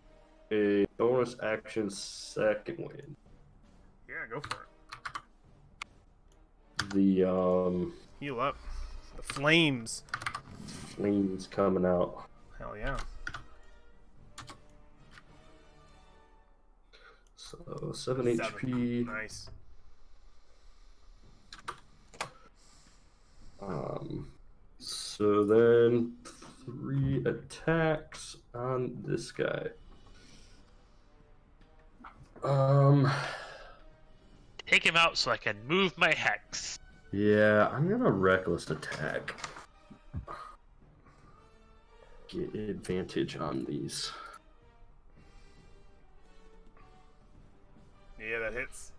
bonus action second win. Yeah, go for it. The Heal up. The flames. flames coming out. Hell yeah. So 7 HP. Nice. So then 3 attacks on this guy. Take him out so I can move my hex. Yeah, I'm gonna reckless attack. Get advantage on these. Yeah, that hits.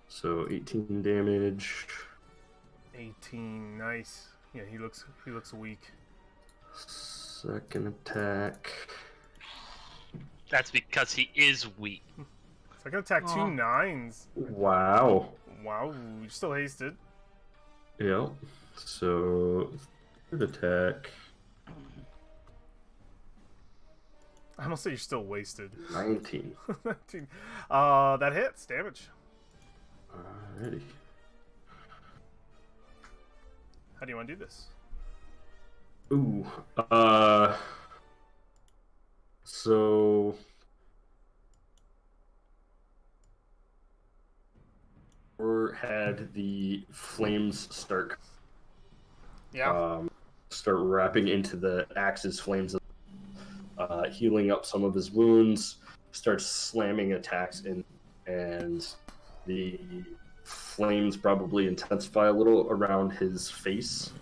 So 18 damage. 18. Nice. Yeah, he looks weak. Second attack. That's because he is weak. So I can attack Aw. 2 9s. Wow. Wow, you're still hasted. Yep. So third attack. I almost say you're still wasted. 19. 19. That hits. Damage. Alrighty. How do you want to do this? Ooh. So or had the flames start Yeah. start wrapping into the axe's flames, healing up some of his wounds, starts slamming attacks in, and the flames probably intensify a little around his face,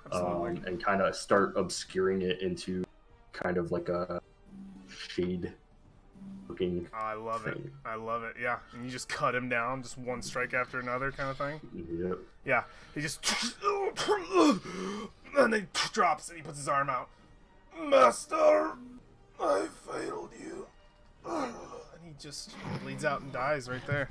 Absolutely. and kind of start obscuring it into kind of like a shade looking. I love it. thing. I love it. Yeah, and you just cut him down, just one strike after another, kind of thing. Yep. Yeah, he just and then he drops and he puts his arm out. Master, I failed you. And he just bleeds out and dies right there.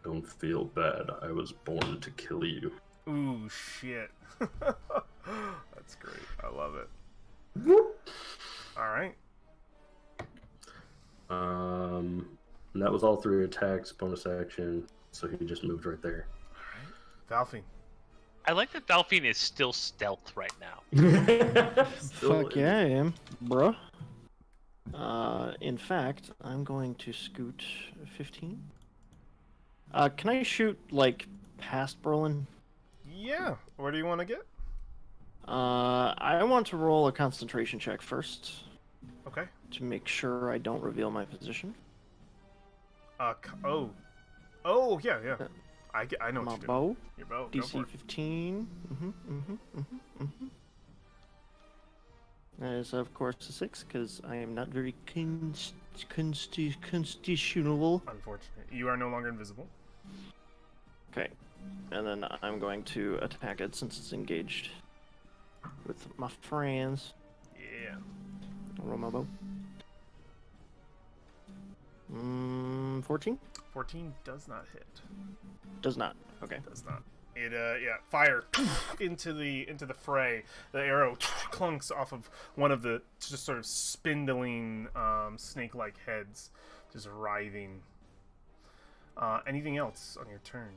Don't feel bad. I was born to kill you. Ooh, shit. That's great. I love it. All right. And that was all 3 attacks, bonus action. So he just moved right there. Valfine. I like that Valfine is still stealth right now. Fuck yeah, I am, bruh. In fact, I'm going to scoot 15. Can I shoot, like, past Berlin? Yeah. Where do you want to get? I want to roll a concentration check first Okay. to make sure I don't reveal my position. Oh, yeah. I know My what you're doing. bow, Your bow. Go for DC it. 15. That is, of course, a 6, because I am not very constitutional. Unfortunate. You are no longer invisible. Okay, and then I'm going to attack it since it's engaged with my friends. Yeah. Roll my bow. 14? 14 does not hit. Does not. Okay. Does not. It fire into the fray. The arrow clunks off of one of the just sort of spindling snake-like heads, just writhing. Anything else on your turn?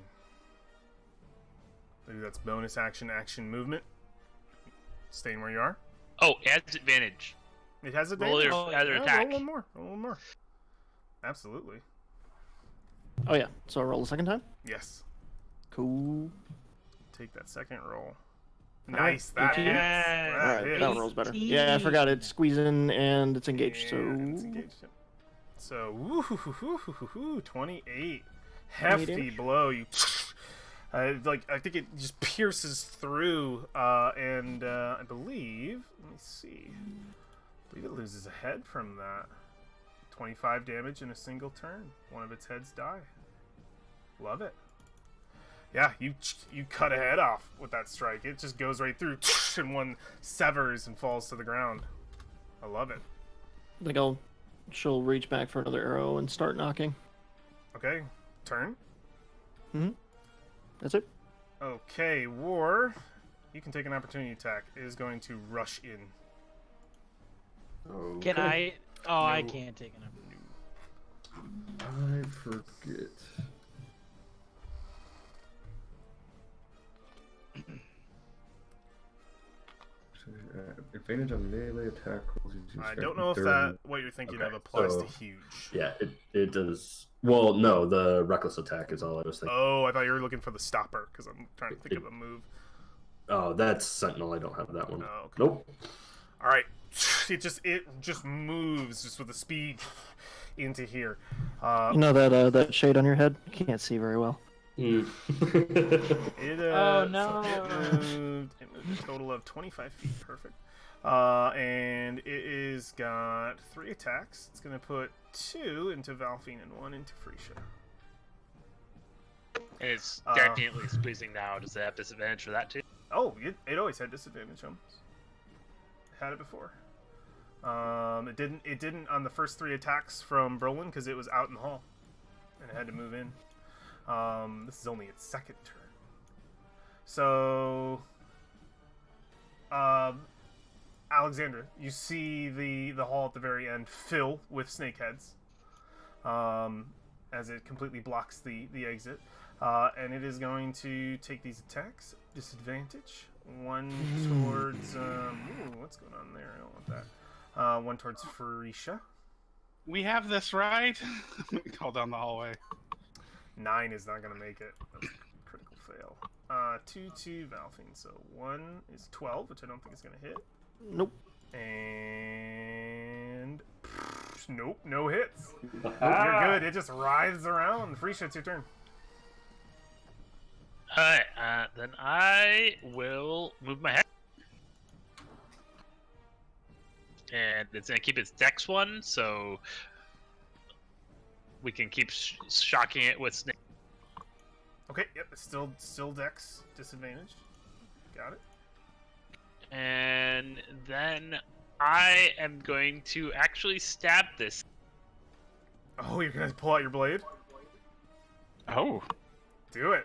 Maybe that's bonus action, movement. Staying where you are. Oh, it has advantage. It has Roll advantage. your other Yeah, attack. Roll one more. Absolutely. Oh yeah, so I roll a second time? Yes. Cool. Take that second roll. Alright, Nice. That 18. hits. Alright, hits. that one rolls better. Yeah, I forgot it's squeezing and it's engaged, so... And it's engaged, yep. So, woo-hoo-hoo-hoo-hoo-hoo, 28. Hefty damage? blow. You, I think it just pierces through, and I believe, let me see. I believe it loses a head from that. 25 damage in a single turn. One of its heads die. Love it. Yeah, you cut a head off with that strike. It just goes right through, and one severs and falls to the ground. I love it. I think she'll reach back for another arrow and start knocking. Okay, turn. That's it. Okay, War. You can take an opportunity attack. It is going to rush in. Can I? Oh, I No. can't take an. I forget. Advantage on melee attack rolls. I don't know if that what you're thinking of applies to huge. Yeah, it does. Well, no, the reckless attack is all I was thinking. Oh, I thought you were looking for the stopper because I'm trying to think of a move. Oh, that's Sentinel. I don't have that one. Oh, okay. Nope. All right, it just moves just with the speed into here. You know that shade on your head? You can't see very well. It Oh, no. it moved a total of 25 feet. Perfect. And it is got 3 attacks. It's gonna put 2 into Valfine and 1 into Freesia. And it's definitely squeezing now. Does it have disadvantage for that too? Oh, it always had disadvantage on this. Had it before. It didn't on the first 3 attacks from Brolin because it was out in the hall, and it had to move in. This is only its second turn. So, Alexandra, you see the hall at the very end fill with snakeheads, as it completely blocks the exit, and it is going to take these attacks. Disadvantage. One towards what's going on there? I don't want that. One towards Freesia. We have this, right? Call down the hallway. 9 is not going to make it. That's a critical fail. 2 to Valfine. So 1 is 12, which I don't think is going to hit. Nope. And nope, no hits. Nope, you're good. It just writhes around. Freesia, it's your turn. Alright, then I will move my head. And it's gonna keep its dex 1, so we can keep shocking it with snake. Okay, yep, it's still Dex disadvantage. Got it. And then I am going to actually stab this. Oh, you're gonna pull out your blade? Oh. Do it.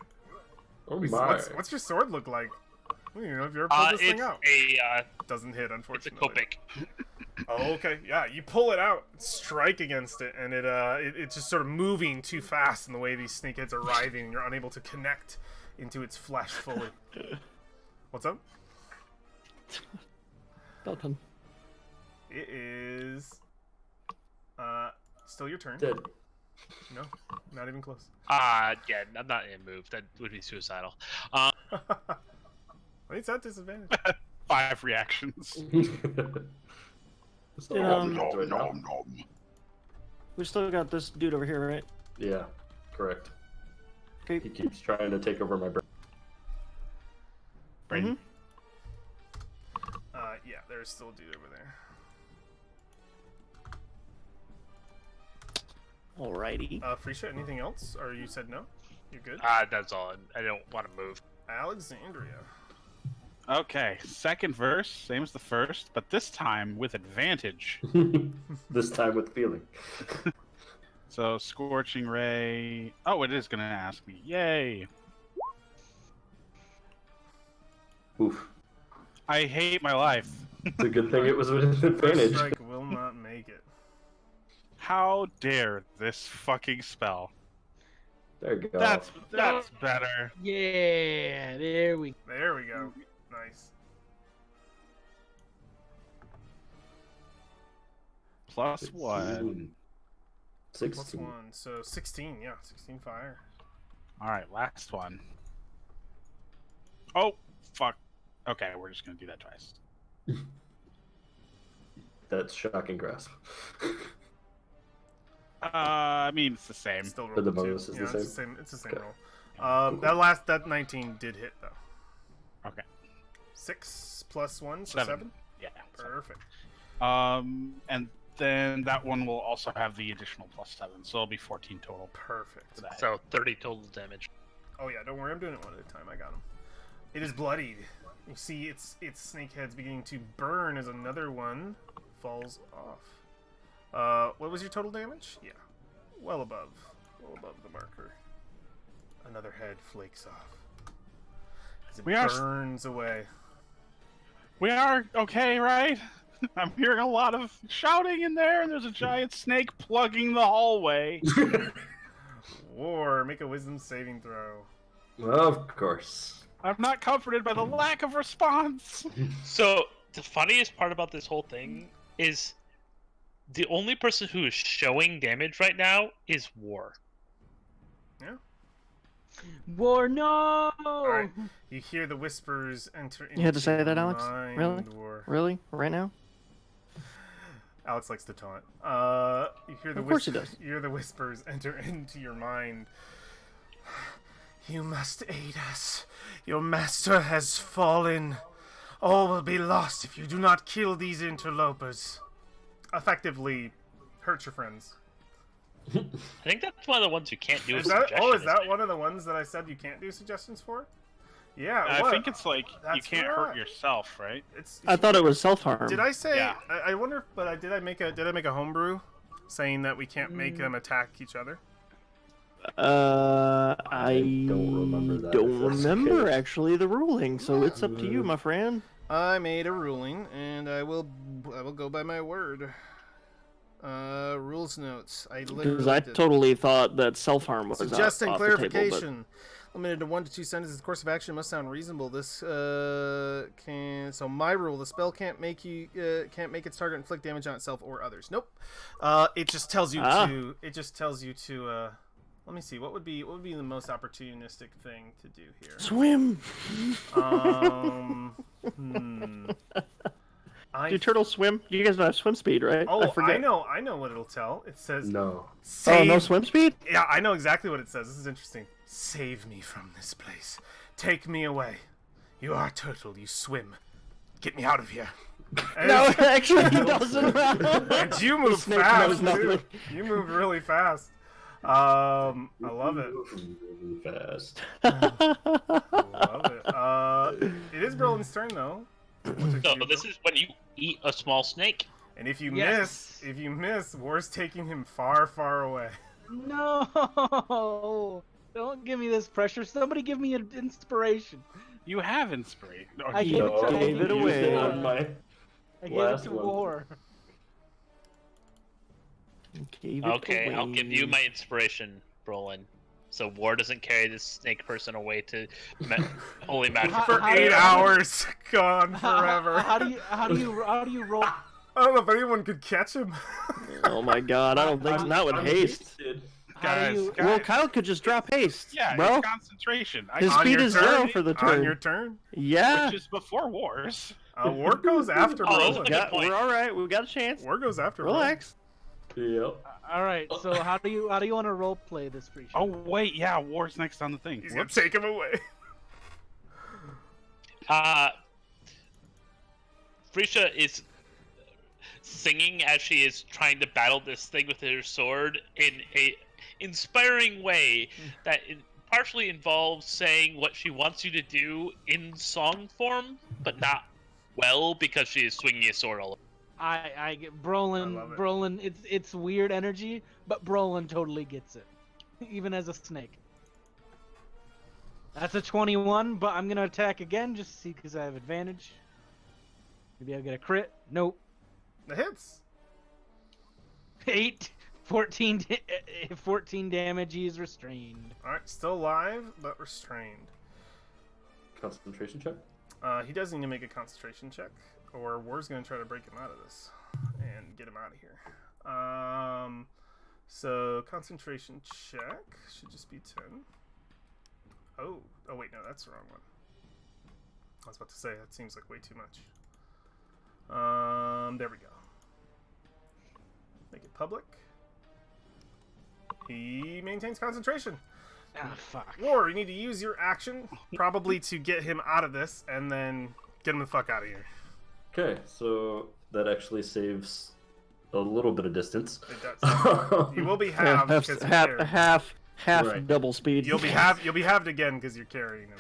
Oh What's your sword look like? I don't even know if you ever pulled this thing out. Doesn't hit, It's a unfortunately. Copic. Oh, okay. Yeah, you pull it out, strike against it, and it's just sort of moving too fast in the way these snakeheads are writhing, and you're unable to connect into its flesh fully. What's up? Nothing. It is still your turn. Dead. No, not even close. Yeah, I'm not in move. That would be suicidal. Wait, it's at disadvantage. 5 reactions. We still got this dude over here, right? Yeah, correct. Okay. He keeps trying to take over my brain. Braden. Yeah, there's still a dude over there. Alrighty. Frisha, anything else? Or you said no? You're good? That's all. I don't want to move. Alexandria. Okay, second verse, same as the first, but this time with advantage. This time with feeling. So, Scorching Ray. Oh, it is going to ask me. Yay! Oof. I hate my life. It's a good thing it was with an First advantage. strike will not make it. How dare this fucking spell? There you go. That's better. Yeah, there we There we go. Nice. Plus 1. 16. Plus 1. So 16, yeah. 16 fire. Alright, last one. Oh, fuck. Okay, we're just going to do that twice. That's shocking grasp. I mean, it's the same. Still roll But the two. bonus is yeah, the it's same? It's the same Okay. roll. That 19 did hit though. Okay. 6 plus 1, so 7. 7? Yeah. Perfect. And then that one will also have the additional plus 7, so it'll be 14 total Perfect. for that. So 30 total damage. Oh yeah, don't worry, I'm doing it one at a time. I got him. It is bloodied. You see its snake head's beginning to burn as another one falls off. What was your total damage? Yeah. Well above the marker. Another head flakes off. As it We are- burns away. We are okay, right? I'm hearing a lot of shouting in there, and there's a giant snake plugging the hallway. War, make a wisdom saving throw. Of course. I'm not comforted by the lack of response. So the funniest part about this whole thing is the only person who is showing damage right now is War. War, no! Alright, you hear the whispers enter into You had to say that, your Alex? mind, Really? War. Really? Right now? Alex likes to taunt. You hear the Of course he does. You hear the whispers enter into your mind. You must aid us. Your master has fallen. All will be lost if you do not kill these interlopers. Effectively, hurt your friends. I think that's one of the ones you can't do a Is that, suggestion. oh, is that isn't it? one of the ones that I said you can't do suggestions for? Yeah, I what? think it's like you That's can't right. hurt yourself, right? It's, I thought it was self-harm. Did I say? Yeah. I wonder. But did I make a homebrew saying that we can't make them attack each other? I don't remember that, don't if that's the remember case. actually the ruling, so it's up to you, my friend. I made a ruling, and I will go by my word. Rules notes. I Because literally I did. totally thought that self-harm was Suggesting off the table, but- clarification. Limited to 1 to 2 sentences. The course of action must sound reasonable. This can. So my rule: the spell can't make its target inflict damage on itself or others. Nope. It just tells you to. It just tells you to. Let me see. What would be the most opportunistic thing to do here? Swim! Do turtles swim? You guys don't have swim speed, right? Oh, forget. I know what it'll tell. It says No. Oh, save. no swim speed? Yeah, I know exactly what it says. This is interesting. Save me from this place. Take me away. You are a turtle. You swim. Get me out of here. And No, actually, he doesn't. and you move snake fast knows too. nothing. You move really fast. I love it. Really fast. Love it. It is Brolin's turn though. So this is when you eat a small snake. And if you Yes. miss, War's taking him far, far away. No! Don't give me this pressure. Somebody give me an inspiration. You have inspiration. I gave it to- I gave it used away. on my I gave it Last to one. War. Gave it Okay, I'll away. give you my inspiration, Brolin. So War doesn't carry this snake person away to holy magic. For How do 8 you- hours, gone forever. How do you roll? I don't know if anyone could catch him. Oh my god, I don't think not with I'm haste. hasted. How do Guys, you? guys. Well, Kyle could just drop haste, Yeah, bro. it's concentration. His On speed your is turn? 0 for the turn. On your turn. Yeah. which is before wars. War goes after Oh, Brolin. Good point. We're all right. We've got a chance. War goes after Relax. Yep. All right. So how do you want to role play this creature? Oh wait, yeah, war's next on the thing. Brolin. He's gonna take him away. Frisha is singing as she is trying to battle this thing with her sword in a inspiring way that partially involves saying what she wants you to do in song form, but not well because she is swinging a sword all over. I get I Brolin. love it. Brolin. It's weird energy, but Brolin totally gets it, even as a snake. That's a 21, but I'm gonna attack again just to see because I have advantage. Maybe I'll get a crit. Nope. The hits. 8, 14, 14 damage. He's restrained. All right, still alive but restrained. Concentration check. He does need to make a concentration check, or War's gonna try to break him out of this and get him out of here. So concentration check should just be 10. Oh wait, no, that's the wrong one. I was about to say that seems like way too much. There we go. Make it public. He maintains concentration. Ah, fuck. War, you need to use your action probably to get him out of this, and then get him the fuck out of here. Okay, so that actually saves a little bit of distance. It does. You will be halved Yeah, because you're half, carrying. half Right. double speed. You'll be halved again because you're carrying him.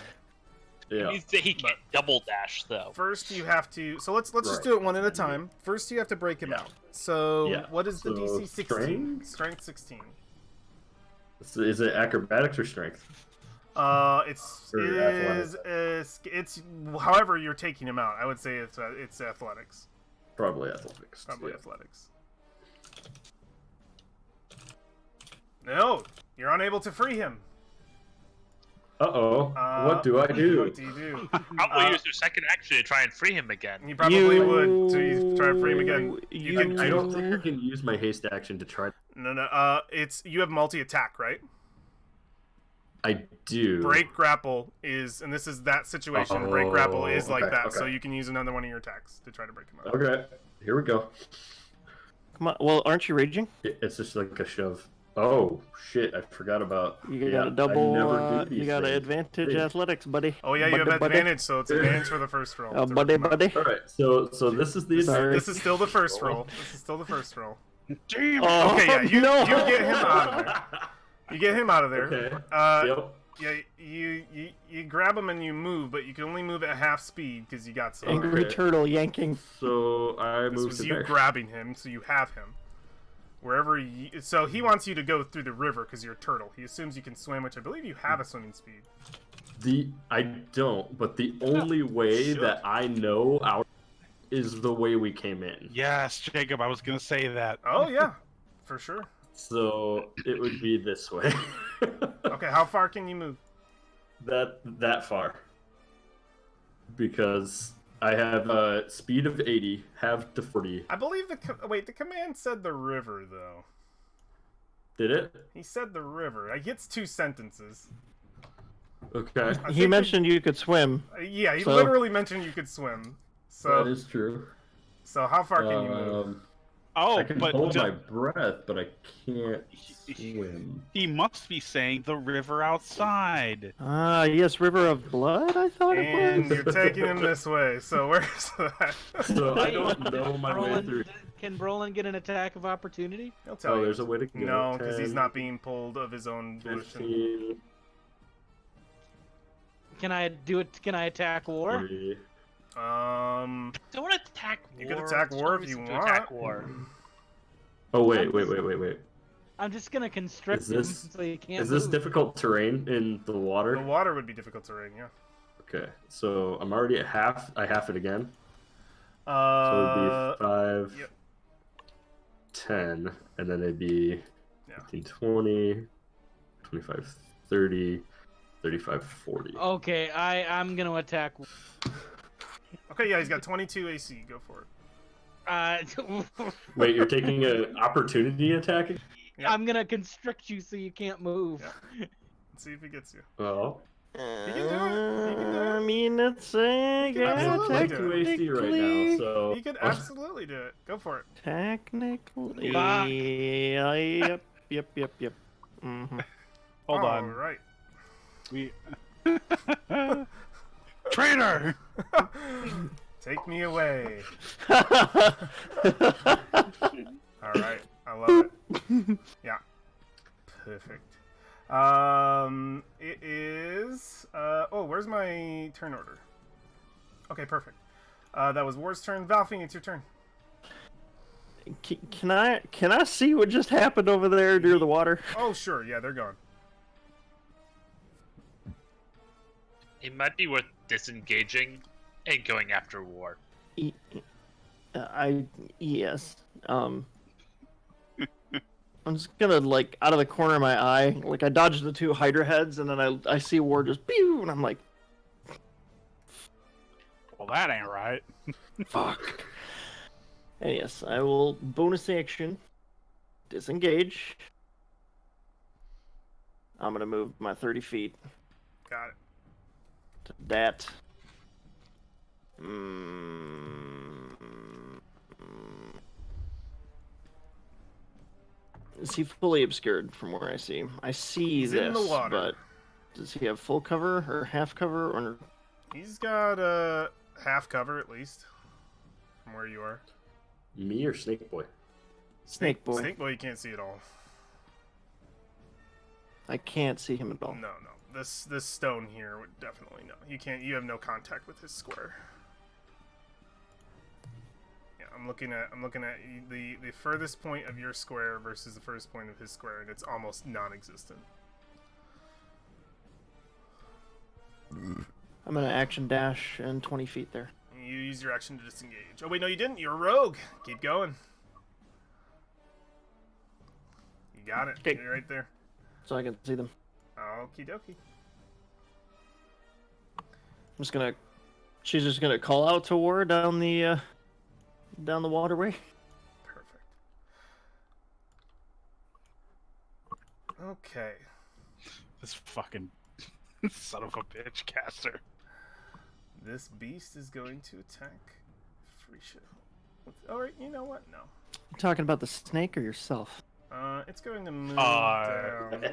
Yeah. He can't double dash though. First, you have to. So let's just Right. do it one at a time. First, you have to break him Yeah. out. So Yeah. what is the So DC? 16. strength? Strength 16. Is it acrobatics or strength? It's Or it's however you're taking him out. I would say it's athletics. Probably athletics. Probably yeah. athletics. No, you're unable to free him. Uh-oh. What do I do? What do you do? Probably use your second action to try and free him again. You probably would. So you try to free him again. You can. I don't think I can use my haste action to try. No. It's you have multi-attack, right? I do. Break grapple is, and this is that situation. Break grapple is like okay, that, so okay. you can use another one of your attacks to try to break him out. Okay, here we go. Come on. Well, aren't you raging? It's just like a shove. Oh shit! I forgot about. You yeah, got a I double. never do You these got an things. advantage Hey. athletics, buddy. Oh yeah, you have Buddy. advantage, so it's advantage for the first roll. to Buddy, break him out. buddy. All right, so this is the Sorry. This is still the first roll. This is still the first roll. Damn. Oh, Okay, yeah, you no. get him out of there. You get him out of there. Okay. Uh, Yep. yeah, you grab him and you move, but you can only move at half speed because you got some. Angry Okay. turtle yanking. So I This move was to you there. grabbing him, so you have him. Wherever you, so he wants you to go through the river because you're a turtle. He assumes you can swim, which I believe you have a swimming speed. I don't, but the only way that I know out is the way we came in. Yes, Jacob, I was gonna say that. Oh yeah, for sure. So it would be this way. Okay, how far can you move? that far. Because I have a speed of 80, have to 40. I believe the command said the river though. Did it? He said the river. He gets 2 sentences. Okay. I He think mentioned you could swim. Yeah, he So- literally mentioned you could swim. That So is true. so how far can you move? Oh, I can but hold my breath, but I can't swim. he must be saying the river outside. Ah, yes, River of Blood, I thought it And was. you're taking him this way, so where's that? So I don't know my way Brolin, through. can Brolin get an attack of opportunity? He'll tell Oh, you. there's a way to go. No, because he's 10, not being pulled of his own volition. 15, Can I do it? Can I attack war? 20. Don't attack war. You could attack There's war no if you reason to want. Attack war. Oh, wait. I'm just gonna constrict Is this- him so he can't. Is this move. difficult terrain in the water? The water would be difficult terrain, yeah. Okay, so I'm already at half. I half it again. So Uh, it'd be 5, yep. 10, and then it'd be Yeah. 15, 20, 25, 30, 35, 40. Okay, I'm gonna attack. okay, yeah, he's got 22 AC. Go for it. Wait, you're taking an opportunity attack? Yep. I'm gonna constrict you so you can't move. Yeah. Let's see if he gets you. Well, can do it. You can do it. I mean, it's yeah, absolutely do it. 2 AC right now, so He could absolutely do it. Go for it. technically, Fuck. yep. Mm-hmm. Hold All on. right. We. Traitor! Take me away. All right. I love it. Yeah. Perfect. It is. Oh, where's my turn order? Okay, perfect. That was War's turn. Valfing, it's your turn. Can I see what just happened over there near the water? Oh, sure. Yeah, they're gone. It might be worth disengaging and going after war. Yes. I'm just gonna like out of the corner of my eye, like I dodged the 2 Hydra heads, and then I see War just pew, and I'm like, Well, that ain't right. fuck. And yes, I will bonus action, disengage. I'm gonna move my 30 feet Got it. to that. Is he fully obscured from where I see him? I see He's this, in the water. but does he have full cover or half cover or? He's got half cover at least from where you are. me or Snake Boy? Snake Boy. Snake Boy, you can't see at all. I can't see him at all. No. This stone here would definitely no. You can't. You have no contact with his square. Yeah, I'm looking at the furthest point of your square versus the furthest point of his square, and it's almost non-existent. I'm gonna action dash and 20 feet there. You use your action to disengage. Oh wait, no, you didn't. You're a rogue. Keep going. You got it. Okay. You're right there. So I can see them. Okie dokie. I'm just gonna. She's just gonna call out to War down the waterway. Perfect. Okay. This fucking son of a bitch caster. This beast is going to attack Frisha. Alright, you know what? No. You talking about the snake or yourself? It's going to move Uh, down.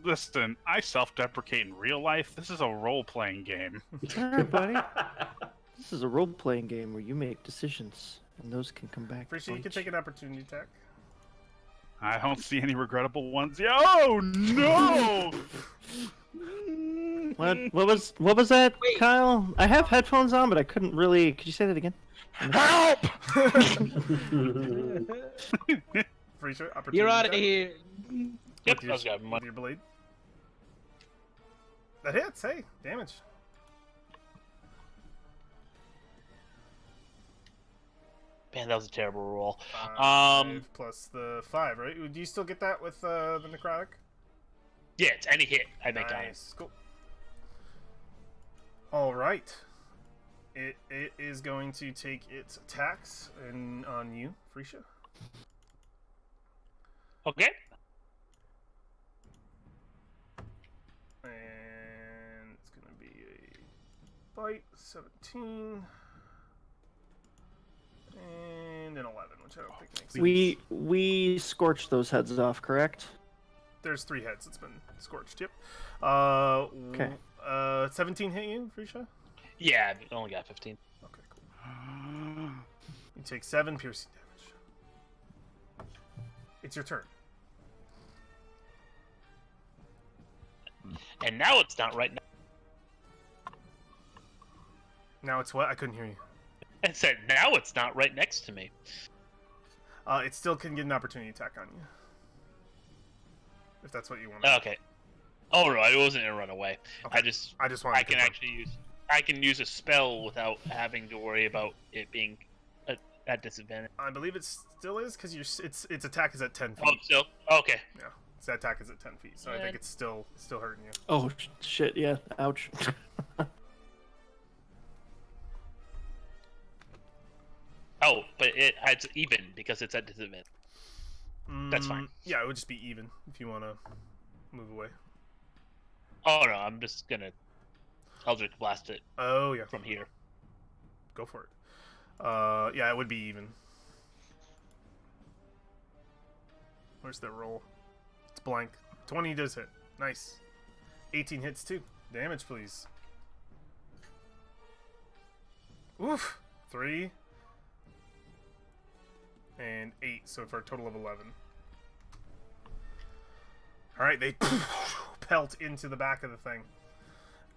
Listen, I self-deprecate in real life. This is a role-playing game. Alright, buddy. This is a role-playing game where you make decisions, and those can come back. to Frisha, you bite can take an opportunity attack. I don't see any regrettable ones. Oh no! What was that, Wait. Kyle? I have headphones on, but I couldn't really. Could you say that again? Help! Frisha, opportunity You're out of attack here. Yep, with your, I was got with money. your blade. That hits. Hey, damage. Man, that was a terrible roll. 5 plus the 5, right? Do you still get that with the necrotic? Yeah, it's any hit I make on it. Nice. Cool. All right. It is going to take its attacks on you, Frisha. Okay. And it's going to be a bite, 17. And an 11, which which I don't think makes sense. We scorched those heads off, correct? There's 3 heads. It's been scorched. Yep. Okay. 17 hit you, Frisha? Yeah, I only got 15. Okay, cool. You take 7 piercing damage. It's your turn. And now it's not right now. Now it's what? I couldn't hear you. I said, now it's not right next to me. It still can get an opportunity attack on you. If that's what you want. Okay. Oh no, I wasn't gonna run away. Okay. I just wanted I to can confirm. actually use a spell without having to worry about it being at disadvantage. I believe it still is because its attack is at 10 feet. Oh, still? Okay. Yeah, its attack is at 10 feet, so I think it's still hurting you. Oh shit! Yeah. Ouch. Oh, but it's even because it's at disadvantage. That's fine. Yeah, it would just be even if you want to move away. Oh no, I'm just gonna Eldritch Blast it Oh yeah, from here. go for it. Yeah, it would be even. Where's the roll? It's blank. 20 does hit. Nice. 18 hits too. Damage, please. Oof. 3 and 8, so for a total of 11. All right, they pelt into the back of the thing.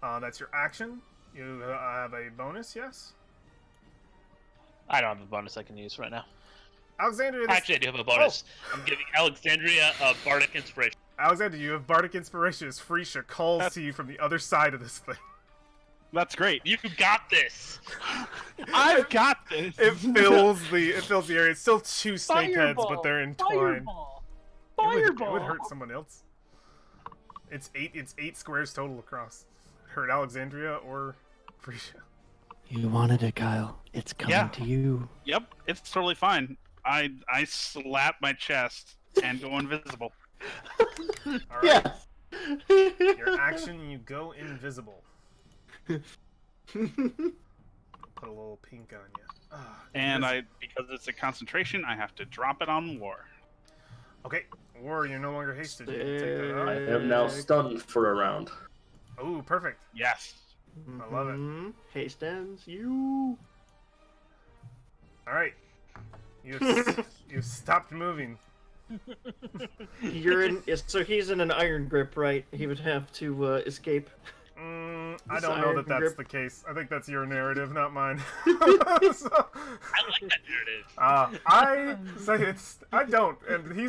That's your action. You have a bonus, yes? I don't have a bonus I can use right now. Alexandria, Actually, I do have a bonus. I'm giving Alexandria a Bardic Inspiration. Alexander, you have Bardic Inspiration as Frisha calls to you from the other side of this thing. That's great. You got this! I've got this. It fills the area. It's still 2 snake heads, but they're entwined. Fireball! It would hurt someone else. It's 8 squares total across. Hurt Alexandria or Frisha. You wanted it, Kyle. It's coming to you. Yep, it's totally fine. I slap my chest and go invisible. All right. Yes. Your action, you go invisible. Put a little pink on you. And because it's a concentration, I have to drop it on War. Okay, War, you're no longer hasted. You can take that I out. am now stunned for a round. Oh, perfect. Yes. I love it. Hastens, you. All right. You've stopped moving. You're in. So he's in an iron grip, right? He would have to escape. I don't know that that's the case. I think that's your narrative, not mine. I like that narrative. I say I don't, and he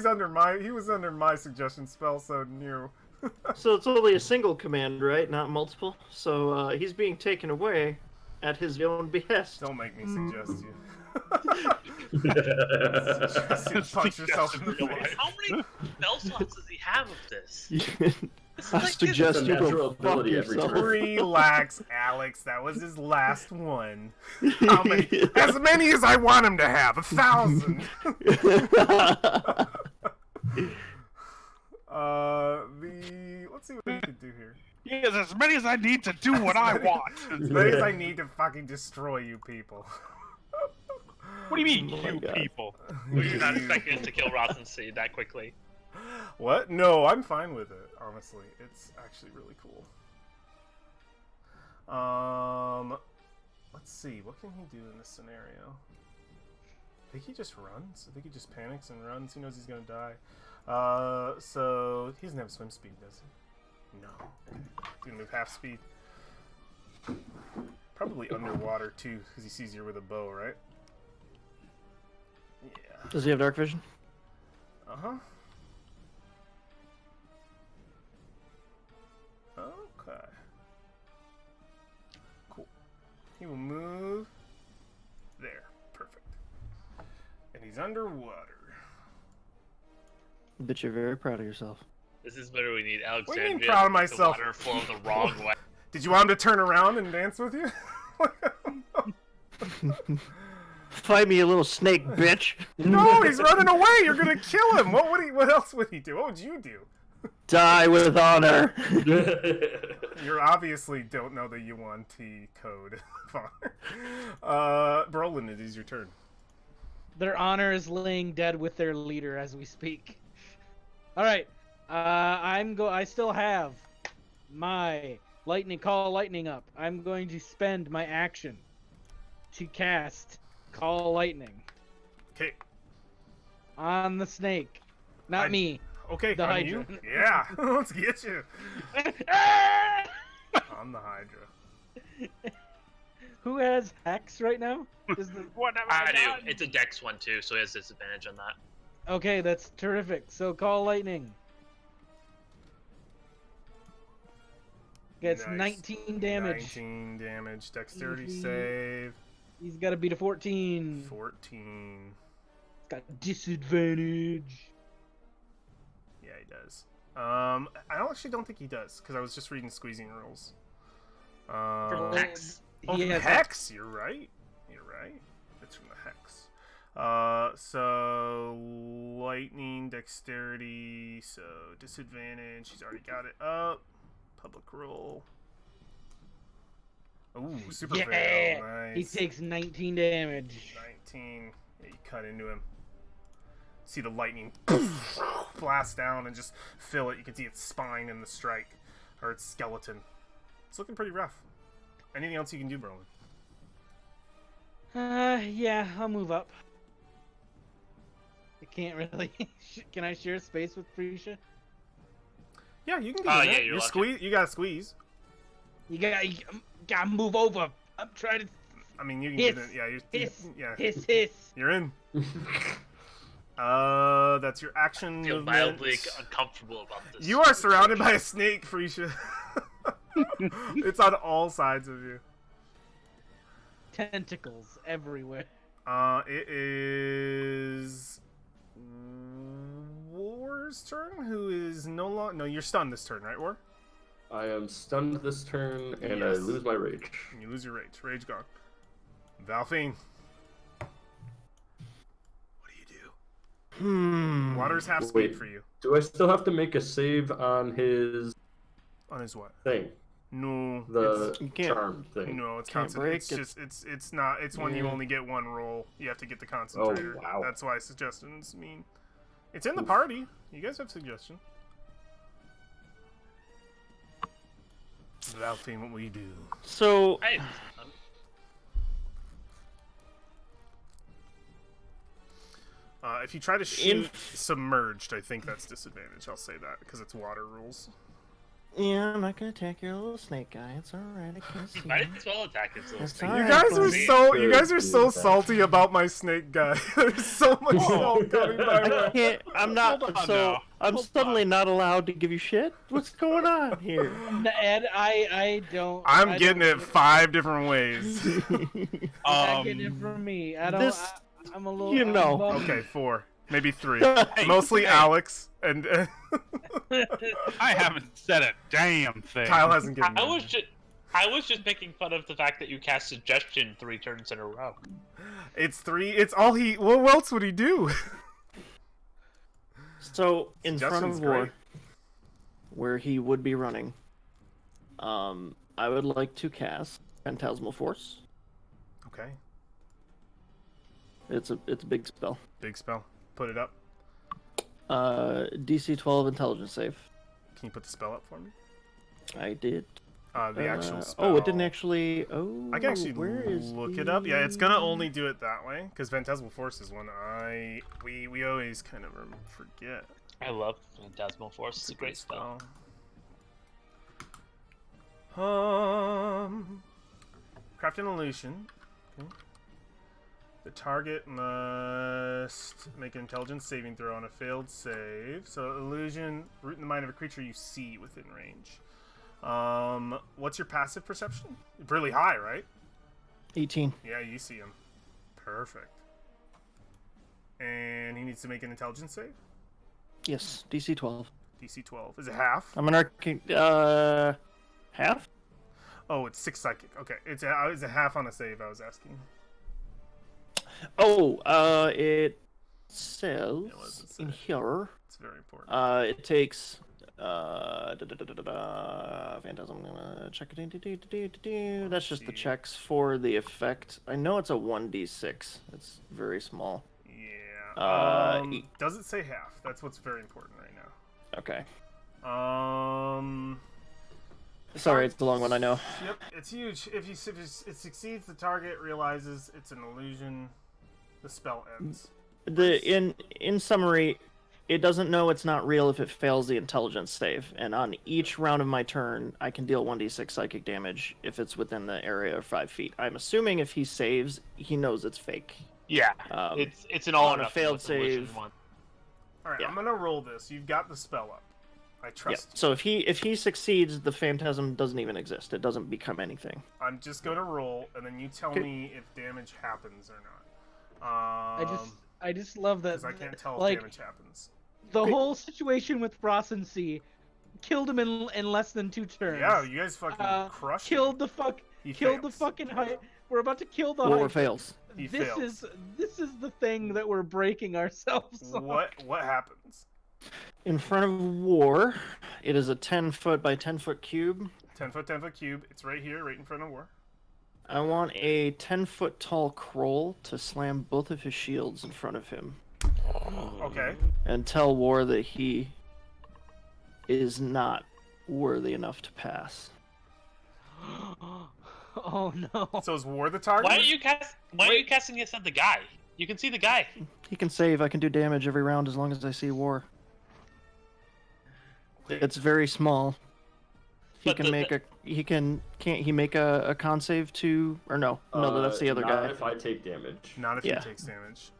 was under my suggestion spell, so no. So it's only a single command, right? Not multiple. So he's being taken away at his own behest. Don't make me suggest you. Suggest you punch yourself in the face. How many spell slots does he have of this? I suggest you natural go fuck ability every yourself. turn. Relax, Alex. That was his last one. How many? As many as I want him to have. 1,000. Let's see what we can do here. He has as many as I need to do what I want. As many as I need to fucking destroy you people. What do you mean, Oh my you God. people? Were you not expecting to kill Ross and Seed that quickly? What? No, I'm fine with it, honestly. It's actually really cool. Let's see. What can he do in this scenario? I think he just runs. I think he just panics and runs. He knows he's gonna die. So he doesn't have swim speed, does he? No. He's gonna move half speed. Probably underwater too, because he sees you with a bow, right? Yeah. Does he have dark vision? Uh-huh. Okay. Cool. He will move there. Perfect. And he's underwater. Bet you're very proud of yourself. This is where we need What do you Alexandria mean proud of to make myself? the water flow the wrong way. Did you want him to turn around and dance with you? Fight me, you little snake bitch. No, he's running away. You're gonna kill him. What else would he do? What would you do? Die with honor. You obviously don't know the Yuan-Ti code. Brolin, it is your turn. Their honor is laying dead with their leader as we speak. All right. I still have my call lightning up. I'm going to spend my action to cast call lightning Okay. on the snake. Not me. Okay, The on Hydra. you? Yeah, let's get you. On the Hydra. Who has Hex right now? Is the... What have I done? do. It's a dex one too, so he has disadvantage on that. Okay, that's terrific. So call lightning. Gets Nice. 19 damage. 19 damage. Dexterity Easy. save. He's got to beat a 14. 14. He's got disadvantage. Yeah, he does. I actually don't think he does, because I was just reading squeezing rules. Hex. Oh, He from has Hex! You're right. You're right. It's from the Hex. So lightning, dexterity, so disadvantage. He's already got it up. Public roll. Ooh, super Yeah! fail. He Nice. takes 19 damage. 19. Yeah, you cut into him. See the lightning blast down and just fill it. You can see its spine in the strike, or its skeleton. It's looking pretty rough. Anything else you can do, Brolin? Yeah, I'll move up. I can't really. Can I share space with Prisha? Yeah, you can get in yeah, there. you're You lucky. squeeze. You gotta squeeze. You gotta move over. I'm trying to I mean, you can Hiss, get in. Yeah, hiss, yeah. hiss. You're in. That's your action I feel movement. mildly uncomfortable about this. You are surrounded by a snake, Frisha. It's on all sides of you. Tentacles everywhere. It is War's turn, who is no longer. No, you're stunned this turn, right, War? I am stunned this turn, and Yes. I lose my rage. And you lose your rage. Rage gone. Valfine. What do? Water's half speed Wait. for you. Do I still have to make a save on his On his what? thing? No. The You can't- charm thing. No, it's Can't constant. break It's it. just it's not. It's when you Yeah. only get one roll. You have to get the concentrator. wow. That's why suggestions mean. It's in the party. You guys have suggestion. Valfine, what will you do? So Hey, If you try to shoot submerged, I think that's disadvantage. I'll say that because it's water rules. yeah, I'm not gonna attack your little snake guy. It's all right. I can see. might as well attack his little It's snake. all You right, guys are buddy. so you guys are Good so dude, salty about my snake guy. There's so much salt coming my I way. can't. I'm not. Hold on So now. I'm Hold suddenly not allowed to give you shit. What's going on here? Ed, I don't. I'm I getting don't, it 5 different ways. Not getting it from me. I don't. This- I'm a little. you I'm know. bummed. Okay, 4, maybe 3. Hey, Mostly hey. Alex and I haven't said a damn thing. Kyle hasn't given. I me. was just making fun of the fact that you cast suggestion 3 turns in a row. It's 3. It's all he. What else would he do? So in front Suggestion's of War, great. where he would be running, I would like to cast Phantasmal Force. Okay, It's a big spell. big spell. Put it up. DC 12 Intelligence save. Can you put the spell up for me? I did. The actual spell. Oh, it didn't actually. Oh, I can actually where is look it up. Yeah, it's gonna only do it that way because Phantasmal Force is one we always kind of forget. I love Phantasmal Force. It's a great spell. Craft an illusion. Okay. The target must make an intelligence saving throw on a failed save. So illusion, root in the mind of a creature you see within range. What's your passive perception? Really high, right? 18. Yeah, you see him. Perfect. And he needs to make an intelligence save. Yes, DC 12. DC 12. Is it half? I'm an arcane. Half? Oh, it's 6 psychic. Okay, it's a half on a save. I was asking. Oh, it says what does it in say? here. It's very important. It takes Phantasm. Check it. That's just the checks for the effect. I know it's a 1d6. It's very small. Does it say half? That's what's very important right now. Okay. Sorry, it's a long one, I know. Yep, it's huge. If it succeeds, the target realizes it's an illusion. The spell ends. In summary, it doesn't know it's not real if it fails the intelligence save, and on each round of my turn, I can deal 1d6 psychic damage if it's within the area of 5 feet. I'm assuming if he saves, he knows it's fake. Yeah, it's an all on or a nothing failed with the illusion save. one. All right, Yeah. I'm gonna roll this. You've got the spell up. I Yep. trust you. So if he succeeds, the phantasm doesn't even exist. It doesn't become anything. I'm just gonna roll, and then you tell Okay. me if damage happens or not. I just love that. Because I can't tell like, if damage happens. the whole situation with Frost and Sea killed him in less than 2 turns. Yeah, you guys fucking crushed him. Killed the fails. fucking We're about to kill the War Hydra. fails. He this fails. is the thing that we're breaking ourselves on. What happens? In front of War, it is a 10-foot by 10-foot cube. 10-foot cube. It's right here, right in front of War. I want a 10-foot tall Kroll to slam both of his shields in front of him Okay. and tell War that he is not worthy enough to pass. Oh no. So is War the target? Why are you casting this at the guy? You can see the guy. He can save. I can do damage every round as long as I see War. It's very small. He But can make a. He can. Can't he make a con save to? Or no? No, that's the other not guy. if I take damage. Not if Yeah. he takes damage.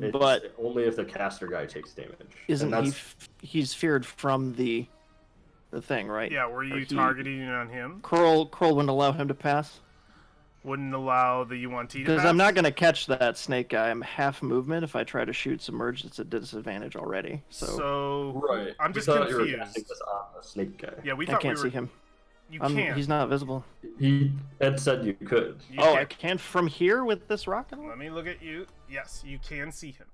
It's But- only if the caster guy takes damage. Isn't And he? that's- He's feared from the thing, right? Yeah, were Or you he- targeting it on him? Kroll wouldn't allow him to pass Wouldn't allow the UNT to because pass? I'm not gonna catch that snake guy. I'm half movement. If I try to shoot submerged, it's a disadvantage already. So Right. I'm We just thought you were confused. casting this on the snake guy. Yeah, we I thought can't we were. see him. You can't. He's not visible. Ed said you could. You Oh, I can't. can from here with this rocket. Let me look at you. Yes, you can see him.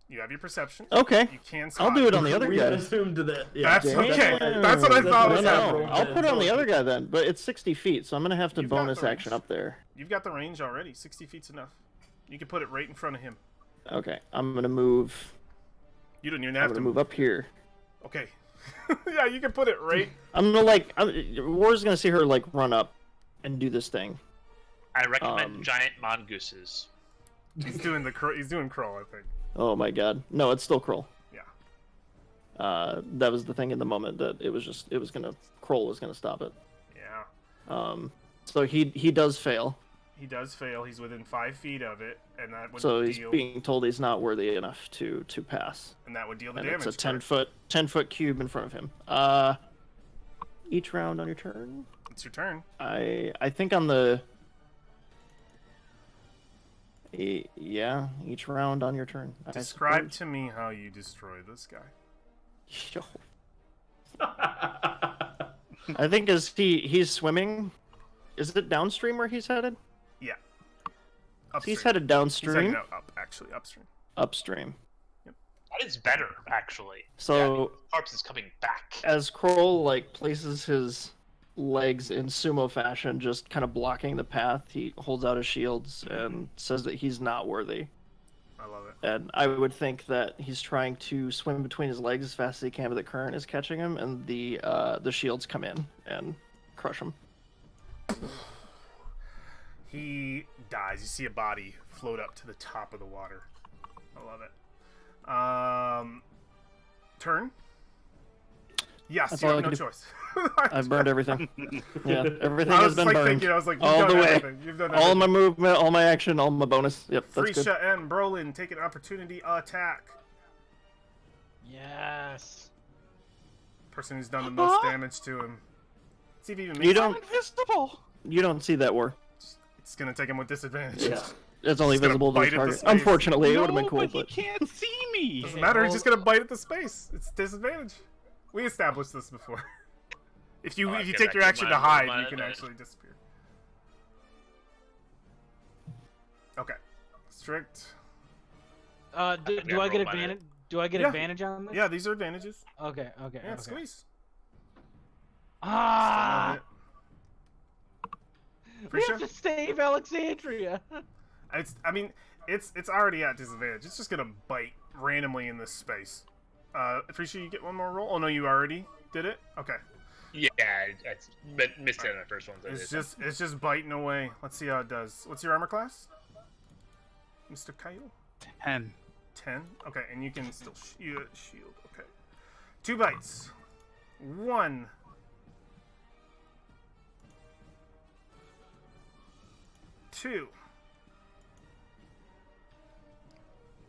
You have your perception. Okay, You can I'll spot do him. it on the other We guy. assumed that. Yeah. That's Damn. okay. That's what I thought was No, no. happening. I'll put it on the other guy then, but it's 60 feet, so I'm gonna have to You've got bonus the action range. up there. You've got the range already. 60 feet's enough. You can put it right in front of him. Okay, I'm gonna move. You don't even I'm have gonna to move up here. Okay. Yeah, you can put it right. I'm gonna War's gonna see her like run up and do this thing. I recommend giant mongooses. He's doing crawl, I think. Oh my god, no, it's still Kroll. Yeah. That was the thing in the moment that Kroll was gonna stop it. Yeah. So he does fail. He does fail. He's within 5 feet of it, and that would So he's deal. being told he's not worthy enough to pass. And that would deal the And damage. it's a correct? 10-foot cube in front of him. Each round on your turn. It's your turn. I think on the. Yeah, each round on your turn. I Describe suppose. to me how you destroy this guy. Yo. I think as he's swimming. Is it downstream where he's headed? Yeah. Upstream. He's headed He's downstream. heading up, actually, upstream. Upstream. That is better, actually. So Harps is coming back. as Kroll like places his legs in sumo fashion, just kind of blocking the path, he holds out his shields and says that he's not worthy. I love it. And I would think that he's trying to swim between his legs as fast as he can, but the current is catching him, and the shields come in and crush him. He dies. You see a body float up to the top of the water. I love it. Turn? Yes, That's you all have I no can do. choice. I've burned everything. Yeah, everything I has was been like burned. thinking, I was like, you've all done the way. everything. You've done All everything. my movement, all my action, all my bonus. Yep, that's good. Frisha and Brolin take an opportunity attack. Yes. Person who's done the most damage to him. See if he even makes You it. don't. Invisible. You don't see that war. It's gonna take him with disadvantage. Yeah. It's only He's gonna visible to bite the at the target. space. Unfortunately, it would have No, been cool, but but he can't see me. Doesn't matter. He's just gonna bite at the space. It's disadvantage. We established this before. If you Oh, I if you guess take I your can action to mind hide, my- you can actually disappear. Okay. Strict. Do I I get roll mine. advantage? Do I get Yeah. advantage on this? Yeah, these are advantages. Okay. Okay. Yeah, okay. squeeze. Ah! We Frisha? have to save Alexandria. I mean, It's already at disadvantage. It's just gonna bite randomly in this space. Appreciate you get one more roll. Oh no, you already did it. Okay. Yeah, I missed it on the first one. So It's just biting away. Let's see how it does. What's your armor class, Mr. Kyle? 10. 10. Okay, and you can still shield. Okay. 2 bites. 1. 2.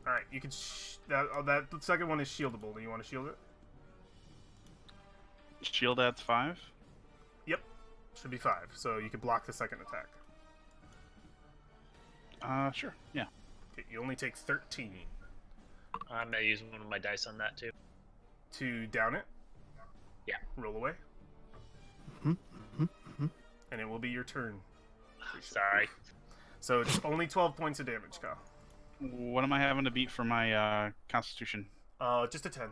All right, you can. That second one is shieldable. Do you want to shield it? Shield adds 5. Yep, should be 5. So you can block the second attack. Sure. Yeah. Okay, you only take 13 I'm gonna use one of my dice on that too. to down it. Yeah. Roll away. And it will be your turn. Sorry. So it's only 12 points of damage, Kyle. What am I having to beat for my Constitution? Just a 10.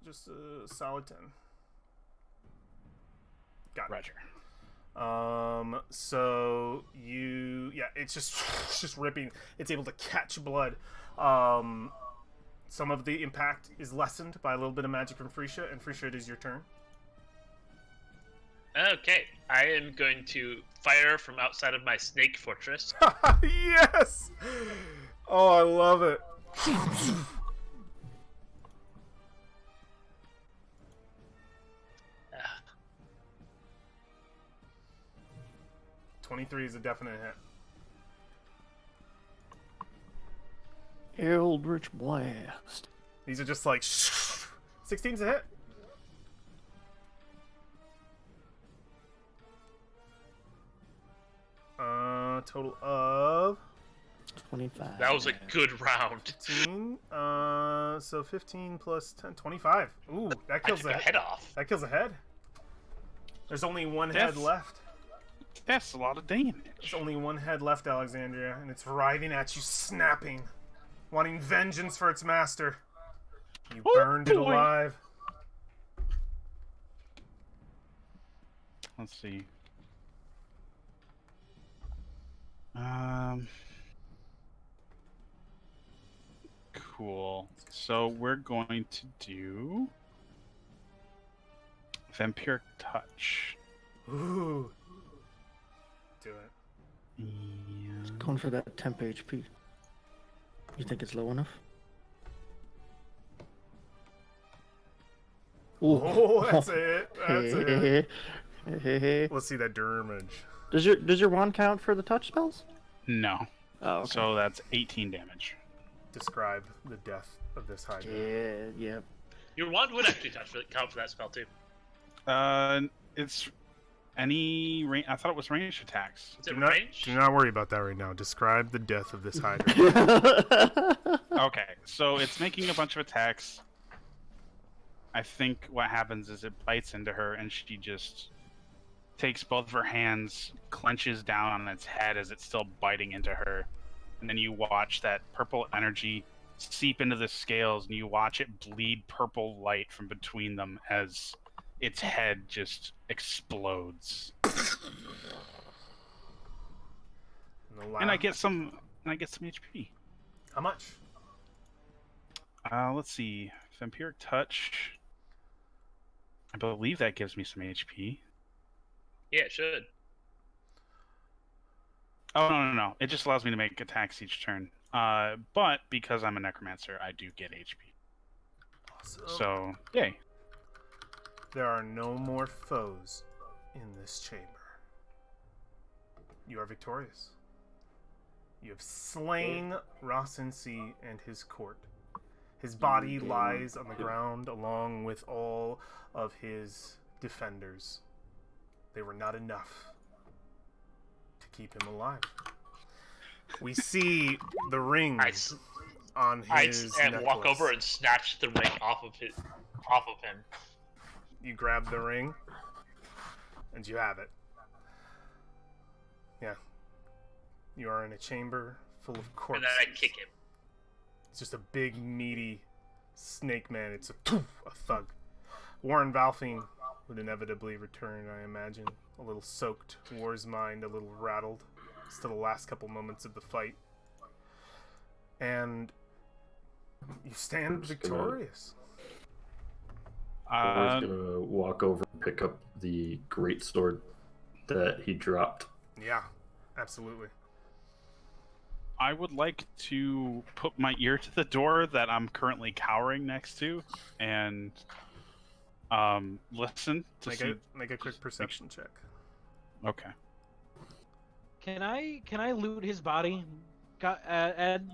Just a solid 10. Got it. Roger. So it's just ripping. It's able to catch blood. Some of the impact is lessened by a little bit of magic from Freesia, and Freesia, it is your turn. Okay, I am going to fire from outside of my snake fortress. Yes! Oh, I love it. 23 is a definite hit. Eldritch Blast. These are just like 16's a hit. Total of 25. That was a good round. 15. So 15 plus 10, 25. Ooh, that I kills took the a head off. That kills a head. There's only one head That's- left. That's a lot of damage. There's only one head left, Alexandria, and it's writhing at you, snapping, wanting vengeance for its master. You burned it boy. alive. Let's see. Cool. So we're going to do Vampiric Touch. Ooh. Do it. And Going for that temp HP. You think it's low enough? Ooh. Oh, that's it. That's it. Let's see that damage. Does your wand count for the touch spells? No. Oh, okay. So that's 18 damage. Describe the death of this Hydra. Yeah. Your wand would actually count for that spell too. It's any range. I thought it was ranged attacks. Is it Do not, ranged? do not worry about that right now. Describe the death of this Hydra. Okay, so it's making a bunch of attacks. I think what happens is it bites into her, and she just takes both of her hands, clenches down on its head as it's still biting into her, and then you watch that purple energy seep into the scales, and you watch it bleed purple light from between them as its head just explodes. And I get some HP. How much? Let's see. Vampiric Touch. I believe that gives me some HP. Yeah, it should. Oh, no. It just allows me to make attacks each turn. But because I'm a necromancer, I do get HP. Awesome. So, yay. There are no more foes in this chamber. You are victorious. You have slain Rosinci and his court. His body lies on the ground along with all of his defenders. They were not enough to keep him alive. We see the ring on his necklace. Walk over and snatch the ring off of him. You grab the ring, and you have it. Yeah. You are in a chamber full of And corpses. then I kick him. It's just a big, meaty snake man. It's a thug. Warren Valfine would inevitably return, I imagine. A little soaked, War's mind a little rattled. Still the last couple moments of the fight. and you stand Just gonna- victorious. Thor's gonna walk over and pick up the great sword that he dropped. Yeah, absolutely. I would like to put my ear to the door that I'm currently cowering next to, and listen to see. Make a quick perception check. Okay. Can I loot his body? Ed?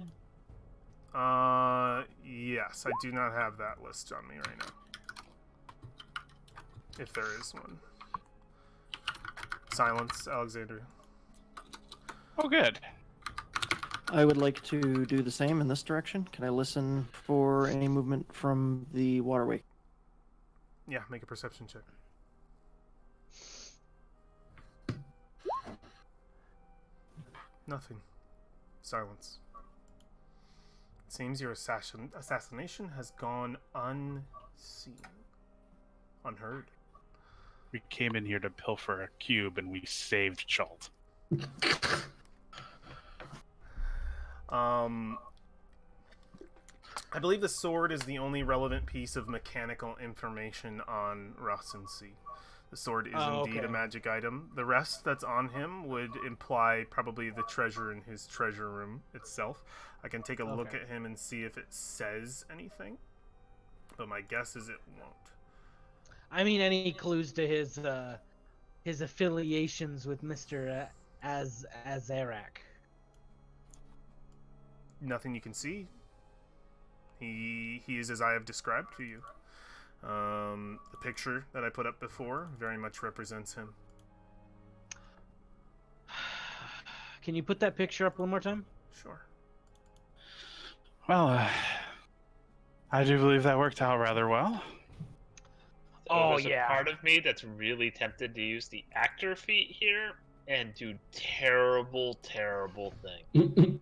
Yes, I do not have that list on me right now. If there is one. Silence, Alexander. Oh, good. I would like to do the same in this direction. Can I listen for any movement from the waterway? Yeah, make a perception check. Nothing. Silence. It seems your assassination has gone unseen. Unheard. We came in here to pilfer a cube, and we saved Chult. I believe the sword is the only relevant piece of mechanical information on Rossin Sea. The sword is indeed okay. a magic item. The rest that's on him would imply probably the treasure in his treasure room itself. I can take a look Okay. at him and see if it says anything, but my guess is it won't. I mean, any clues to his affiliations with Mr. Azarak? Nothing you can see. He is as I have described to you. The picture that I put up before very much represents him. Can you put that picture up one more time? Sure. Well, I do believe that worked out rather well. So Oh, there's yeah. a part of me that's really tempted to use the actor feat here and do terrible, terrible things.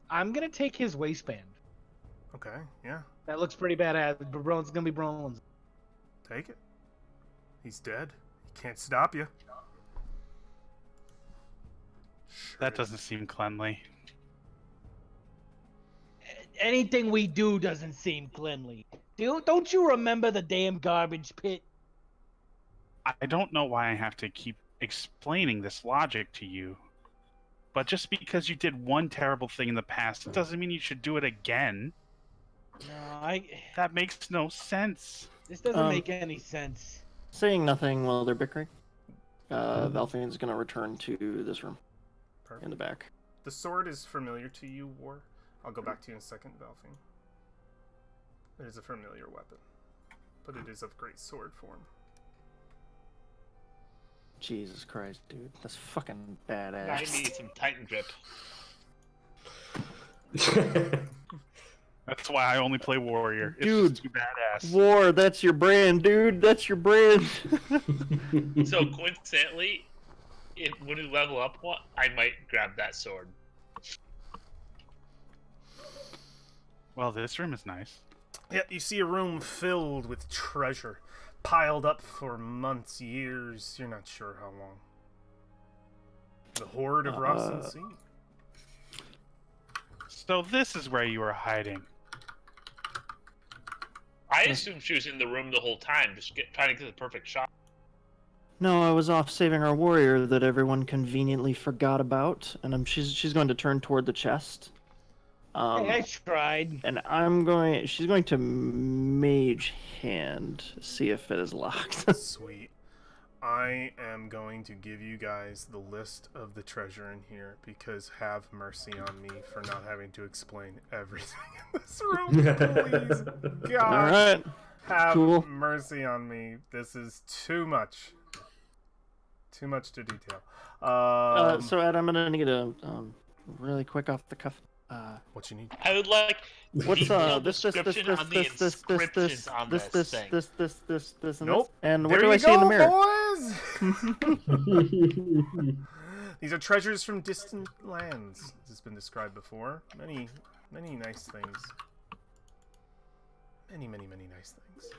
I'm gonna take his waistband. Okay, yeah. That looks pretty badass. It's gonna be bronze. Take it. He's dead. He can't stop you. Sure That is. doesn't seem cleanly. Anything we do doesn't seem cleanly. Don't you remember the damn garbage pit? I don't know why I have to keep explaining this logic to you, but just because you did one terrible thing in the past, it doesn't mean you should do it again. No, That makes no sense. this doesn't make any sense. Saying nothing while they're bickering, Valfian's going to return to this room Perfect. in the back. The sword is familiar to you, War. I'll go back to you in a second, Valfine. It is a familiar weapon, but it is of great sword form. Jesus Christ, dude. That's fucking I badass. need some Titan grip. That's why I only play warrior. It's Dude. just too badass. War, that's your brand, dude. That's your brand. So coincidentally, when we level up, I might grab that sword. Well, this room is nice. Yeah, you see a room filled with treasure, piled up for months, years, you're not sure how long. The Horde of Rossin Sea. So this is where you were hiding. I assumed she was in the room the whole time, just trying to get the perfect shot. No, I was off saving our warrior that everyone conveniently forgot about, and she's going to turn toward the chest. Hey, I tried. And she's going to mage hand, see if it is locked. Sweet. I am going to give you guys the list of the treasure in here because have mercy on me for not having to explain everything in this room. Please, God. All right. Have Cool. mercy on me. This is too much. Too much to detail. So Ed, I'm gonna need a really quick off the cuff. What you need? I would like What's detailed this description on the inscriptions on this thing. this, and Nope. this. And what There do you I see in the go, mirror? boys! These are treasures from distant lands. This has been described before. Many, many nice things. Many, many, many nice things.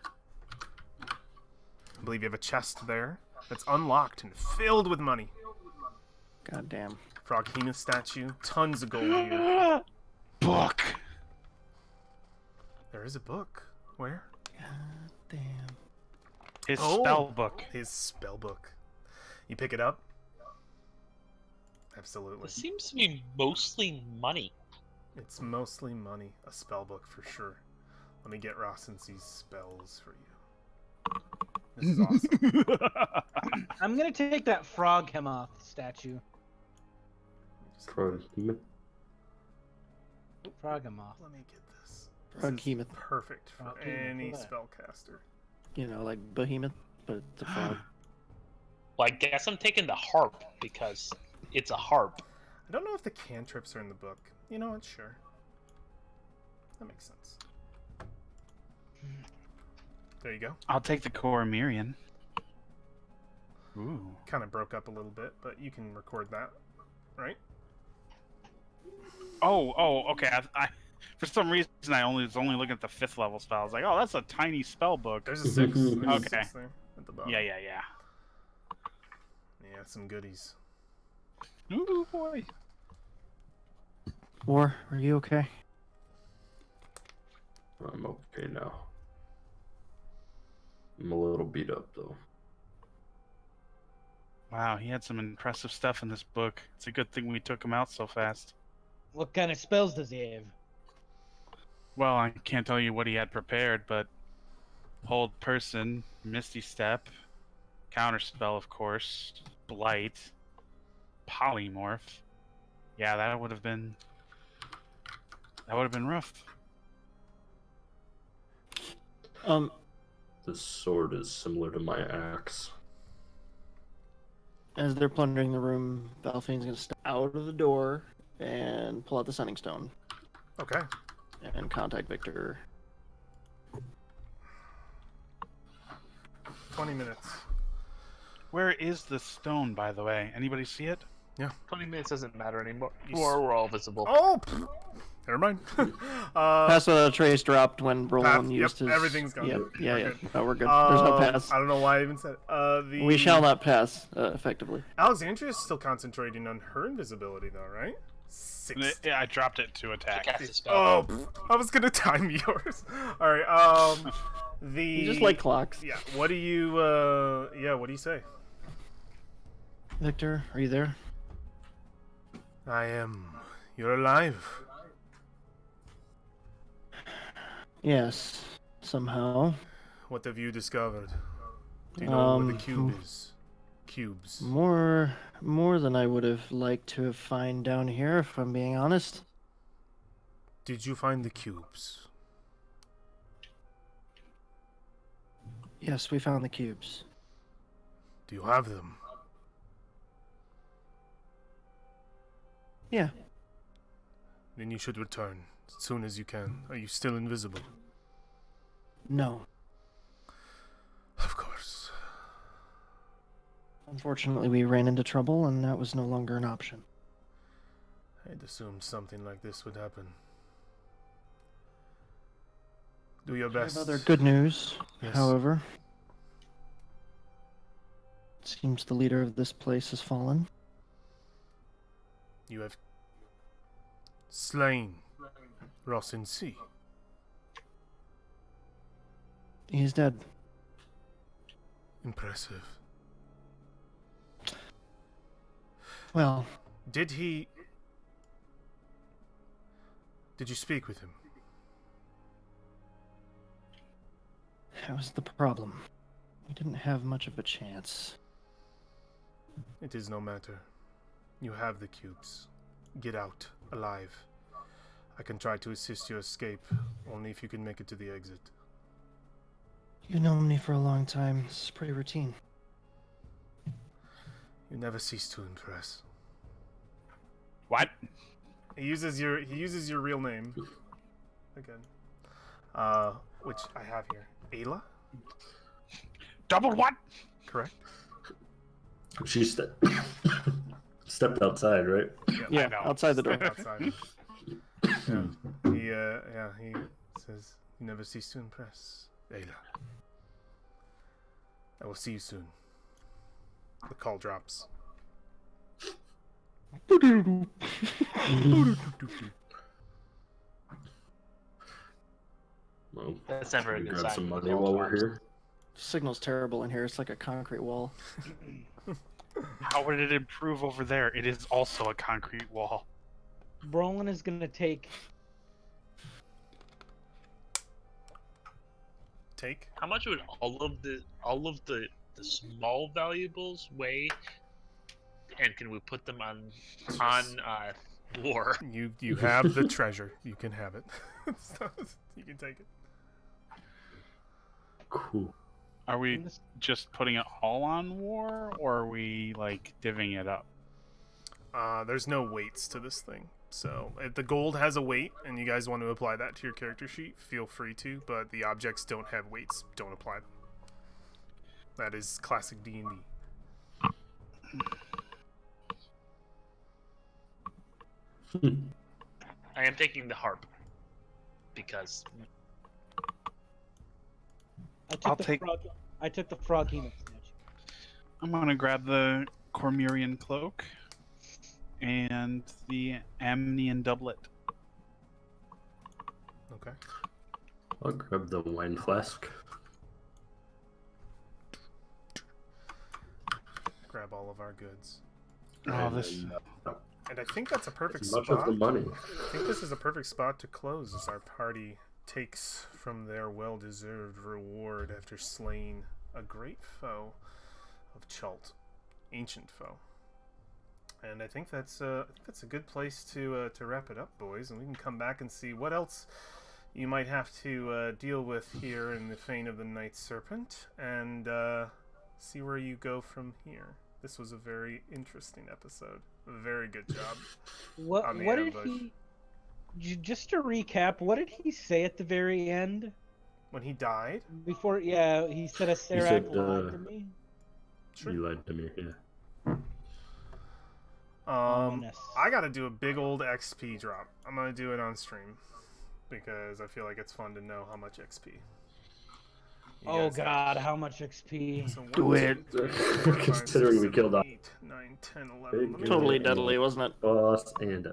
I believe you have a chest there that's unlocked and filled with money. God damn. Froghemoth statue. Tons of gold here. Book. There is a book. Where? God damn. His Oh. spell book. His spell book. You pick it up? Absolutely. It seems to be mostly money. It's mostly money. A spell book for sure. Let me get Rossency's spells for you. This is awesome. I'm gonna take that Froghemoth statue. Froghemoth. Froghemoth. Let me get this. This is Froghemoth. perfect for Froghemoth, any what? spellcaster. You know, like behemoth, but it's a frog. Well, I guess I'm taking the harp because it's a harp. I don't know if the cantrips are in the book. You know what? Sure. That makes sense. There you go. I'll take the Coromirian. Ooh. Kind of broke up a little bit, but you can record that, right? Oh, okay. I for some reason I was only looking at the 5th level spell. I was like, oh, that's a tiny spell book. There's a 6. There's a Okay. 6 there at the bottom. Yeah. Yeah, some goodies. Ooh boy. War, are you okay? I'm okay now. I'm a little beat up though. Wow, he had some impressive stuff in this book. It's a good thing we took him out so fast. What kind of spells does he have? Well, I can't tell you what he had prepared, but Hold Person, Misty Step, Counterspell, of course, Blight, Polymorph. Yeah, that would have been rough. This sword is similar to my axe. As they're plundering the room, Valfine's gonna step out of the door and pull out the Sunning Stone Okay. and contact Victor. 20 minutes. Where is the stone, by the way? Anybody see it? 20 minutes doesn't matter anymore. You We're all visible. Oh! Never mind. Pass without a trace dropped when Roland Yep, used his... everything's gone. Yep, yeah, We're yeah. good. No, we're good. There's no pass. I don't know why I even said it. We shall not pass, effectively. Alexandria is still concentrating on her invisibility, though, right? 6. Yeah, I dropped it to attack. Cast a spell. Oh, I was gonna time yours. All right. The You just like clocks. Yeah. What do you? What do you say? Victor, are you there? I am. You're alive. Yes, somehow. What have you discovered? Do you know where the cube Hmm. is? Cubes. More than I would have liked to have found down here, if I'm being honest. Did you find the cubes? Yes, we found the cubes. Do you have them? Yeah. Then you should return as soon as you can. Are you still invisible? No. Of course. Unfortunately, we ran into trouble, and that was no longer an option. I'd assumed something like this would happen. Do your I have best. other good news, Yes. however. It seems the leader of this place has fallen. You have slain Rossin C. He's dead. Impressive. Well, Did you speak with him? that was the problem. We didn't have much of a chance. It is no matter. You have the cubes. Get out, alive. I can try to assist your escape, only if you can make it to the exit. You've known me for a long time. This is pretty routine. You never cease to impress. What? He uses your real name. Again. Which I have here. Ayla? Double what? Correct? She stepped outside, right? Yeah, know. outside the door. Outside. He says, you never cease to impress. Ayla. I will see you soon. The call drops. Well, That's never a we good grab sign some when money the while ball we're drops. here. Signal's terrible in here. It's like a concrete wall. How would it improve over there? It is also a concrete wall. Brolin is gonna take. Take. How much would all of the small valuables weigh? And can we put them on war? You have the treasure. You can have it. You can take it. Cool. Are we just putting it all on war, or are we like divvying it up? There's no weights to this thing. So if the gold has a weight and you guys want to apply that to your character sheet, feel free to, but the objects don't have weights. Don't apply them. That is classic D&D. I am taking the harp because I took the frog human statue. I'm gonna grab the Cormurian cloak and the Amnian doublet. Okay. I'll grab the wine flask. Grab all of our goods. Oh, And this. then, And I think that's a perfect as much spot. of the money. I think this is a perfect spot to close as our party takes from their well-deserved reward after slaying a great foe of Chult, ancient foe. And I think that's a good place to wrap it up, boys, and we can come back and see what else you might have to deal with here in the Fane of the Night Serpent, and see where you go from here. This was a very interesting episode. A very good job. What On the did ambush. just to recap, what did he say at the very end? When he died, Before, yeah, he said a Serac said, lied to me. sure. You lied to me, yeah. Ominous. I gotta do a big old XP drop. I'm gonna do it on stream because I feel like it's fun to know how much XP. you Oh guys have. God, how much XP? So Do 1, it. 2, 3, 4, 5, 6, Considering we 7, killed 8, 9, 10, 11. Let me Totally Yeah. deadly, wasn't it? Boss and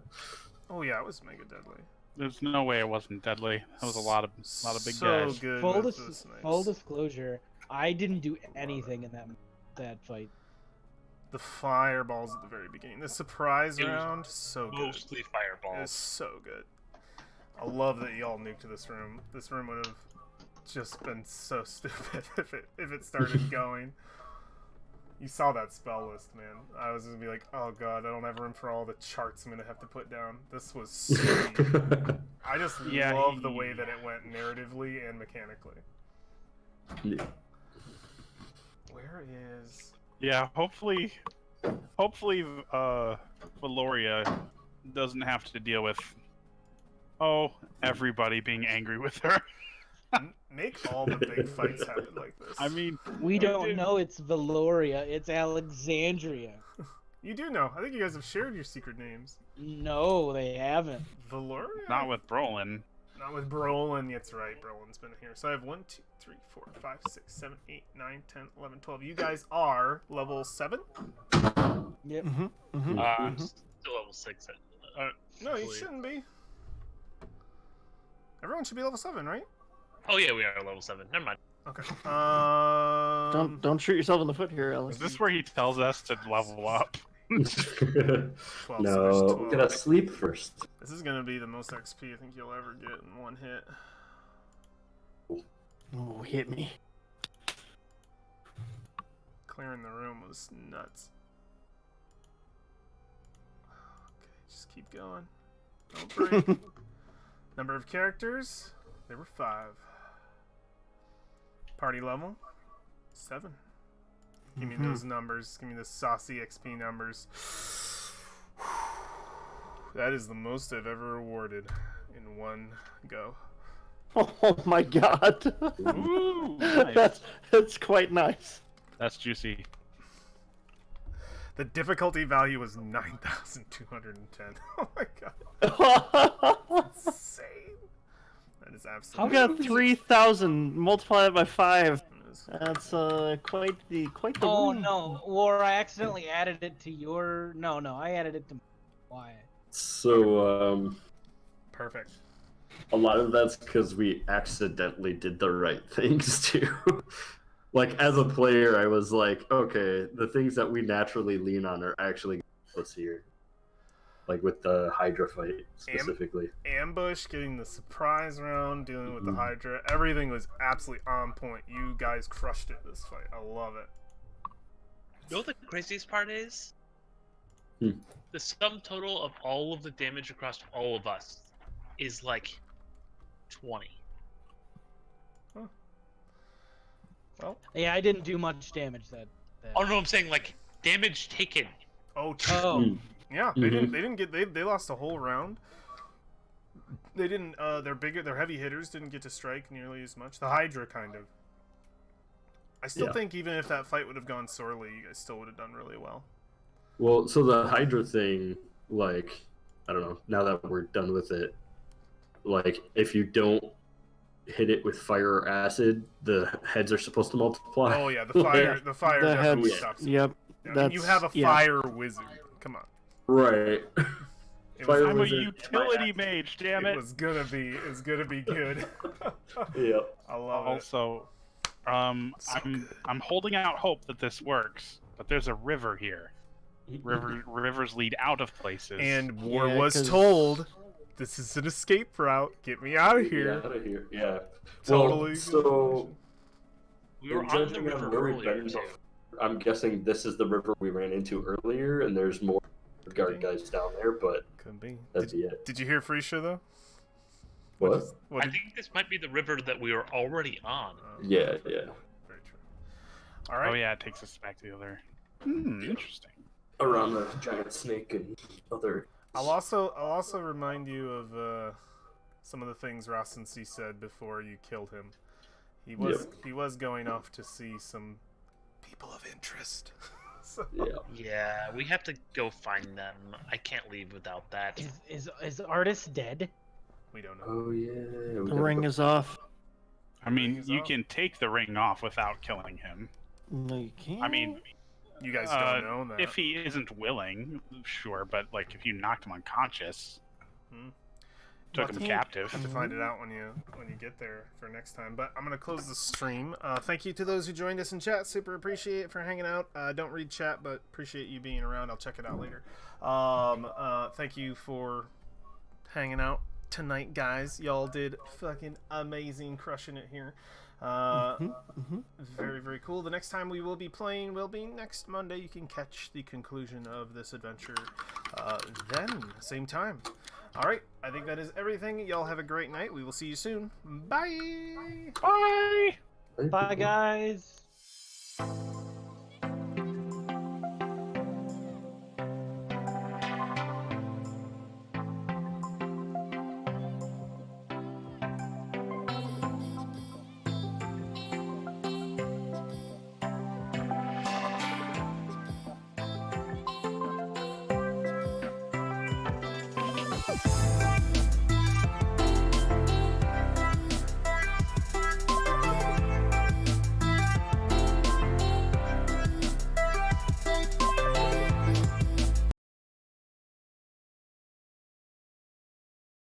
Oh yeah, it was mega deadly. There's no way it wasn't deadly. That was a lot of big so guys. good Full, with those snipes. full disclosure, I didn't do anything in that fight. The fireballs at the very beginning. The surprise It was round, so good. mostly It was fireballs. so good. I love that y'all nuked this room. This room would have just been so stupid if it started going. You saw that spell list, man. I was gonna be like, oh god, I don't have room for all the charts I'm gonna have to put down. This was sweet. I just Yeah, love the way that it went narratively and mechanically. yeah. Where is... Yeah, hopefully, Valoria doesn't have to deal with, everybody being angry with her. Make all the big fights happen like this. I mean, We don't know it's Valoria, it's Alexandria. You do know. I think you guys have shared your secret names. No, they haven't. Valoria? not with Brolin. Not with Brolin. That's right. Brolin's been here. So I have 1, 2, 3, 4, 5, 6, 7, 8, 9, 10, 11, 12. You guys are level 7? Yep. I'm still level 6. No, you Hopefully. shouldn't be. Everyone should be level 7, right? Oh yeah, we are level 7. Never mind. Okay. Don't shoot yourself in the foot here, Alex. Is this where he tells us to level up? 12, so No, there's we 12. gotta sleep first. This is gonna be the most XP I think you'll ever get in one hit. Oh, hit me. Clearing the room was nuts. Okay, just keep going. Don't break. Number of characters, there were 5. Party level, 7. Give me those numbers. Give me the saucy XP numbers. That is the most I've ever awarded in one go. Oh my God. Ooh, nice. That's quite nice. That's juicy. The difficulty value was 9,210. Oh my god. Insane. That is I've absolutely got 3,000. Multiply that by 5. That is. That's quite the Oh room. no, or I accidentally added it to your. No, I added it to. Why? So, Perfect. a lot of that's because we accidentally did the right things too. Like as a player, I was like, okay, the things that we naturally lean on are actually us here. Like with the Hydra fight specifically. Ambush, getting the surprise round, dealing with the Mhm. Hydra, everything was absolutely on point. You guys crushed it this fight. I love it. You know what the craziest part is? Hmm. The sum total of all of the damage across all of us is like 20. Well, Yeah, I didn't do much damage that. Oh no, I'm saying like damage taken. oh, Oh, Mm. yeah, Mhm. they didn't get they lost a whole round. They didn't their heavy hitters didn't get to strike nearly as much. The Hydra kind of. I still Yeah. think even if that fight would have gone sorely, you guys still would have done really well. Well, so the Hydra thing, like, I don't know, now that we're done with it, like, if you don't hit it with fire or acid, the heads are supposed to multiply. Oh yeah, the fire Yeah, the definitely heads- stops. it. Yep. And you have a yeah. fire wizard. Come on. Right. It Fire was, I'm a wizard, utility mage, damn it it. was gonna be good. Yeah. I love it. Also, So good. I'm holding out hope that this works, but there's a river here. Rivers lead out of places. And War Yeah, was 'cause- told, this is an escape route. Get me out of Yeah, here. out of here. Yeah. Totally. Well, so We were in on the judging river where we've earlier been too. I'm guessing this is the river we ran into earlier, and there's more guard guys down there, but Could be. that'd be it. Did you hear Frisha though? What? What I did, think this might be the river that we were already on. Yeah, yeah. Very true. All right. Oh yeah, it takes us back to the other. Interesting. Around the giant snake and other. I'll also remind you of some of the things Rasensi said before you killed him. He was going off to see some people of interest. So, Yeah. Yeah, we have to go find them. I can't leave without that. is Artis dead? we don't know. Oh yeah. we The gotta ring go- is off. I mean, Ring is you off. can take the ring off without killing him. No, you can't. I mean, You guys don't know that. if he isn't willing, sure, but like if you knocked him unconscious, Hmm. took Well, him I captive. have to find it out when you get there for next time. But I'm gonna close the stream. Thank you to those who joined us in chat. Super appreciate it for hanging out. Don't read chat, but appreciate you being around. I'll check it out later. Thank you for hanging out tonight, guys. Y'all did fucking amazing, crushing it here. Very, very cool. The next time we will be playing will be next Monday. You can catch the conclusion of this adventure then, same time. All right, I think that is everything. Y'all have a great night. We will see you soon. Bye. Bye. Bye, guys.